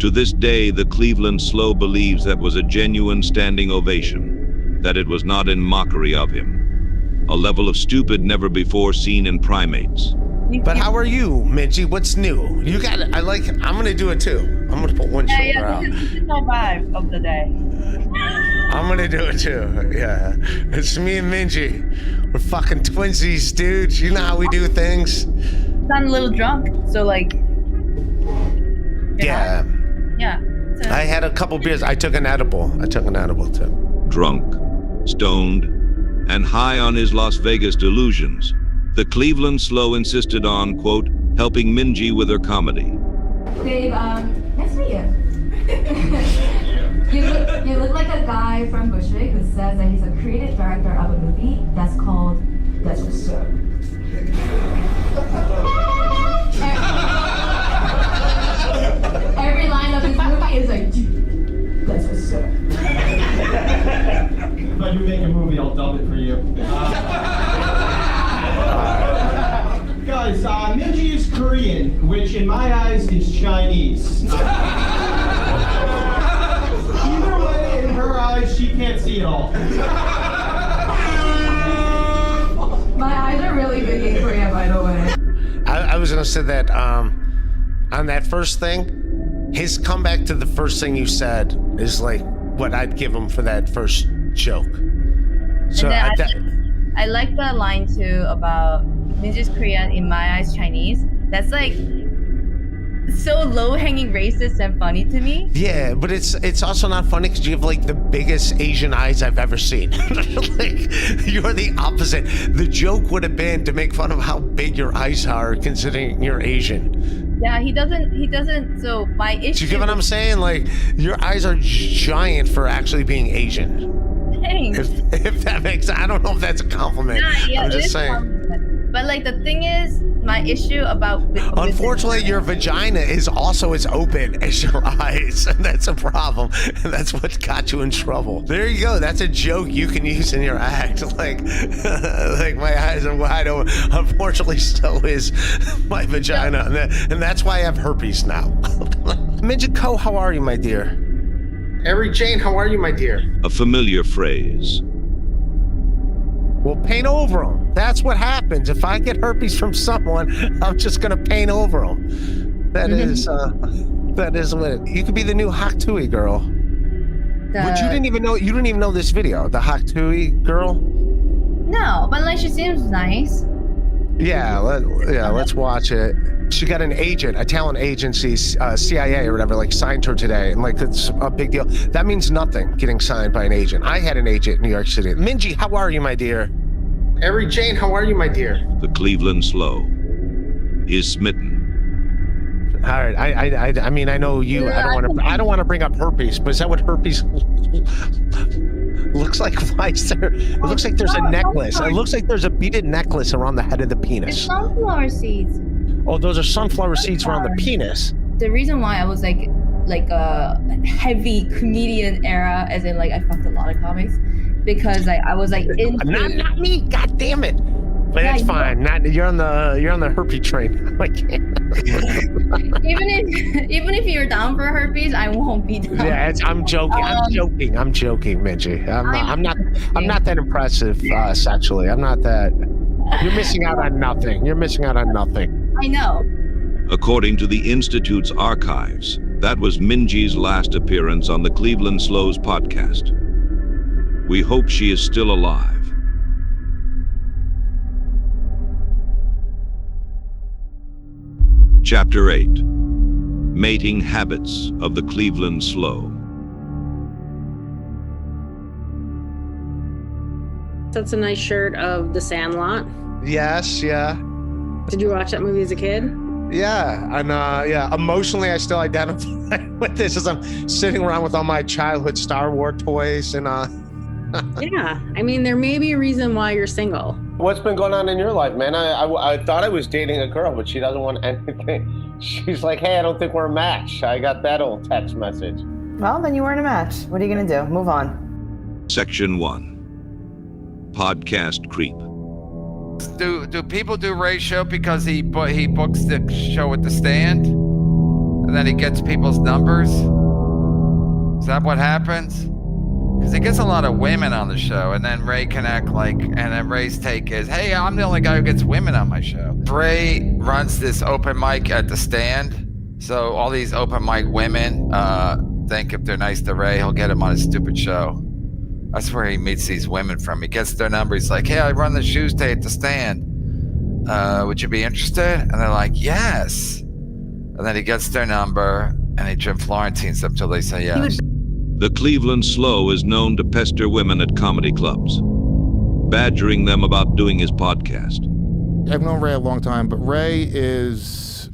To this day, the Cleveland Slow believes that was a genuine standing ovation, that it was not in mockery of him. A level of stupid never before seen in primates. But how are you, Minji? What's new? You got it. I'm gonna do it too. I'm gonna put one shoulder out. This is my vibe of the day. I'm gonna do it too. Yeah. It's me and Minji. We're fucking twinsies, dude. You know how we do things. I'm a little drunk, so like. Yeah. Yeah. So. I had a couple beers. I took an edible too. Drunk, stoned, and high on his Las Vegas delusions, the Cleveland Slow insisted on, quote, helping Minji with her comedy. Dave, nice to meet you. You look like a guy from Bushwick who says that he's a creative director of a movie that's called That's What's Up. Every line of this movie is like, that's what's up. If I do make a movie, I'll dub it for you. Guys, Minji is Korean, which in my eyes is Chinese. Either way, in her eyes, she can't see it all. My eyes are really big in Korea, by the way. I was gonna say that on that first thing, his comeback to the first thing you said is like what I'd give him for that first joke. So I like the line too about Minji's Korean, in my eyes Chinese. That's like so low-hanging racist and funny to me. Yeah, but it's also not funny because you have like the biggest Asian eyes I've ever seen. Like you're the opposite. The joke would have been to make fun of how big your eyes are considering you're Asian. Yeah, he doesn't. So my issue. Do you get what I'm saying? Like your eyes are giant for actually being Asian. Thanks. If that makes, I don't know if that's a compliment. Yeah, I'm just saying. But like the thing is, my issue about. Unfortunately, your vagina is also as open as your eyes, and that's a problem. And that's what got you in trouble. There you go. That's a joke you can use in your act. Like my eyes are wide open. Unfortunately, so is my vagina, and that's why I have herpes now. Minji Ko, how are you, my dear? AerieJane, how are you, my dear? A familiar phrase. Well, paint over them. That's what happens. If I get herpes from someone, I'm just gonna paint over them. That is what you could be the new Haktui girl. Which you didn't even know this video, the Haktui girl. No, but like she seems nice. Yeah, let's watch it. She got an agent, a talent agency, CIA or whatever, like signed her today, and like it's a big deal. That means nothing, getting signed by an agent. I had an agent in New York City. Minji, how are you, my dear? AerieJane, how are you, my dear? The Cleveland Slow is smitten. All right, I mean, I know you. I don't want to bring up herpes, but is that what herpes looks like? Why is there? It looks like there's a necklace. It looks like there's a beaded necklace around the head of the penis. It's sunflower seeds. Oh, those are sunflower seeds around the penis. The reason why I was like a heavy comedian era, as in like I fucked a lot of comics, because I was like into. Not me. God damn it. But yeah, it's fine. You're on the herpes train. I can't. even if you're down for herpes, I won't be down. Yeah, I'm joking. I'm joking, Minji. I'm not that impressive sexually. I'm not that. You're missing out on nothing. I know. According to the Institute's archives, that was Minji's last appearance on the Cleveland Slow's podcast. We hope she is still alive. Chapter 8. Mating Habits of the Cleveland Slow. That's a nice shirt of The Sandlot. Yes, yeah. Did you watch that movie as a kid? Yeah, and emotionally I still identify with this as I'm sitting around with all my childhood Star Wars toys and Yeah, I mean, there may be a reason why you're single. What's been going on in your life, man? I thought I was dating a girl, but she doesn't want anything. She's like, hey, I don't think we're a match. I got that old text message. Well, then you weren't a match. What are you going to do? Move on. Section 1. Podcast Creep. Do people do Ray's show because he books the show at the stand? And then he gets people's numbers? Is that what happens? Because he gets a lot of women on the show, and then Ray can act like, and then Ray's take is, hey, I'm the only guy who gets women on my show. Ray runs this open mic at the stand, so all these open mic women think if they're nice to Ray, he'll get them on his stupid show. That's where he meets these women from. He gets their number. He's like, hey, I run the shoes day at the stand. Would you be interested? And they're like, yes. And then he gets their number, and he Jim Florentines them until they say yes. The Cleveland Slow is known to pester women at comedy clubs, badgering them about doing his podcast. I've known Ray a long time, but Ray is...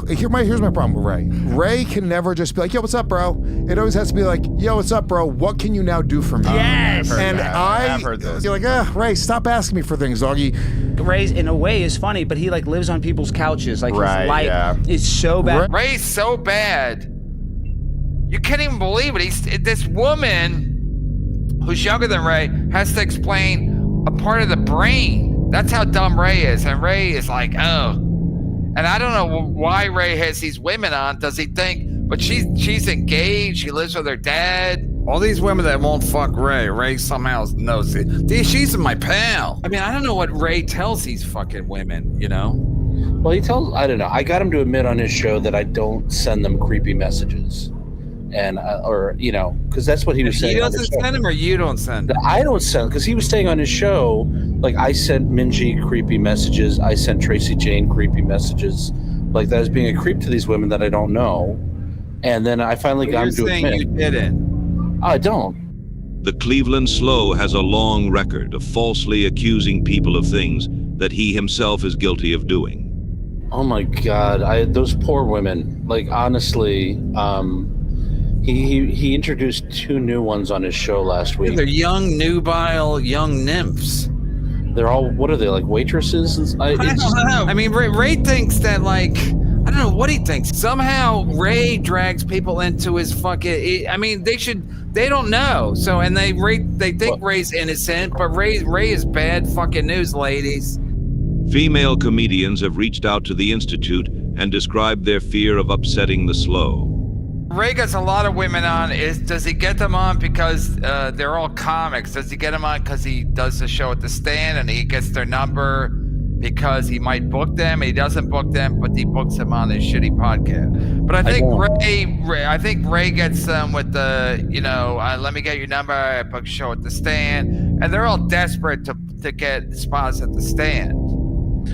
Here's my problem with Ray. Ray can never just be like, yo, what's up, bro? It always has to be like, yo, what's up, bro? What can you now do for me? Yes! I've heard this. You're like, Ray, stop asking me for things, doggy. Ray, in a way, is funny, but he like lives on people's couches. Like his life is so bad. Ray's so bad. You can't even believe it. This woman who's younger than Ray has to explain a part of the brain. That's how dumb Ray is. And Ray is like, oh. And I don't know why Ray has these women on. Does he think, but she's engaged. She lives with her dad. All these women that won't fuck Ray somehow knows it. She's my pal. I mean, I don't know what Ray tells these fucking women, you know? Well, he tells, I don't know. I got him to admit on his show that I don't send them creepy messages. And, or, you know, because that's what he was saying. He doesn't send them or you don't send them? I don't send, because he was saying on his show, like, I sent Minji creepy messages. I sent Tracie Jayne creepy messages. Like, that is being a creep to these women that I don't know. And then I finally got him to admit. You're saying you didn't? I don't. The Cleveland Slow has a long record of falsely accusing people of things that he himself is guilty of doing. Oh my God, those poor women. Like, honestly, he introduced 2 new ones on his show last week. They're young, nubile, young nymphs. They're all, what are they, like waitresses? I don't know. I mean, Ray thinks that, like, I don't know what he thinks. Somehow Ray drags people into his fucking. I mean, they don't know. So, and they think Ray's innocent, but Ray is bad fucking news, ladies. Female comedians have reached out to the Institute and described their fear of upsetting the slow. Ray gets a lot of women on. Does he get them on because they're all comics? Does he get them on because he does the show at the stand and he gets their number because he might book them? He doesn't book them, but he books them on his shitty podcast. But I think Ray gets them with the, let me get your number. I book a show at the stand, and they're all desperate to get spots at the stand,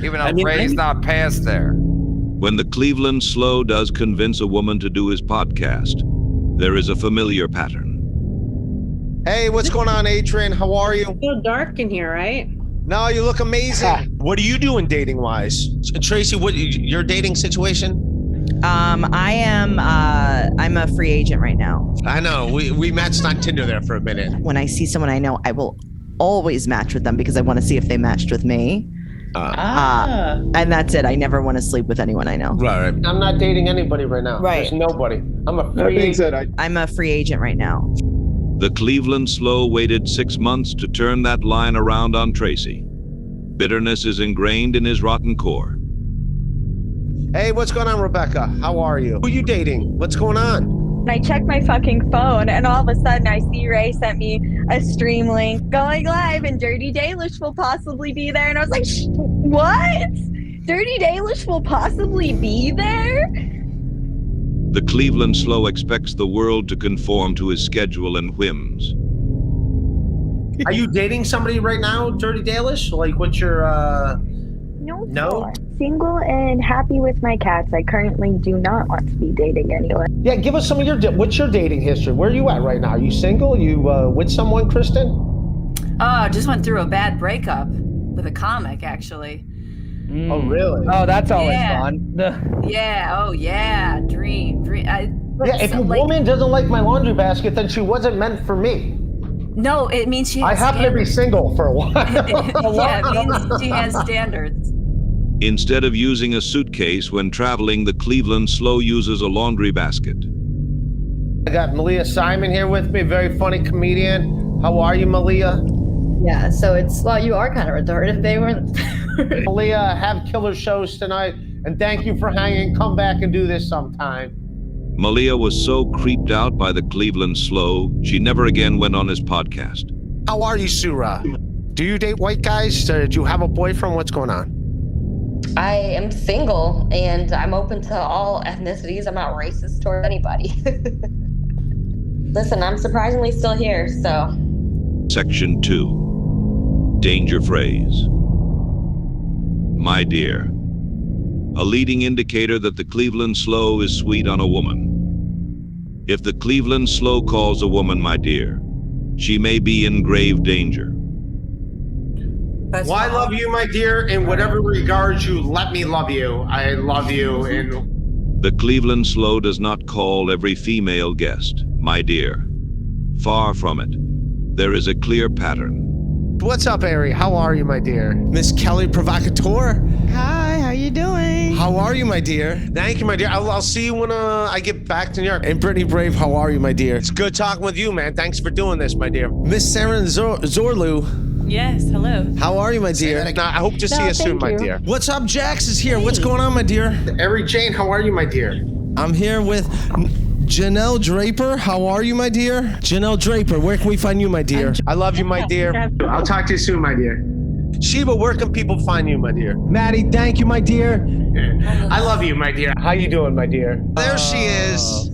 even though Ray's not past there. When the Cleveland Slow does convince a woman to do his podcast, there is a familiar pattern. Hey, what's going on, Adrian? How are you? It's so dark in here, right? No, you look amazing. What are you doing dating-wise? Tracie, what your dating situation? I'm a free agent right now. I know. We matched on Tinder there for a minute. When I see someone I know, I will always match with them because I want to see if they matched with me. And that's it. I never want to sleep with anyone I know. Right. I'm not dating anybody right now. Right. There's nobody. I'm a free agent. I'm a free agent right now. The Cleveland Slow waited 6 months to turn that line around on Tracie. Bitterness is ingrained in his rotten core. Hey, what's going on, Rebecca? How are you? Who are you dating? What's going on? I checked my fucking phone, and all of a sudden I see Ray sent me a stream link going live, and Dirty Dalish will possibly be there. And I was like, what? Dirty Dalish will possibly be there? The Cleveland Slow expects the world to conform to his schedule and whims. Are you dating somebody right now, Dirty Dalish? Like, what's your, No? Single and happy with my cats. I currently do not want to be dating anyone. Yeah, give us some of what's your dating history? Where are you at right now? Are you single? Are you with someone, Kristen? Oh, just went through a bad breakup with a comic, actually. Oh, really? Oh, that's always fun. Yeah, oh yeah, dream. If a woman doesn't like my laundry basket, then she wasn't meant for me. No, it means she has I happen to be single for a while. Yeah, it means she has standards. Instead of using a suitcase when traveling, the Cleveland Slow uses a laundry basket. I got Malia Simon here with me, very funny comedian. How are you, Malia? Yeah, so you are kind of retarded if they weren't. Malia, have killer shows tonight, and thank you for hanging. Come back and do this sometime. Malia was so creeped out by the Cleveland Slow, she never again went on his podcast. How are you, Surah? Do you date white guys? Do you have a boyfriend? What's going on? I am single and I'm open to all ethnicities. I'm not racist toward anybody. Listen, I'm surprisingly still here, so. Section 2. Danger phrase. My dear. A leading indicator that the Cleveland Slow is sweet on a woman. If the Cleveland Slow calls a woman my dear, she may be in grave danger. Well, I love you, my dear. In whatever regards you let me love you, I love you. And The Cleveland Slow does not call every female guest my dear. Far from it. There is a clear pattern. What's up, Aerie? How are you, my dear? Miss Kelly Provocateur. Hi, how you doing? How are you, my dear? Thank you, my dear. I'll see you when I get back to New York. And Brittany Brave, how are you, my dear? It's good talking with you, man. Thanks for doing this, my dear. Miss Sarah Zorlu. Yes, hello. How are you, my dear? I hope to see you soon, my dear. What's up, Jax is here. Hey. What's going on, my dear? AerieJane, how are you, my dear? I'm here with Janelle Draper. How are you, my dear? Janelle Draper, where can we find you, my dear? I love you, my dear. I'll talk to you soon, my dear. Sheba, where can people find you, my dear? Maddie, thank you, my dear. I love you, my dear. How you doing, my dear? There she is.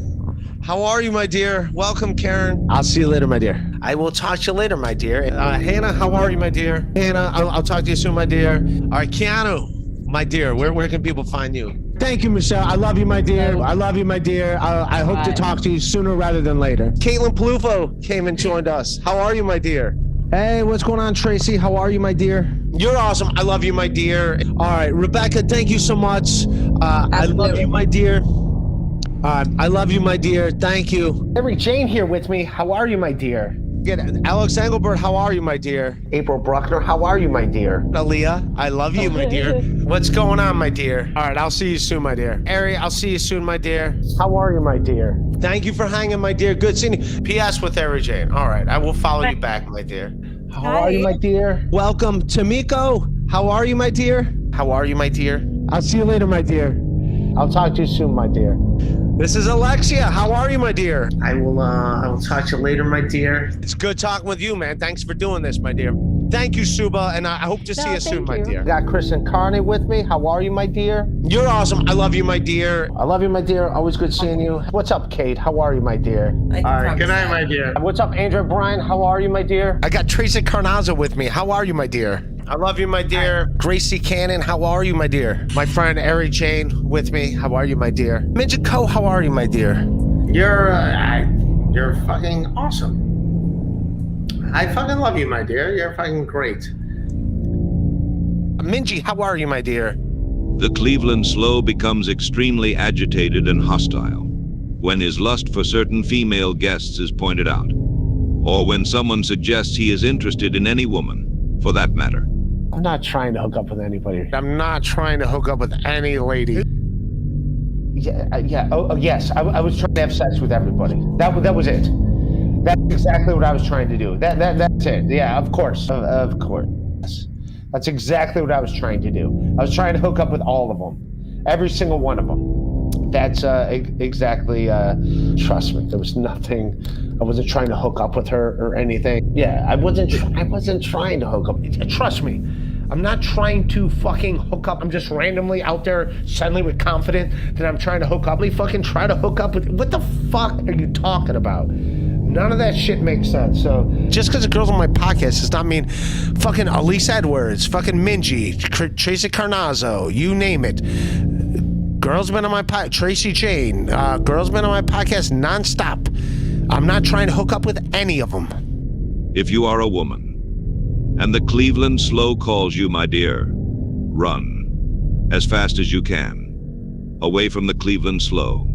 How are you, my dear? Welcome, Karen. I'll see you later, my dear. I will talk to you later, my dear. Hannah, how are you, my dear? Hannah, I'll talk to you soon, my dear. All right, Keanu, my dear, where can people find you? Thank you, Michelle. I love you, my dear. I love you, my dear. I hope to talk to you sooner rather than later. Caitlin Palufo came and joined us. How are you, my dear? Hey, what's going on, Tracie? How are you, my dear? You're awesome. I love you, my dear. All right, Rebecca, thank you so much. I love you, my dear. I love you, my dear. Thank you. AerieJane here with me. How are you, my dear? forget it. Alex Engelbert, how are you, my dear? April Bruckner, how are you, my dear? Aaliyah, I love you, my dear. What's going on, my dear? All right, I'll see you soon, my dear. Aerie, I'll see you soon, my dear. How are you, my dear? Thank you for hanging, my dear. Good seeing you. P.S. with AerieJane. All right, I will follow you back, my dear. How are you, my dear? Welcome, Tamiko. How are you, my dear? How are you, my dear? I'll see you later, my dear. I'll talk to you soon, my dear. This is Alexia. How are you, my dear? I will talk to you later, my dear. It's good talking with you, man. Thanks for doing this, my dear. Thank you, Suba, and I hope to see you soon, my dear. Got Chris and Carney with me. How are you, my dear? You're awesome. I love you, my dear. I love you, my dear. Always good seeing you. What's up, Kate? How are you, my dear? All right, good night, my dear. What's up, Andrew Bryan? How are you, my dear? I got Tracie Carnazzo with me. How are you, my dear? I love you, my dear. Gracie Cannon, how are you, my dear? My friend AerieJane with me. How are you, my dear? Minji Co, how are you, my dear? You're fucking awesome. I fucking love you, my dear. You're fucking great. Minji, how are you, my dear? The Cleveland Slow becomes extremely agitated and hostile when his lust for certain female guests is pointed out, or when someone suggests he is interested in any woman, for that matter. I'm not trying to hook up with anybody. I'm not trying to hook up with any lady. Yeah. Oh, yes. I was trying to have sex with everybody. That was it. That's exactly what I was trying to do. That's it. Yeah, of course. Of course. Yes. That's exactly what I was trying to do. I was trying to hook up with all of them. Every single one of them. That's exactly, trust me, there was nothing. I wasn't trying to hook up with her or anything. Yeah, I wasn't trying to hook up. Trust me. I'm not trying to fucking hook up. I'm just randomly out there suddenly with confidence that I'm trying to hook up. Fucking try to hook up with, what the fuck are you talking about? None of that shit makes sense. So just because a girl's on my podcast does not mean fucking Elise Edwards, fucking Minji, Tracie Carnazzo, you name it. Girls been on my podcast, Tracie Jayne, girls been on my podcast nonstop. I'm not trying to hook up with any of them. If you are a woman, and the Cleveland Slow calls you, my dear, run as fast as you can, away from the Cleveland Slow.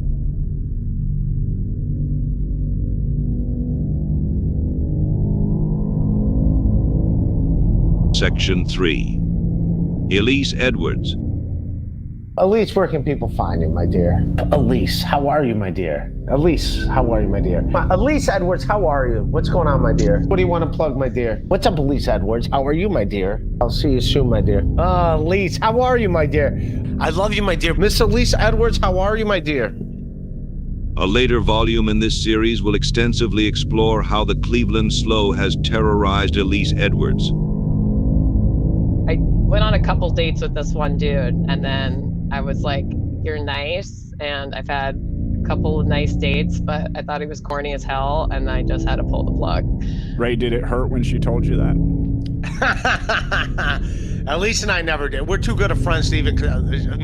Section 3. Elise Edwards. Elise, where can people find you, my dear? Elise, how are you, my dear? Elise, how are you, my dear? Elise Edwards, how are you? What's going on, my dear? What do you want to plug, my dear? What's up, Elise Edwards? How are you, my dear? I'll see you soon, my dear. Elise, how are you, my dear? I love you, my dear. Miss Elise Edwards, how are you, my dear? A later volume in this series will extensively explore how the Cleveland Slow has terrorized Elise Edwards. I went on a couple dates with this one dude, and then I was like, you're nice, and I've had a couple of nice dates, but I thought he was corny as hell, and I just had to pull the plug. Ray, did it hurt when she told you that? Elise and I never did. We're too good of friends to even,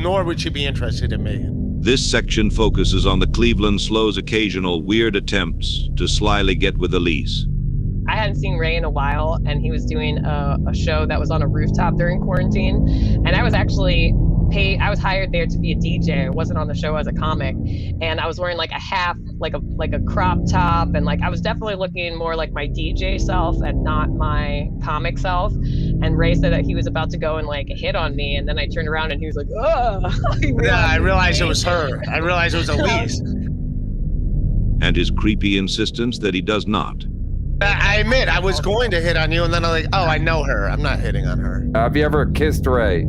nor would she be interested in me. This section focuses on the Cleveland Slow's occasional weird attempts to slyly get with Elise. I hadn't seen Ray in a while, and he was doing a show that was on a rooftop during quarantine, and I was actually I was hired there to be a DJ. I wasn't on the show as a comic, and I was wearing like a half, like a crop top, and like I was definitely looking more like my DJ self and not my comic self. And Ray said that he was about to go and like hit on me, and then I turned around and he was like, "Oh!" Yeah, I realized it was her. I realized it was Elise. And his creepy insistence that he does not. I admit I was going to hit on you, and then I'm like, oh, I know her. I'm not hitting on her. Have you ever kissed Ray?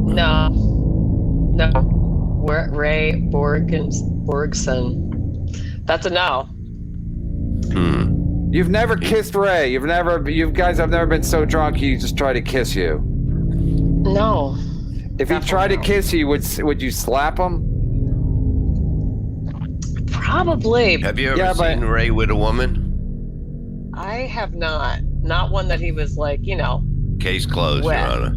No. We're at Ray Borgson. That's a no. You've never kissed Ray. You guys have never been so drunk he just tried to kiss you. No. If he tried to kiss you, would you slap him? Probably. Have you ever seen Ray with a woman? I have not. Not one that he was like, Case closed, wet. Your Honor.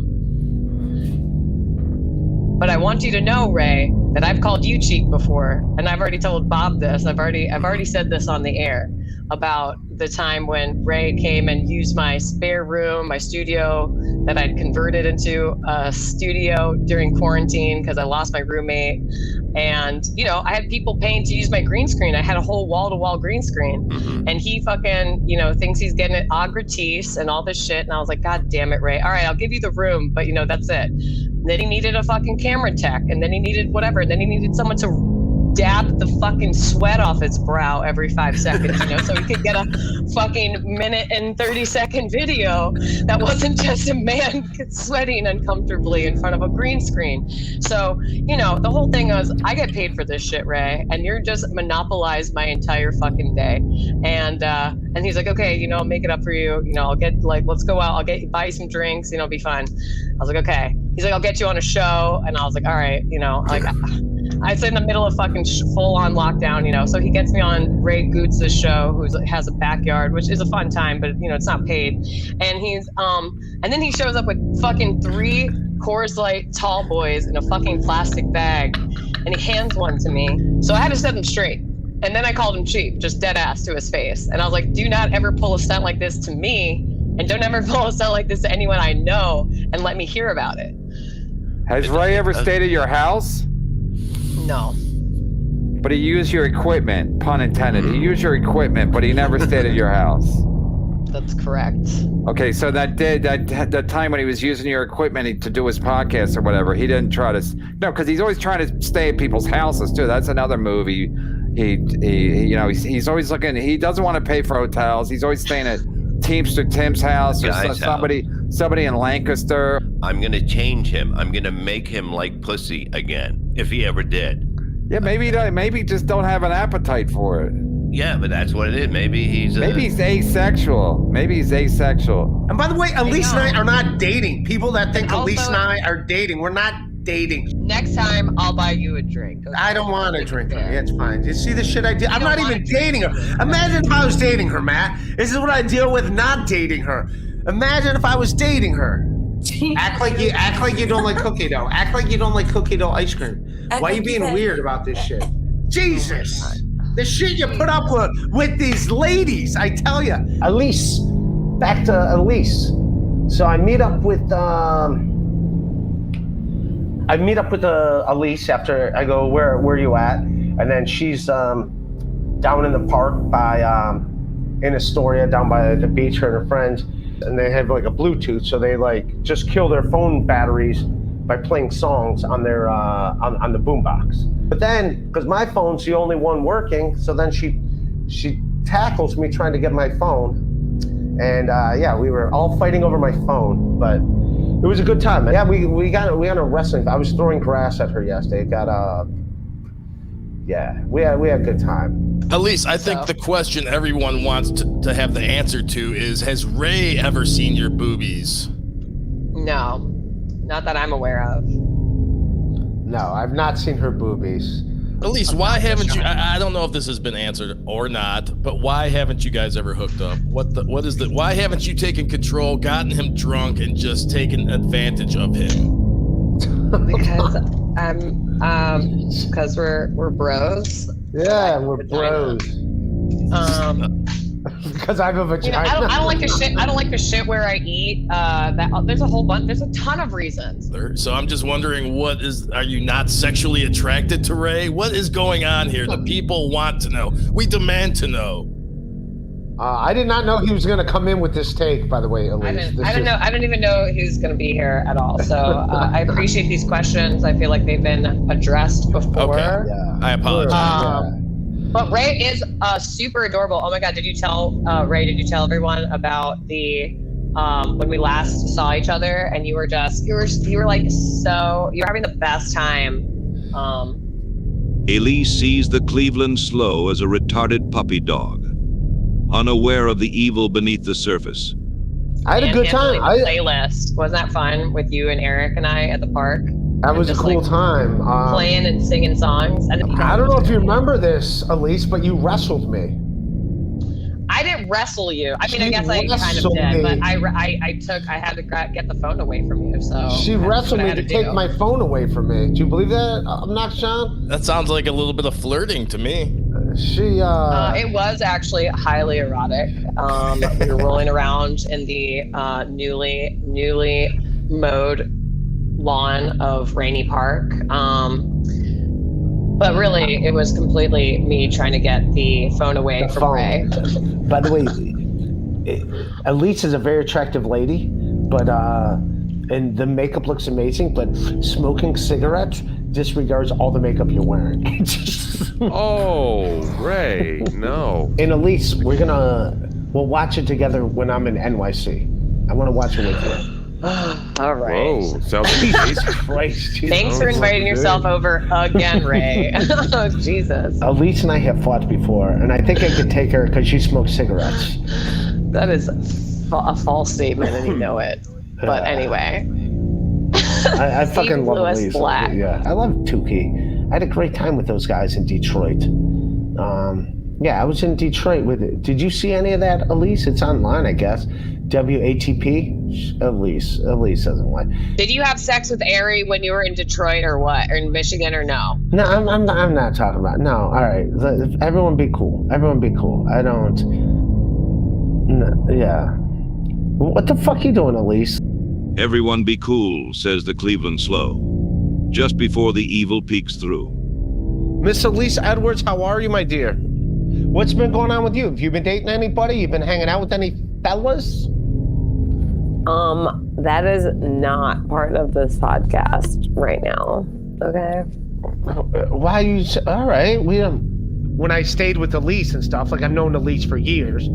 But I want you to know, Ray, that I've called you cheap before, and I've already told Bob this. I've already said this on the air about the time when Ray came and used my spare room, my studio that I'd converted into a studio during quarantine because I lost my roommate. And, you know, I had people paying to use my green screen. I had a whole wall-to-wall green screen. And he fucking, you know, thinks he's getting it au gratis and all this shit. And I was like, God damn it, Ray. All right, I'll give you the room, but, you know, that's it. And then he needed a fucking camera tech. And then he needed whatever. And then he needed someone to dab the fucking sweat off his brow every 5 seconds, you know, so he could get a fucking minute and 30-second video that wasn't just a man sweating uncomfortably in front of a green screen. So, you know, the whole thing was, I get paid for this shit, Ray, and you're just monopolized my entire fucking day. And he's like, okay, you know, I'll make it up for you. You know, I'll get like, let's go out. I'll buy you some drinks, you know, be fun. I was like, okay. He's like, I'll get you on a show. And I was like, all right, you know, like, I was in the middle of fucking full-on lockdown, you know, so he gets me on Ray Gootz's show, who has a backyard, which is a fun time, but, you know, it's not paid. And he's, and then he shows up with fucking 3 Coors Light tall boys in a fucking plastic bag, and he hands one to me. So I had to set him straight. And then I called him cheap, just dead ass to his face. And I was like, do not ever pull a stunt like this to me, and don't ever pull a stunt like this to anyone I know, and let me hear about it. Has Ray ever stayed at your house? No. But he used your equipment, pun intended. He used your equipment, but he never stayed at your house. That's correct. Okay, so that time when he was using your equipment to do his podcast or whatever, he didn't try to. No, because he's always trying to stay at people's houses too. That's another move. He you know, he's always looking. He doesn't want to pay for hotels. He's always staying at Teamster Tim's house or somebody in Lancaster. I'm gonna change him. I'm gonna make him like pussy again, if he ever did. Yeah, maybe just don't have an appetite for it. Yeah, but that's what it is. Maybe he's asexual. Maybe he's asexual. And by the way, Elise and I are not dating. People that think Elise and I are dating, we're not dating. Next time, I'll buy you a drink. Okay? I don't want a drink. Yeah, it's fine. You see the shit I do? I'm not even dating her. Imagine if I was dating her, Matt. This is what I deal with not dating her. Imagine if I was dating her. Act like you don't like cookie dough. Act like you don't like cookie dough ice cream. Why are you being weird about this shit? Jesus. The shit you put up with these ladies, I tell you. Elise. Back to Elise. So I meet up with Elise after I go, where are you at? And then she's down in the park by in Astoria, down by the beach, her and her friends. And they have like a Bluetooth, so they like just kill their phone batteries by playing songs on their on the boombox. But then, because my phone's the only one working, so then she tackles me trying to get my phone. And yeah, we were all fighting over my phone, but it was a good time. Yeah, we got a wrestling. I was throwing grass at her yesterday. It got yeah, we had a good time. Elise, I think the question everyone wants to have the answer to is, has Ray ever seen your boobies? No, not that I'm aware of. No, I've not seen her boobies. Elise, why haven't you? I don't know if this has been answered or not, but why haven't you guys ever hooked up? Why haven't you taken control, gotten him drunk, and just taken advantage of him? Because we're bros. Yeah, we're bros. Because I have a vagina. You know, I don't like the shit. I don't like the shit where I eat. There's a whole bunch. There's a ton of reasons. So I'm just wondering, are you not sexually attracted to Ray? What is going on here? The people want to know. We demand to know. I did not know he was going to come in with this take, by the way, Elise. I didn't even know he was going to be here at all. So I appreciate these questions. I feel like they've been addressed before. Okay. Yeah. I apologize. But Ray is super adorable. Oh my God, did you tell Ray? Did you tell everyone about the when we last saw each other and you were having the best time. Elise sees the Cleveland Slow as a retarded puppy dog, unaware of the evil beneath the surface. I had a good time. Playlist. Wasn't that fun with you and Eric and I at the park? That was a cool time. Playing and singing songs. And I don't know if you remember this, Elise, but you wrestled me. I didn't wrestle you. I mean, I guess I kind of did, but I had to get the phone away from you. So she wrestled me to take my phone away from me. Do you believe that? I'm not Sean. That sounds like a little bit of flirting to me. She it was actually highly erotic. We were rolling around in the newly mowed lawn of Rainy Park. But really, it was completely me trying to get the phone away from Ray. By the way, Elise is a very attractive lady, but and the makeup looks amazing, but smoking cigarettes disregards all the makeup you're wearing. Oh, Ray, no. And Elise, we'll watch it together when I'm in NYC. I want to watch it with you. All right. Whoa, sounds like Jesus Christ. Thanks for inviting yourself over again, Ray. Oh, Jesus. Elise and I have fought before, and I think I could take her because she smokes cigarettes. That is a false statement, and you know it. But anyway. I fucking love Louis Elise. Black. Yeah, I love Tukey. I had a great time with those guys in Detroit. Yeah, I was in Detroit with it. Did you see any of that, Elise? It's online, I guess. WATP? Elise doesn't like. Did you have sex with Aerie when you were in Detroit or what? Or in Michigan or no? No, I'm not talking about. No, all right. Everyone be cool. Everyone be cool. I don't. No, yeah. What the fuck you doing, Elise? Everyone be cool, says the Cleveland Slow, just before the evil peeks through. Miss Elise Edwards, how are you, my dear? What's been going on with you? Have you been dating anybody? You been hanging out with any fellas? That is not part of this podcast right now. Okay. Why you? All right. When I stayed with Elise and stuff, like I've known Elise for years.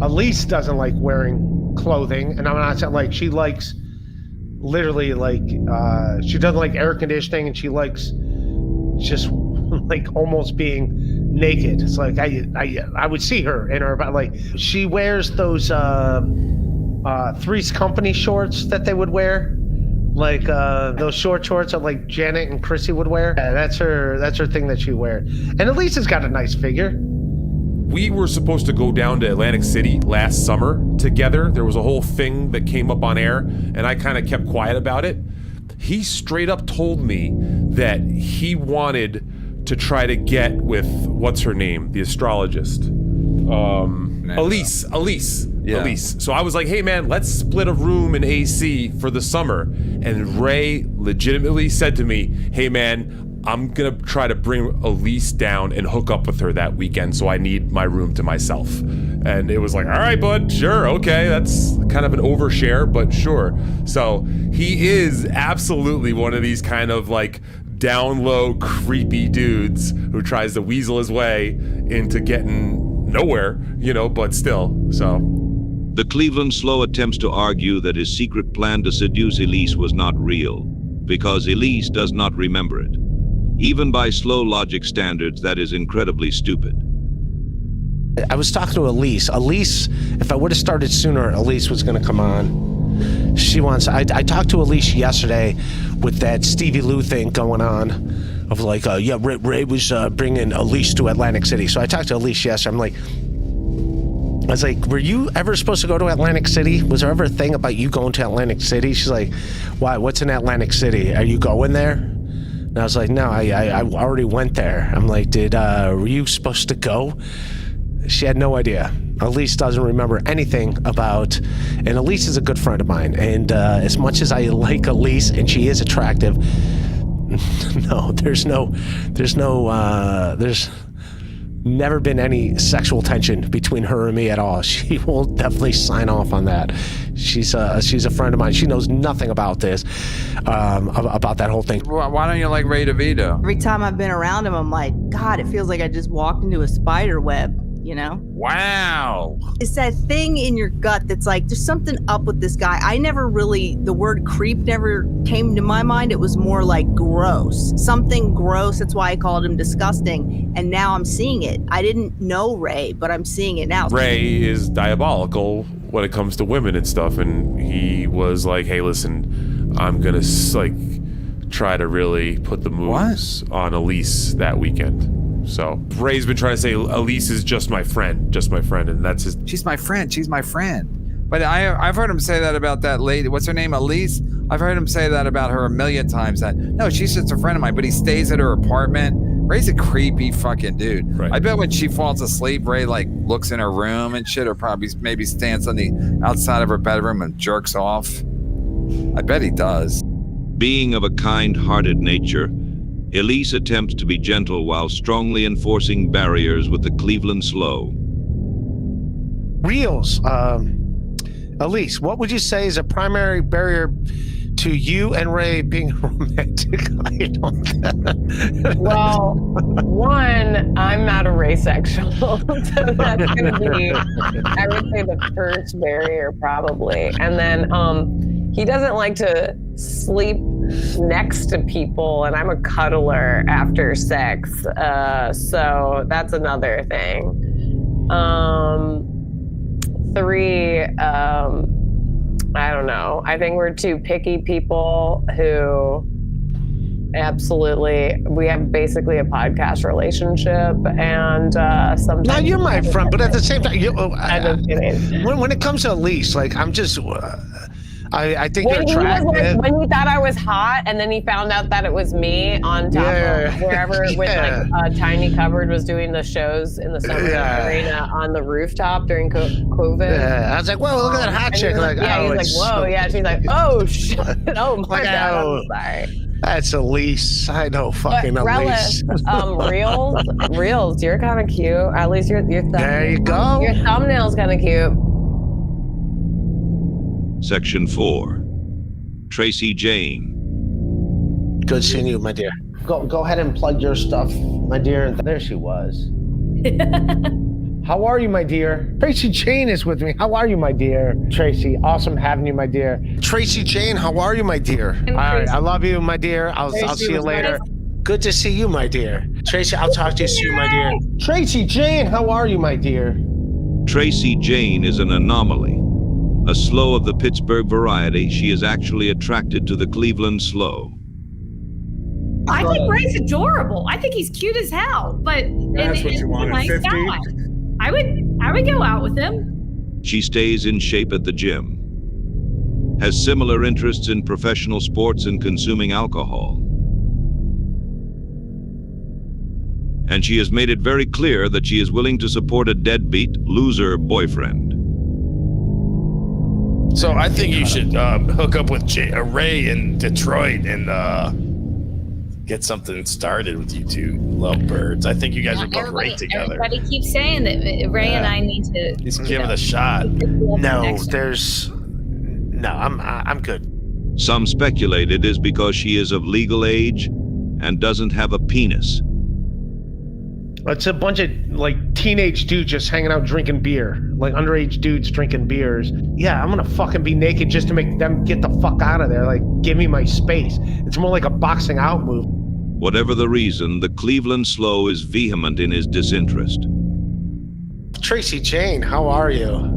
Elise doesn't like wearing clothing, and I'm not saying like she likes literally like she doesn't like air conditioning, and she likes just like almost being naked. It's like I would see her in her, but like she wears those Three's Company shorts that they would wear, like those short shorts that like Janet and Chrissy would wear. Yeah, that's her thing that she wears. And Elise has got a nice figure. We were supposed to go down to Atlantic City last summer together. There was a whole thing that came up on air, and I kind of kept quiet about it. He straight up told me that he wanted to try to get with, what's her name, the astrologist. Elise. Yeah. Elise. So I was like, hey man, let's split a room in AC for the summer. And Ray legitimately said to me, hey man, I'm gonna try to bring Elise down and hook up with her that weekend, so I need my room to myself. And it was like, all right, bud, sure, okay, that's kind of an overshare, but sure. So he is absolutely one of these kind of like down low, creepy dudes who tries to weasel his way into getting nowhere, but still, so. The Cleveland Slow attempts to argue that his secret plan to seduce Elise was not real, because Elise does not remember it. Even by slow logic standards, that is incredibly stupid. I was talking to Elise. Elise, if I would have started sooner, Elise was going to come on. I talked to Elise yesterday with that Stevie Lou thing going on of like, Ray was bringing Elise to Atlantic City. So I talked to Elise yesterday. I was like, were you ever supposed to go to Atlantic City? Was there ever a thing about you going to Atlantic City? She's like, why? What's in Atlantic City? Are you going there? And I was like, no, I already went there. I'm like, were you supposed to go? She had no idea. Elise doesn't remember anything about, and Elise is a good friend of mine. And as much as I like Elise, and she is attractive, no, there's never been any sexual tension between her and me at all. She will definitely sign off on that. She's a friend of mine. She knows nothing about this, about that whole thing. Why don't you like Ray DeVito? Every time I've been around him, I'm like, God, it feels like I just walked into a spider web, Wow. It's that thing in your gut that's like, there's something up with this guy. The word creep never came to my mind. It was more like gross. Something gross. That's why I called him disgusting. And now I'm seeing it. I didn't know Ray, but I'm seeing it now. Ray is diabolical when it comes to women and stuff, and he was like, hey, listen, I'm gonna try to really put the moves on Elise that weekend. So Ray's been trying to say Elise is just my friend, and that's his. She's my friend. But I've heard him say that about that lady. What's her name? Elise. I've heard him say that about her a million times. That no, she's just a friend of mine, but he stays at her apartment. Ray's a creepy fucking dude. Right. I bet when she falls asleep, Ray like looks in her room and shit, or probably maybe stands on the outside of her bedroom and jerks off. I bet he does. Being of a kind-hearted nature, Elise attempts to be gentle while strongly enforcing barriers with the Cleveland slow. Reels. Elise, what would you say is a primary barrier to you and Ray being romantic? Well, one, I'm not a Ray sexual, so that's going to be, I would say, the first barrier probably. And then he doesn't like to sleep next to people, and I'm a cuddler after sex, so that's another thing. 3, I don't know. I think we're two picky people who absolutely, we have basically a podcast relationship, and sometimes. No, you're my friend, but at the same time, I'm kidding. When it comes to Elise, like I'm just, I think you're attractive. When he thought I was hot, and then he found out that it was me on top of wherever with like Tiny Cupboard was doing the shows in the summer arena on the rooftop during COVID. Yeah, I was like, whoa, look at that hot chick. Like, he's like, whoa, yeah. She's like, oh shit, oh my god, I'm sorry. That's Elise. I know fucking Elise. Reels, you're kind of cute. At least your there you go. Your thumbnail's kind of cute. Section 4. Tracie Jayne. Good seeing you, my dear. Go ahead and plug your stuff, my dear. There she was. How are you, my dear? Tracie Jayne is with me. How are you, my dear? Tracie, awesome having you, my dear. Tracie Jayne, how are you, my dear? All right, I love you, my dear. I'll see you later. Good to see you, my dear. Tracie, I'll talk to you soon, my dear. Tracie Jayne, how are you, my dear? Tracie Jayne is an anomaly. A slow of the Pittsburgh variety, she is actually attracted to the Cleveland slow. I think Ray's adorable. I think he's cute as hell. But that's what you want at 50. I would go out with him. She stays in shape at the gym, has similar interests in professional sports and consuming alcohol. And she has made it very clear that she is willing to support a deadbeat, loser boyfriend. So I think you should hook up with Ray in Detroit and get something started with you two lovebirds. I think you guys would look great together. Everybody keeps saying that Ray and I need to just give it a shot. No, I'm good. Some speculate it is because she is of legal age and doesn't have a penis. It's a bunch of like teenage dudes just hanging out drinking beer, like underage dudes drinking beers. Yeah, I'm gonna fucking be naked just to make them get the fuck out of there. Like, give me my space. It's more like a boxing out move. Whatever the reason, the Cleveland slow is vehement in his disinterest. Tracie Jayne, how are you?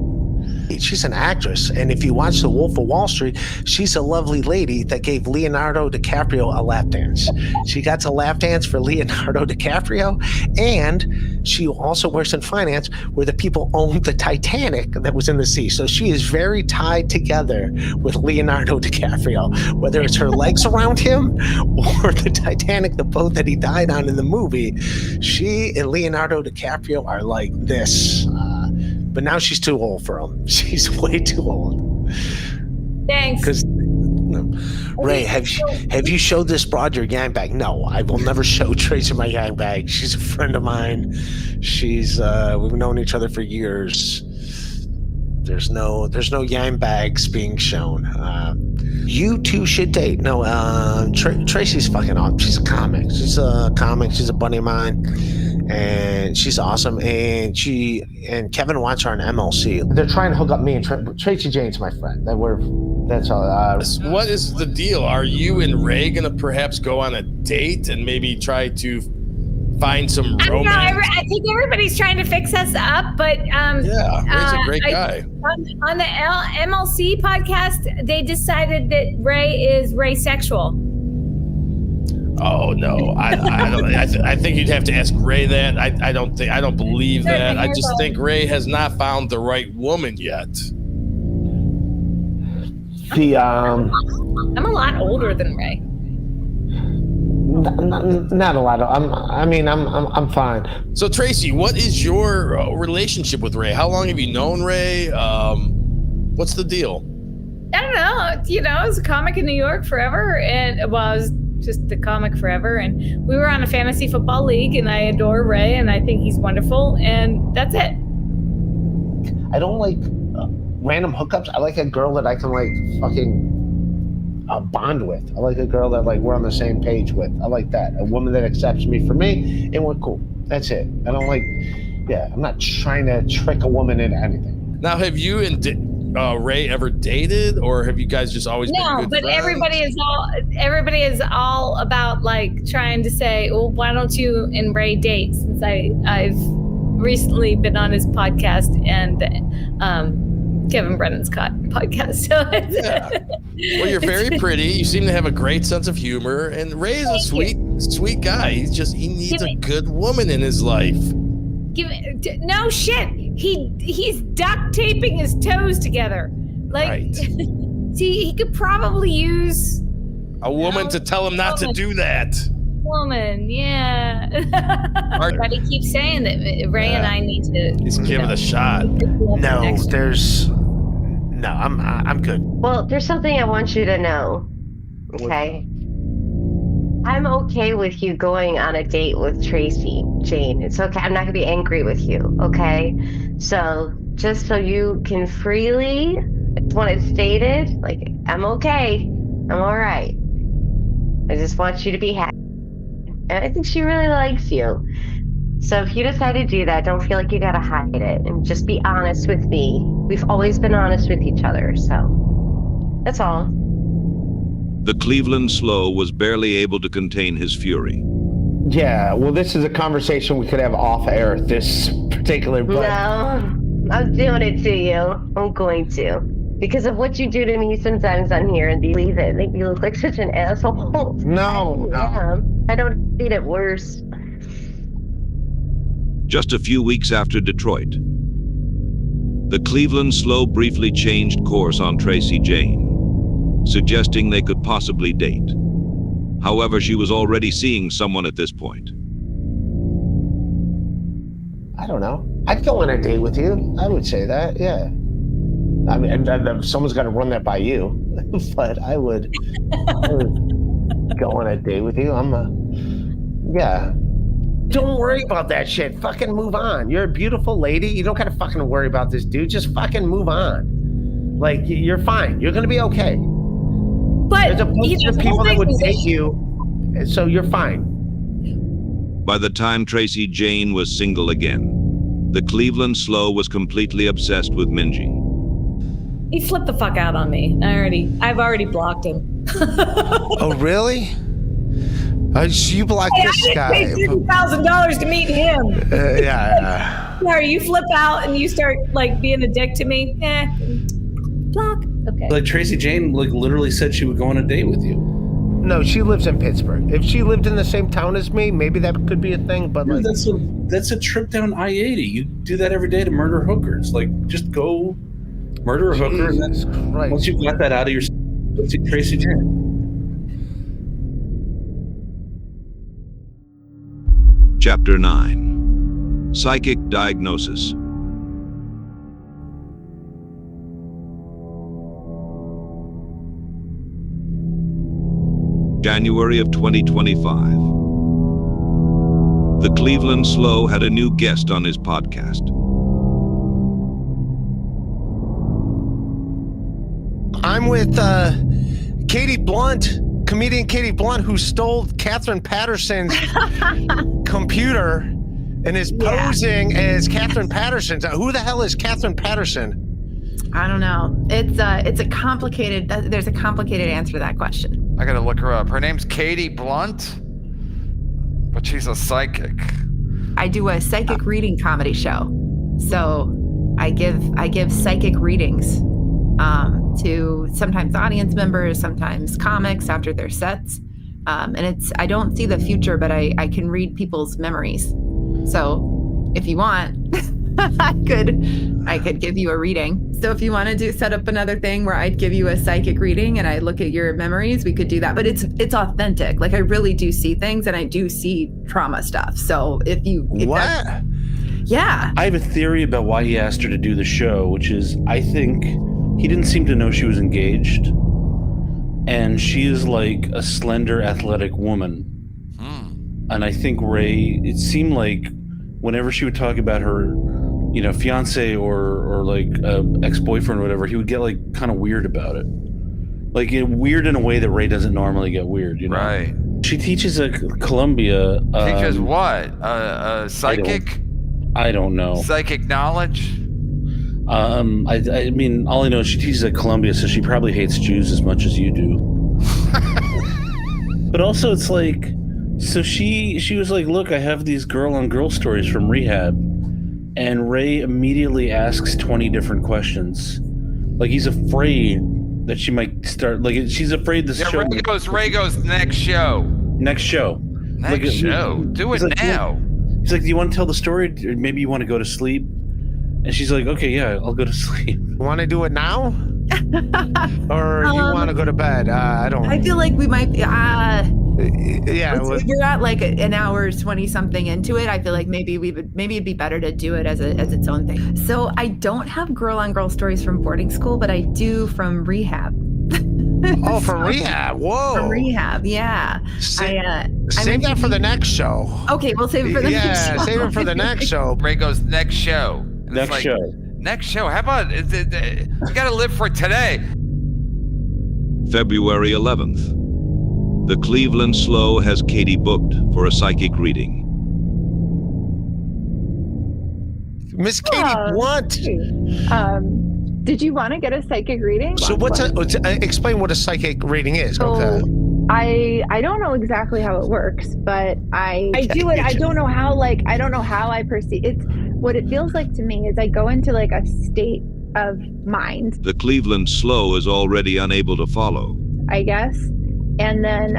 She's an actress, and if you watch The Wolf of Wall Street, she's a lovely lady that gave Leonardo DiCaprio a lap dance. She got to lap dance for Leonardo DiCaprio, and she also works in finance where the people owned the Titanic that was in the sea. So she is very tied together with Leonardo DiCaprio, whether it's her legs around him or the Titanic, the boat that he died on in the movie. She and Leonardo DiCaprio are like this. But now she's too old for him. She's way too old. Thanks. Because Ray, have you showed this broad your gang bag? No, I will never show Tracie my gang bag. She's a friend of mine. She's we've known each other for years. There's no yang bags being shown. You two should date. No, Tracie's fucking awesome. She's a comic. She's a buddy of mine. And she's awesome, and Kevin wants her on MLC. They're trying to hook up me and Tracie Jayne's my friend. That's all. What is the deal? Are you and Ray gonna perhaps go on a date and maybe try to find some romance? I think everybody's trying to fix us up, but Ray's a great guy. On the MLC podcast, they decided that Ray is Ray-sexual. Oh no, I don't. I think you'd have to ask Ray that. I don't believe that. I just think Ray has not found the right woman yet. I'm a lot older than Ray. Not a lot. I'm fine. So Tracie, what is your relationship with Ray? How long have you known Ray? What's the deal? I don't know. You know, I was a comic in New York forever, and I was just the comic forever. And we were on a fantasy football league, and I adore Ray, and I think he's wonderful, and that's it. I don't like random hookups. I like a girl that I can like fucking bond with. I like a girl that like we're on the same page with. I like that. A woman that accepts me for me, and we're cool. That's it. I don't like. Yeah, I'm not trying to trick a woman into anything. Now, have you and Ray ever dated, or have you guys just always been good but friends? everybody is all about like trying to say, well, why don't you and Ray date? Since I've recently been on his podcast and Kevin Brennan's podcast. So Well, you're very pretty. You seem to have a great sense of humor, and Ray is a sweet guy. He needs a good woman in his life. No shit. He's duct taping his toes together. Like, right. See, he could probably use a woman to tell him not to do that. Woman, yeah. But he keeps saying that Ray and I need to. He's giving it a shot. No, I'm good. Well, there's something I want you to know. Okay. I'm okay with you going on a date with Tracie, Jayne. It's okay. I'm not gonna be angry with you. Okay. So just so you can freely, when it's stated, like I'm okay. I'm all right. I just want you to be happy. And I think she really likes you. So if you decide to do that, don't feel like you gotta hide it, and just be honest with me. We've always been honest with each other, so that's all. The Cleveland Slow was barely able to contain his fury. Yeah, well, this is a conversation we could have off air. This particular. No, I'm doing it to you. I'm going to. Because of what you do to me sometimes on here, and believe it, make me look like such an asshole. No. I don't need it worse. Just a few weeks after Detroit, the Cleveland Slow briefly changed course on Tracie Jayne, suggesting they could possibly date. However, she was already seeing someone at this point. I don't know. I'd go on a date with you. I would say that, yeah. I mean, someone's got to run that by you, but I would go on a date with you. Yeah. Don't worry about that shit. Fucking move on. You're a beautiful lady. You don't gotta fucking worry about this dude. Just fucking move on. Like, you're fine. You're gonna be okay. But there's a bunch of people that would date you, so you're fine. By the time Tracie Jayne was single again, the Cleveland Slow was completely obsessed with Minji. He flipped the fuck out on me. I've already blocked him. Oh, really? You blocked this guy. I paid $50,000 to meet him. Yeah. Sorry, you flip out and you start like being a dick to me. Block. Okay. Like Tracie Jayne like literally said she would go on a date with you. No, she lives in Pittsburgh. If she lived in the same town as me, maybe that could be a thing. But like, that's a trip down I-80. You do that every day to murder hookers. Like, just go murder a hooker, and then once you've got that out of your, let's see Tracie Jayne. Chapter 9. Psychic Diagnosis. January of 2025. The Cleveland Slow had a new guest on his podcast. I'm with Katie Blunt, comedian Katie Blunt, who stole Catherine Patterson's computer and is posing as Catherine Patterson. Who the hell is Catherine Patterson? I don't know. It's a complicated. There's a complicated answer to that question. I gotta look her up. Her name's Katie Blunt, but she's a psychic. I do a psychic reading comedy show, so I give psychic readings to sometimes audience members, sometimes comics after their sets, and I don't see the future, but I can read people's memories. So if you want, I could give you a reading. So if you want to set up another thing where I'd give you a psychic reading and I look at your memories, we could do that. But it's authentic. Like I really do see things and I do see trauma stuff. So if what? Yeah. I have a theory about why he asked her to do the show, which is I think he didn't seem to know she was engaged. And she is like a slender, athletic woman. And I think Ray, it seemed like whenever she would talk about her, fiance or like ex-boyfriend or whatever, he would get like kind of weird about it. Like weird in a way that Ray doesn't normally get weird, Right. She teaches at Columbia. Teaches what? Psychic? I don't know. Psychic knowledge? I mean, all I know is she teaches at Columbia, so she probably hates Jews as much as you do. But also it's like, so she was like, look, I have these girl-on-girl stories from rehab. And Ray immediately asks 20 different questions. Like he's afraid that she might start, like she's afraid this show. Ray goes, next show. Next show. Next show. Do it now. He's like, do you want to tell the story? Or maybe you want to go to sleep? And she's like, okay, yeah, I'll go to sleep. Want to do it now? Or you want to go to bed? I don't. I feel like we might. We're at like an hour 20 something into it. I feel like maybe it'd be better to do it as its own thing. So I don't have girl on girl stories from boarding school, but I do from rehab. Oh, from rehab. Whoa. From rehab, yeah. Save that for the next show. Okay, we'll save it for the next show. Yeah, save it for the next show. Ray goes, next show. And next show. Next show. How about you got to live for today? February 11th. The Cleveland Slow has Katie booked for a psychic reading. Miss Katie, what? Did you want to get a psychic reading? So explain what a psychic reading is. So, okay. I don't know exactly how it works, but I do it. I don't know how I perceive it's. What it feels like to me is I go into like a state of mind. The Cleveland Slow is already unable to follow, I guess. And then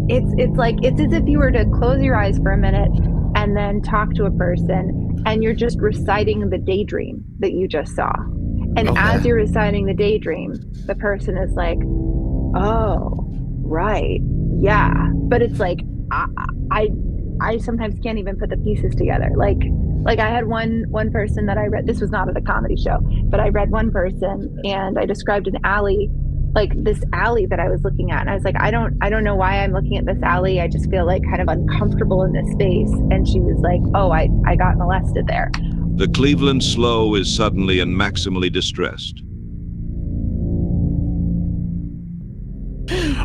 it's as if you were to close your eyes for a minute and then talk to a person and you're just reciting the daydream that you just saw. And as you're reciting the daydream, the person is like, oh, right. Yeah. But it's like, I sometimes can't even put the pieces together. Like I had one person that I read, this was not at a comedy show, but I read one person and I described an alley, like this alley that I was looking at. And I was like, I don't know why I'm looking at this alley. I just feel like kind of uncomfortable in this space. And she was like, oh, I got molested there. The Cleveland Slow is suddenly and maximally distressed.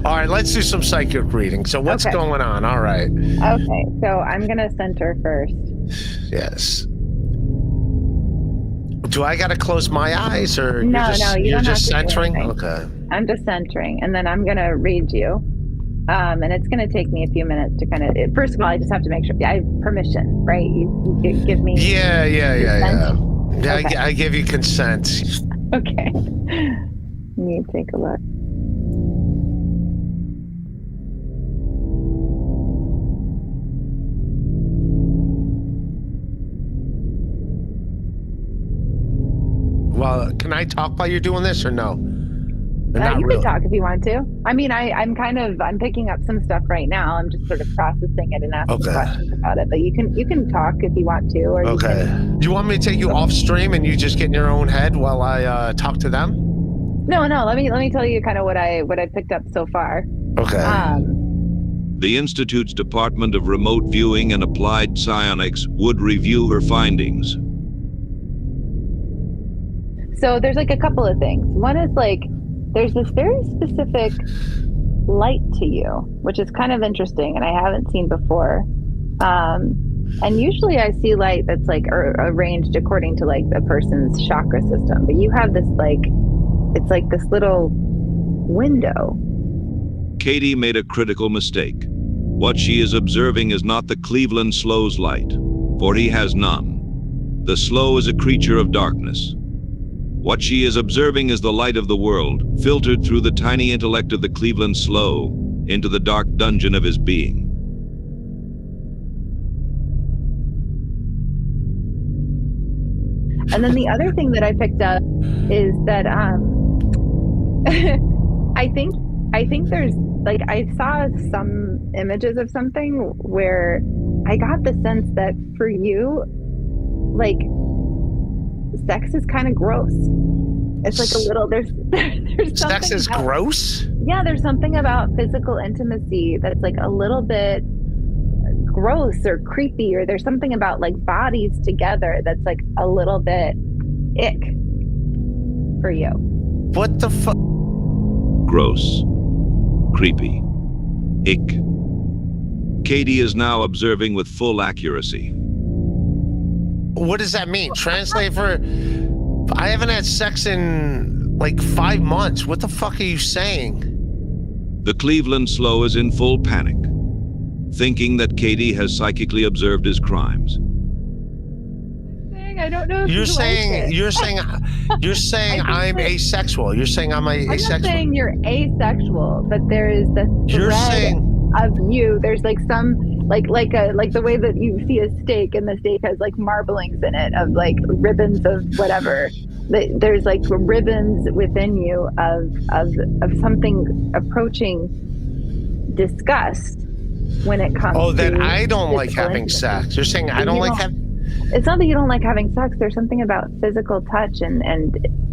All right, let's do some psychic reading. So what's going on? All right. Okay, so I'm going to center first. Yes. Do I got to close my eyes or No, you're don't just have to do centering? anything. Okay. I'm just centering, and then I'm going to read you. And it's going to take me a few minutes to kind of, first of all, I just have to make sure I have permission, right? You give me. Yeah. Okay. I give you consent. Okay. Let me take a look. Well, can I talk while you're doing this or no? You can talk if you want to. I mean, I'm picking up some stuff right now. I'm just sort of processing it and asking questions about it. But you can talk if you want to. Or Do you want me to take you off stream and you just get in your own head while I talk to them? No. Let me tell you kind of what I picked up so far. Okay. The Institute's Department of Remote Viewing and Applied Psionics would review her findings. So there's like a couple of things. One is like, there's this very specific light to you, which is kind of interesting and I haven't seen before. And usually I see light that's like arranged according to like a person's chakra system, but you have this like, it's like this little window. Katie made a critical mistake. What she is observing is not the Cleveland Slow's light, for he has none. The Slow is a creature of darkness. What she is observing is the light of the world, filtered through the tiny intellect of the Cleveland Slow into the dark dungeon of his being. And then the other thing that I picked up is that I think there's like I saw some images of something where I got the sense that for you, like, sex is kind of gross. It's like a little there's something Sex is about, gross? Yeah, there's something about physical intimacy that's like a little bit gross or creepy, or there's something about like bodies together that's like a little bit ick for you. What the fuck? Gross. Creepy. Ick. Katie is now observing with full accuracy. What does that mean? Translate for... I haven't had sex in like 5 months. What the fuck are you saying? The Cleveland Slow is in full panic, thinking that Katie has psychically observed his crimes. I don't know if You're saying I'm asexual. You're saying I'm asexual. I'm not saying you're asexual, but there is the You're thread saying of you. There's like some like the way that you see a steak, and the steak has like marblings in it of like ribbons of whatever. There's like ribbons within you of something approaching disgust when it comes. Oh, that to I don't like physical having intimacy. sex. You're saying I don't like having. It's not that you don't like having sex. There's something about physical touch and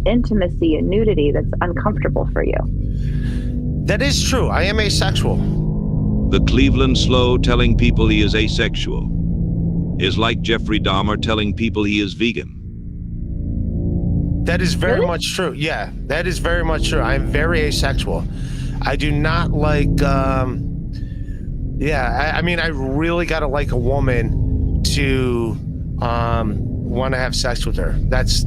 intimacy and nudity that's uncomfortable for you. That is true. I am asexual. The Cleveland Slow telling people he is asexual is like Jeffrey Dahmer telling people he is vegan. That is very much true. Yeah, that is very much true. I am very asexual. I do not like, I mean, I really got to like a woman to want to have sex with her. That's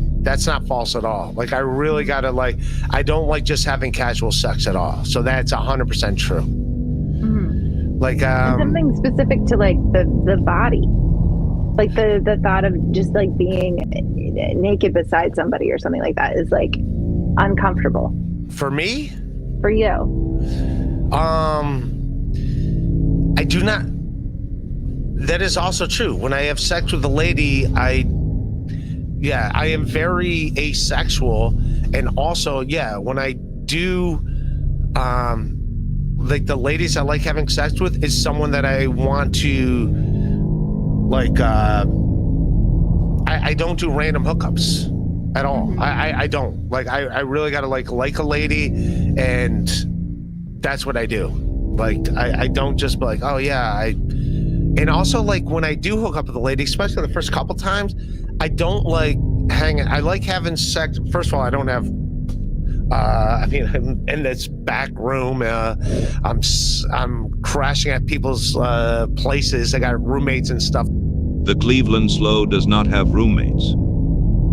not false at all. Like, I really got to like, I don't like just having casual sex at all. So that's 100% true. Mm-hmm. Like, and something specific to like the body. Like the thought of just like being naked beside somebody or something like that is like uncomfortable. For me? For you. I do not. That is also true. When I have sex with a lady, I am very asexual. And also, when I do, like the ladies I like having sex with is someone that I want to, like, I don't do random hookups at all. I don't. Like, I really gotta like a lady, and that's what I do. Like, I don't just be like, oh yeah, and also like when I do hook up with a lady, especially the first couple times, I don't like hanging. I like having sex. First of all, I don't have, I mean, I'm in this back room. I'm crashing at people's places. I got roommates and stuff. The Cleveland Slow does not have roommates.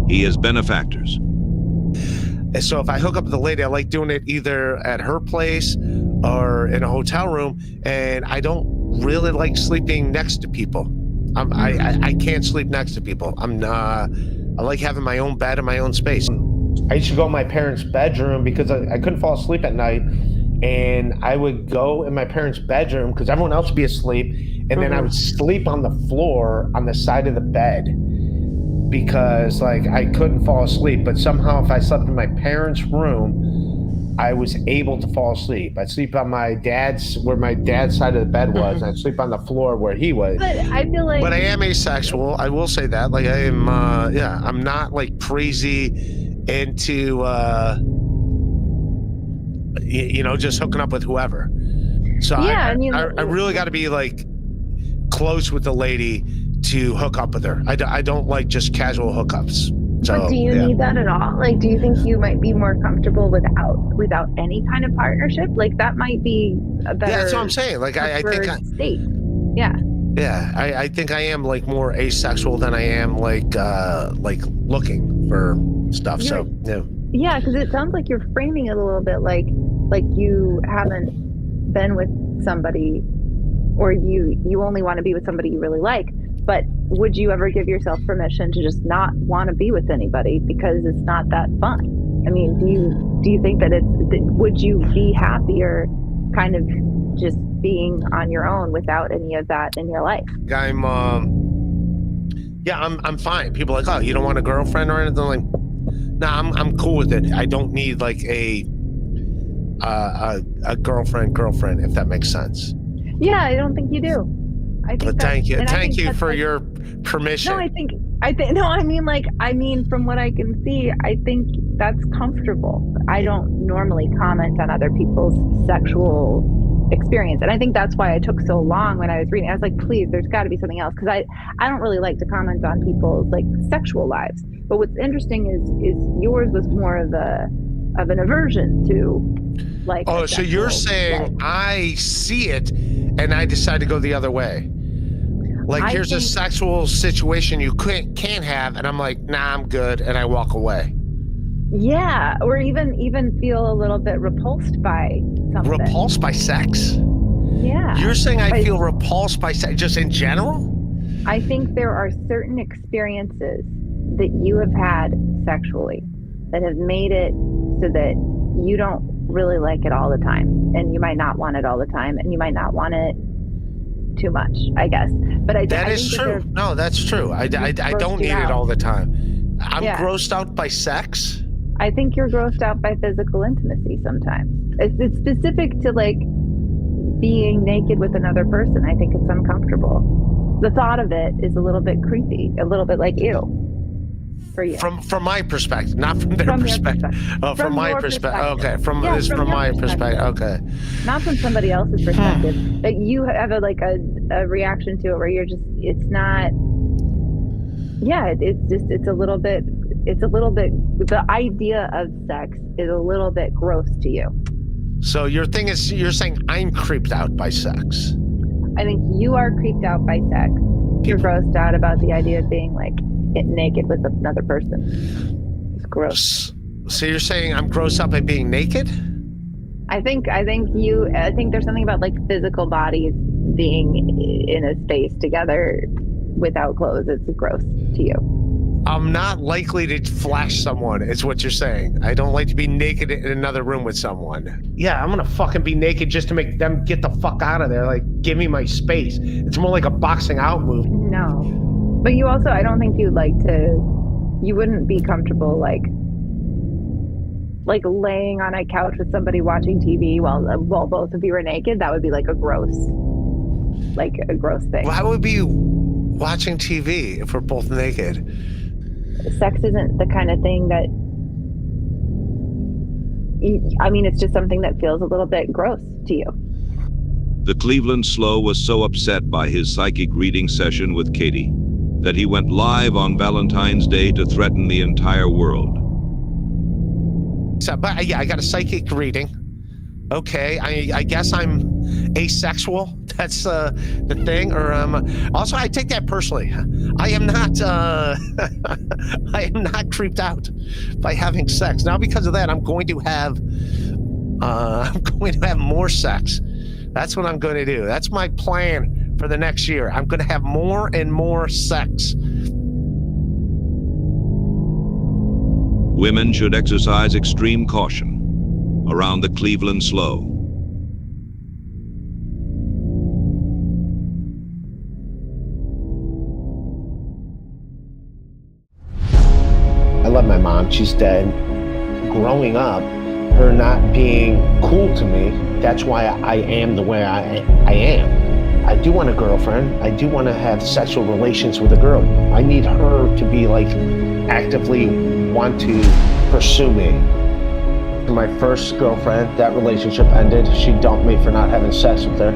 He has benefactors. And so if I hook up with a lady, I like doing it either at her place or in a hotel room. And I don't really like sleeping next to people. I can't sleep next to people. I like having my own bed and my own space. I used to go in my parents' bedroom because I couldn't fall asleep at night. And I would go in my parents' bedroom because everyone else would be asleep. And then I would sleep on the floor on the side of the bed because like I couldn't fall asleep. But somehow if I slept in my parents' room, I was able to fall asleep. I'd sleep on where my dad's side of the bed was. And I'd sleep on the floor where he was. But I feel like. But I am asexual. I will say that. Like I am, I'm not like crazy into, just hooking up with whoever. So I really got to be like close with the lady to hook up with her. I don't like just casual hookups. So, but do you need that at all? Like, do you think you might be more comfortable without any kind of partnership? Like, that might be a better. Yeah, that's what I'm saying. Like, I think state. Yeah. Yeah, I think I am like more asexual than I am like looking for stuff. So yeah. Yeah, because it sounds like you're framing it a little bit like you haven't been with somebody, or you only want to be with somebody you really like. But would you ever give yourself permission to just not want to be with anybody because it's not that fun? I mean, do you think that would you be happier kind of just being on your own without any of that in your life? I'm Yeah, I'm fine. People are like, oh, you don't want a girlfriend or anything? Like, nah, I'm cool with it. I don't need like a girlfriend, if that makes sense. Yeah, I don't think you do. I think Thank you. and I Thank think you that's, for like, your permission. No, I mean from what I can see, I think that's comfortable. I don't normally comment on other people's sexual experience. And I think that's why I took so long when I was reading. I was like, please, there's got to be something else, because I don't really like to comment on people's like sexual lives. But what's interesting is yours was more of an aversion to like. Oh, so you're saying I see it and I decide to go the other way. Like, here's a sexual situation you can't have, and I'm like, nah, I'm good, and I walk away. Yeah, or even feel a little bit repulsed by something. Repulsed by sex? Yeah. You're saying I feel repulsed by sex just in general? I think there are certain experiences that you have had sexually that have made it so that you don't really like it all the time, and you might not want it all the time, and you might not want it too much, I guess. But That is true. No, that's true. I don't need it all the time. I'm grossed out by sex. I think you're grossed out by physical intimacy sometimes. It's specific to like being naked with another person. I think it's uncomfortable. The thought of it is a little bit creepy, a little bit like ew. For you. From my perspective, not from their perspective. Oh, from my perspective. Okay, from my perspective. Okay. Not from somebody else's perspective. But you have a reaction to it where you're just, it's not. Yeah, it's a little bit. The idea of sex is a little bit gross to you. So your thing is, you're saying I'm creeped out by sex. I think you are creeped out by sex. You're grossed out about the idea of being like naked with another person. It's gross. So you're saying I'm grossed out by being naked? I think there's something about like physical bodies being in a space together without clothes. It's gross to you. I'm not likely to flash someone, is what you're saying. I don't like to be naked in another room with someone. Yeah, I'm gonna fucking be naked just to make them get the fuck out of there. Like, give me my space. It's more like a boxing out move. No. But you also, I don't think you wouldn't be comfortable like laying on a couch with somebody watching TV while both of you are naked. That would be like a gross thing. Why would we be watching TV if we're both naked? Sex isn't the kind of thing that, it's just something that feels a little bit gross to you. The Cleveland Slow was so upset by his psychic reading session with Katie that he went live on Valentine's Day to threaten the entire world. So, but yeah, I got a psychic reading. Okay, I guess I'm asexual. That's the thing. Or also, I take that personally. I am not I am not creeped out by having sex. Now, because of that, I'm going to have more sex. That's what I'm going to do. That's my plan for the next year. I'm going to have more and more sex. Women should exercise extreme caution around the Cleveland Slow. I love my mom. She's dead. Growing up, her not being cool to me, that's why I am the way I am. I do want a girlfriend. I do want to have sexual relations with a girl. I need her to be like actively want to pursue me. My first girlfriend, that relationship ended. She dumped me for not having sex with her.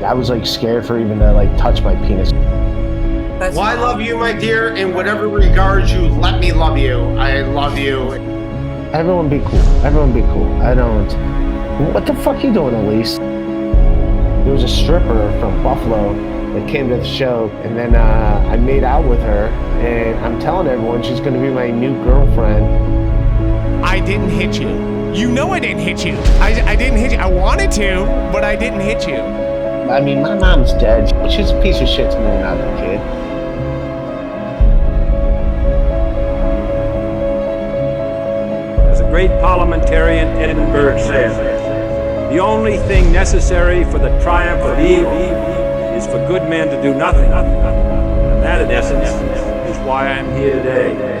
I was like scared for even to like touch my penis. Well, I love you, my dear. In whatever regards you let me love you. I love you. Everyone be cool. Everyone be cool. I don't. What the fuck you doing, Elise? There was a stripper from Buffalo that came to the show, and then I made out with her, and I'm telling everyone she's going to be my new girlfriend. I didn't hit you. You know I didn't hit you. I didn't hit you. I wanted to, but I didn't hit you. I mean, my mom's dead. She's a piece of shit to me when I was a kid. As a great parliamentarian Edinburgh says, the only thing necessary for the triumph of evil is for good men to do nothing. And that, in essence, why I'm here today.